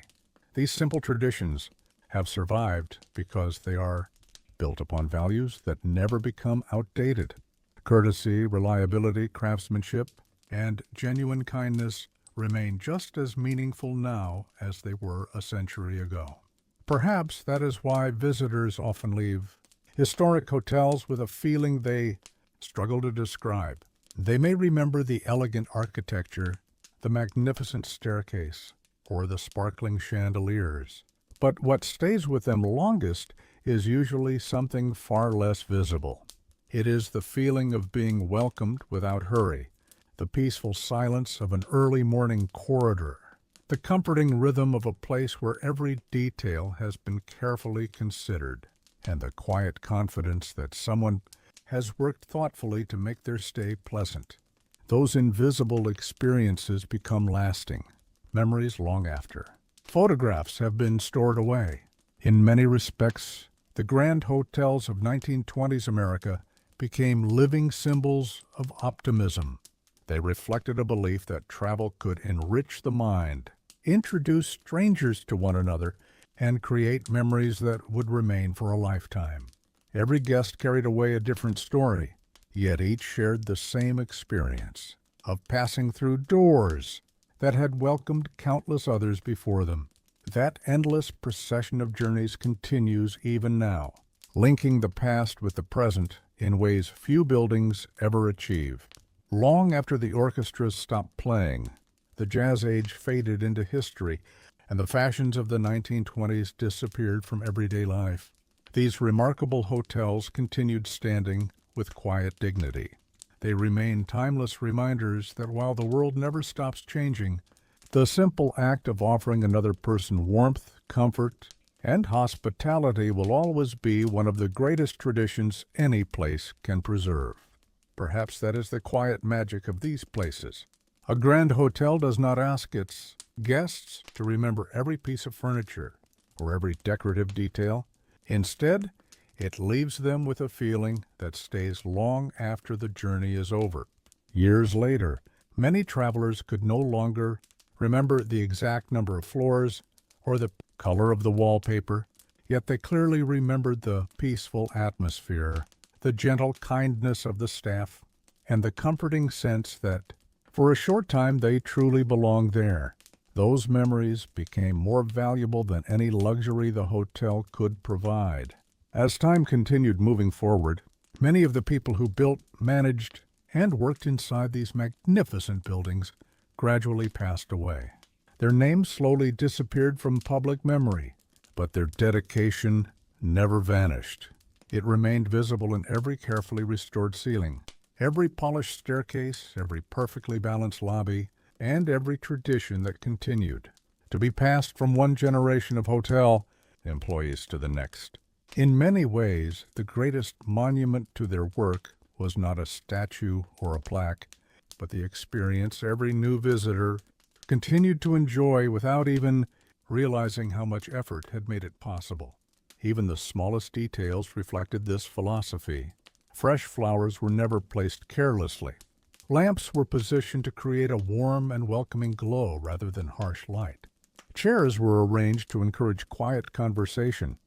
Speaker 1: These simple traditions have survived because they are built upon values that never become outdated. Courtesy, reliability, craftsmanship, and genuine kindness remain just as meaningful now as they were a century ago. Perhaps that is why visitors often leave historic hotels with a feeling they struggle to describe. They may remember the elegant architecture, the magnificent staircase, or the sparkling chandeliers. But what stays with them longest is usually something far less visible. It is the feeling of being welcomed without hurry, the peaceful silence of an early morning corridor, the comforting rhythm of a place where every detail has been carefully considered, and the quiet confidence that someone has worked thoughtfully to make their stay pleasant. Those invisible experiences become lasting, memories long after. Photographs have been stored away. In many respects, the grand hotels of 1920s America became living symbols of optimism. They reflected a belief that travel could enrich the mind, introduce strangers to one another, and create memories that would remain for a lifetime. Every guest carried away a different story, yet each shared the same experience of passing through doors that had welcomed countless others before them. That endless procession of journeys continues even now, linking the past with the present in ways few buildings ever achieve. Long after the orchestras stopped playing, the jazz age faded into history, and the fashions of the 1920s disappeared from everyday life. These remarkable hotels continued standing with quiet dignity. They remain timeless reminders that while the world never stops changing, the simple act of offering another person warmth, comfort, and hospitality will always be one of the greatest traditions any place can preserve. Perhaps that is the quiet magic of these places. A grand hotel does not ask its guests to remember every piece of furniture or every decorative detail. Instead, it leaves them with a feeling that stays long after the journey is over. Years later, many travelers could no longer remember the exact number of floors or the color of the wallpaper, yet they clearly remembered the peaceful atmosphere, the gentle kindness of the staff, and the comforting sense that for a short time they truly belonged there. Those memories became more valuable than any luxury the hotel could provide. As time continued moving forward, many of the people who built, managed, and worked inside these magnificent buildings gradually passed away. Their names slowly disappeared from public memory, but their dedication never vanished. It remained visible in every carefully restored ceiling, every polished staircase, every perfectly balanced lobby, and every tradition that continued to be passed from one generation of hotel employees to the next. In many ways, the greatest monument to their work was not a statue or a plaque, but the experience every new visitor continued to enjoy without even realizing how much effort had made it possible. Even the smallest details reflected this philosophy. Fresh flowers were never placed carelessly. Lamps were positioned to create a warm and welcoming glow rather than harsh light. Chairs were arranged to encourage quiet conversation.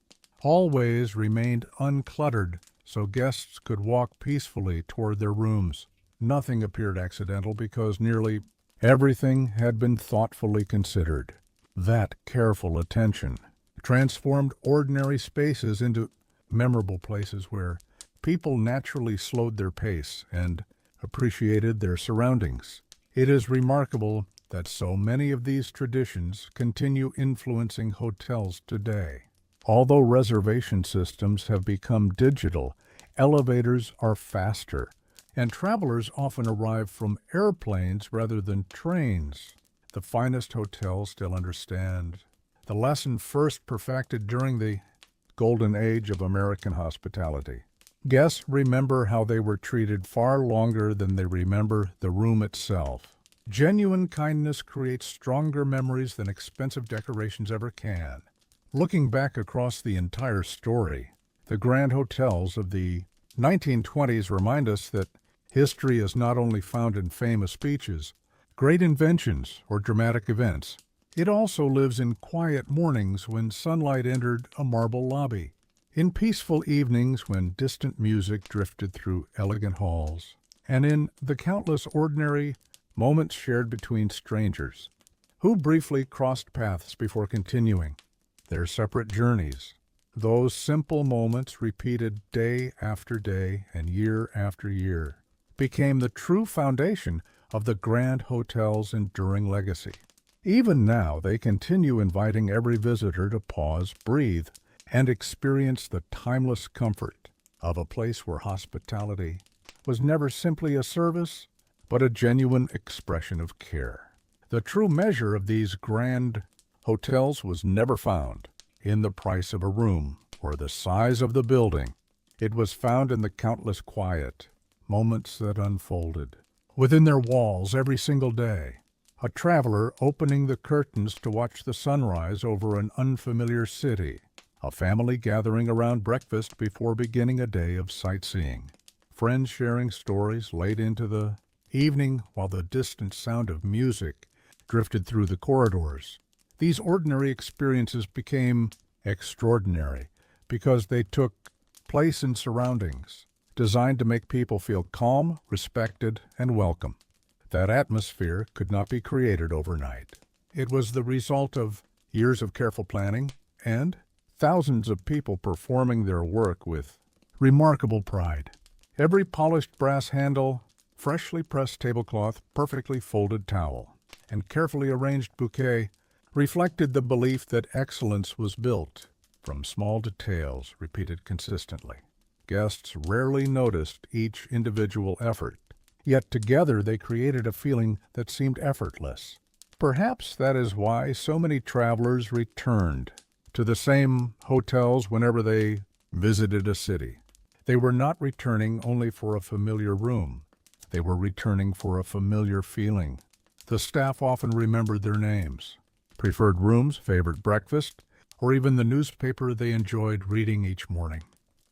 Speaker 1: Hallways remained uncluttered so guests could walk peacefully toward their rooms. Nothing appeared accidental because nearly everything had been thoughtfully considered. That careful attention transformed ordinary spaces into memorable places where people naturally slowed their pace and appreciated their surroundings. It is remarkable that so many of these traditions continue influencing hotels today. Although reservation systems have become digital, elevators are faster, and travelers often arrive from airplanes rather than trains. The finest hotels still understand the lesson first perfected during the golden age of American hospitality. Guests remember how they were treated far longer than they remember the room itself. Genuine kindness creates stronger memories than expensive decorations ever can. Looking back across the entire story, the grand hotels of the 1920s remind us that history is not only found in famous speeches, great inventions, or dramatic events. It also lives in quiet mornings when sunlight entered a marble lobby, in peaceful evenings when distant music drifted through elegant halls, and in the countless ordinary moments shared between strangers who briefly crossed paths before continuing their separate journeys. Those simple moments, repeated day after day and year after year, became the true foundation of the grand hotel's enduring legacy. Even now, they continue inviting every visitor to pause, breathe, and experience the timeless comfort of a place where hospitality was never simply a service, but a genuine expression of care. The true measure of these grand hotels was never found in the price of a room or the size of the building. It was found in the countless quiet moments that unfolded within their walls every single day. A traveler opening the curtains to watch the sunrise over an unfamiliar city. A family gathering around breakfast before beginning a day of sightseeing. Friends sharing stories late into the evening while the distant sound of music drifted through the corridors. These ordinary experiences became extraordinary because they took place in surroundings designed to make people feel calm, respected, and welcome. That atmosphere could not be created overnight. It was the result of years of careful planning and thousands of people performing their work with remarkable pride. Every polished brass handle, freshly pressed tablecloth, perfectly folded towel, and carefully arranged bouquet reflected the belief that excellence was built from small details repeated consistently. Guests rarely noticed each individual effort, yet together they created a feeling that seemed effortless. Perhaps that is why so many travelers returned to the same hotels whenever they visited a city. They were not returning only for a familiar room. They were returning for a familiar feeling. The staff often remembered their names, preferred rooms, favorite breakfast, or even the newspaper they enjoyed reading each morning.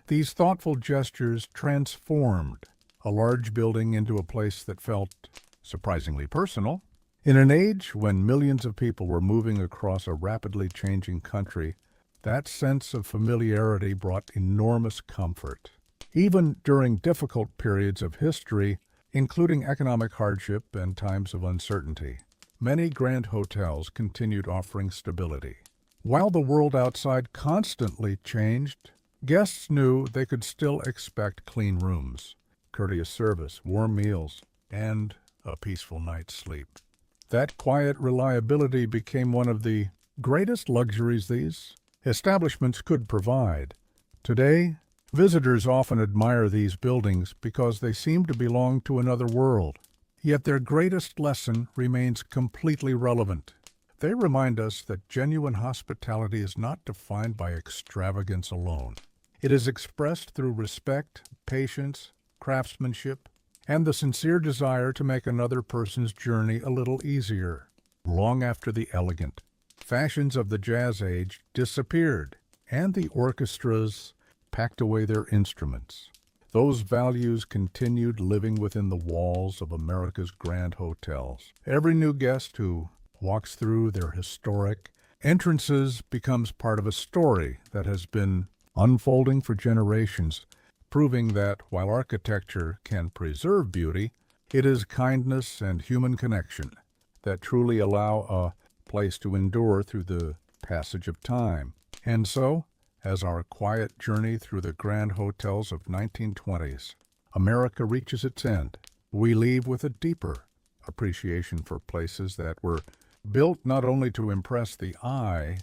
Speaker 1: These thoughtful gestures transformed a large building into a place that felt surprisingly personal. In an age when millions of people were moving across a rapidly changing country, that sense of familiarity brought enormous comfort. Even during difficult periods of history, including economic hardship and times of uncertainty, many grand hotels continued offering stability. While the world outside constantly changed, guests knew they could still expect clean rooms, courteous service, warm meals, and a peaceful night's sleep. That quiet reliability became one of the greatest luxuries these establishments could provide. Today, visitors often admire these buildings because they seem to belong to another world. Yet their greatest lesson remains completely relevant. They remind us that genuine hospitality is not defined by extravagance alone. It is expressed through respect, patience, craftsmanship, and the sincere desire to make another person's journey a little easier. Long after the elegant fashions of the jazz age disappeared and the orchestras packed away their instruments, those values continued living within the walls of America's grand hotels. Every new guest who walks through their historic entrances becomes part of a story that has been unfolding for generations, proving that while architecture can preserve beauty, it is kindness and human connection that truly allow a place to endure through the passage of time. And so, as our quiet journey through the grand hotels of 1920s, America reaches its end, we leave with a deeper appreciation for places that were built not only to impress the eye,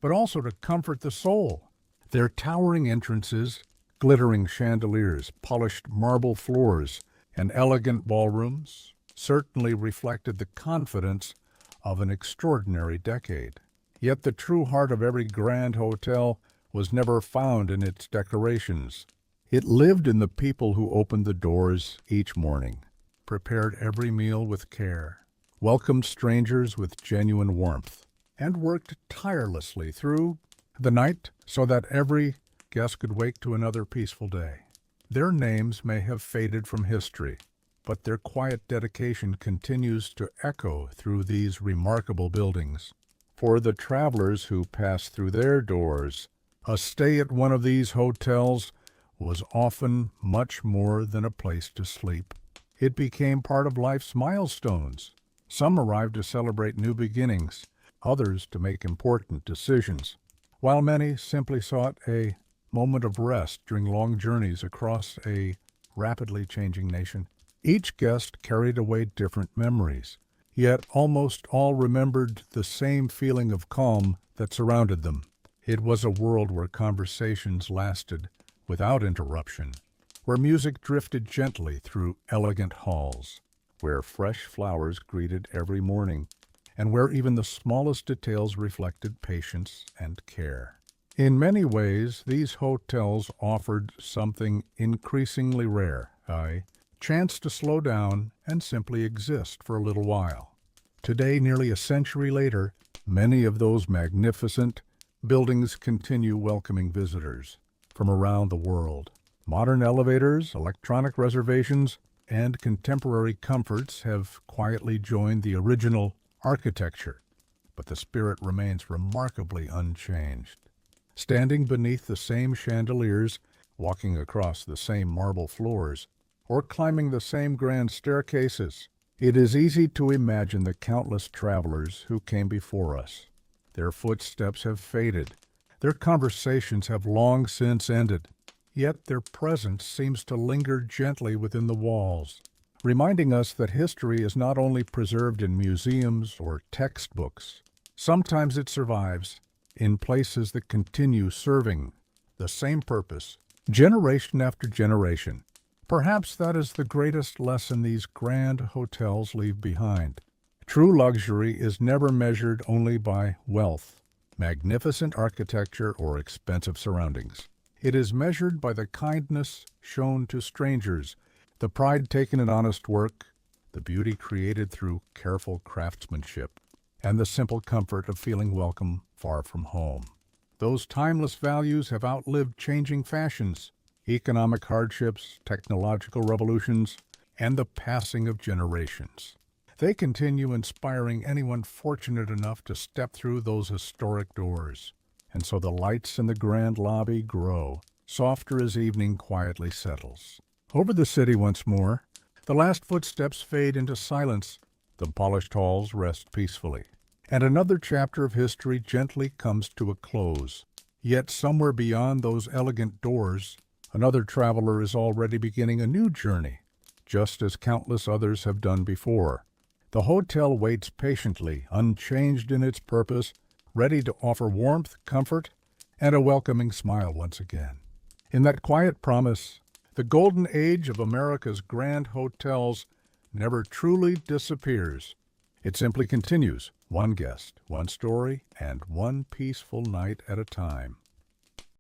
Speaker 1: but also to comfort the soul. Their towering entrances, glittering chandeliers, polished marble floors, and elegant ballrooms certainly reflected the confidence of an extraordinary decade. Yet the true heart of every grand hotel was never found in its decorations. It lived in the people who opened the doors each morning, prepared every meal with care, welcomed strangers with genuine warmth, and worked tirelessly through the night so that every guest could wake to another peaceful day. Their names may have faded from history, but their quiet dedication continues to echo through these remarkable buildings. For the travelers who pass through their doors, a stay at one of these hotels was often much more than a place to sleep. It became part of life's milestones. Some arrived to celebrate new beginnings, others to make important decisions, while many simply sought a moment of rest during long journeys across a rapidly changing nation. Each guest carried away different memories, yet almost all remembered the same feeling of calm that surrounded them. It was a world where conversations lasted without interruption, where music drifted gently through elegant halls, where fresh flowers greeted every morning, and where even the smallest details reflected patience and care. In many ways, these hotels offered something increasingly rare, a chance to slow down and simply exist for a little while. Today, nearly a century later, many of those magnificent buildings continue welcoming visitors from around the world. Modern elevators, electronic reservations, and contemporary comforts have quietly joined the original architecture, but the spirit remains remarkably unchanged. Standing beneath the same chandeliers, walking across the same marble floors, or climbing the same grand staircases, it is easy to imagine the countless travelers who came before us. Their footsteps have faded. Their conversations have long since ended. Yet their presence seems to linger gently within the walls, reminding us that history is not only preserved in museums or textbooks. Sometimes it survives in places that continue serving the same purpose, generation after generation. Perhaps that is the greatest lesson these grand hotels leave behind. True luxury is never measured only by wealth, magnificent architecture, or expensive surroundings. It is measured by the kindness shown to strangers, the pride taken in honest work, the beauty created through careful craftsmanship, and the simple comfort of feeling welcome far from home. Those timeless values have outlived changing fashions, economic hardships, technological revolutions, and the passing of generations. They continue inspiring anyone fortunate enough to step through those historic doors. And so the lights in the grand lobby grow, softer as evening quietly settles. Over the city once more, the last footsteps fade into silence. The polished halls rest peacefully, and another chapter of history gently comes to a close. Yet somewhere beyond those elegant doors, another traveler is already beginning a new journey, just as countless others have done before. The hotel waits patiently, unchanged in its purpose, ready to offer warmth, comfort, and a welcoming smile once again. In that quiet promise, the golden age of America's grand hotels never truly disappears. It simply continues, one guest, one story, and one peaceful night at a time.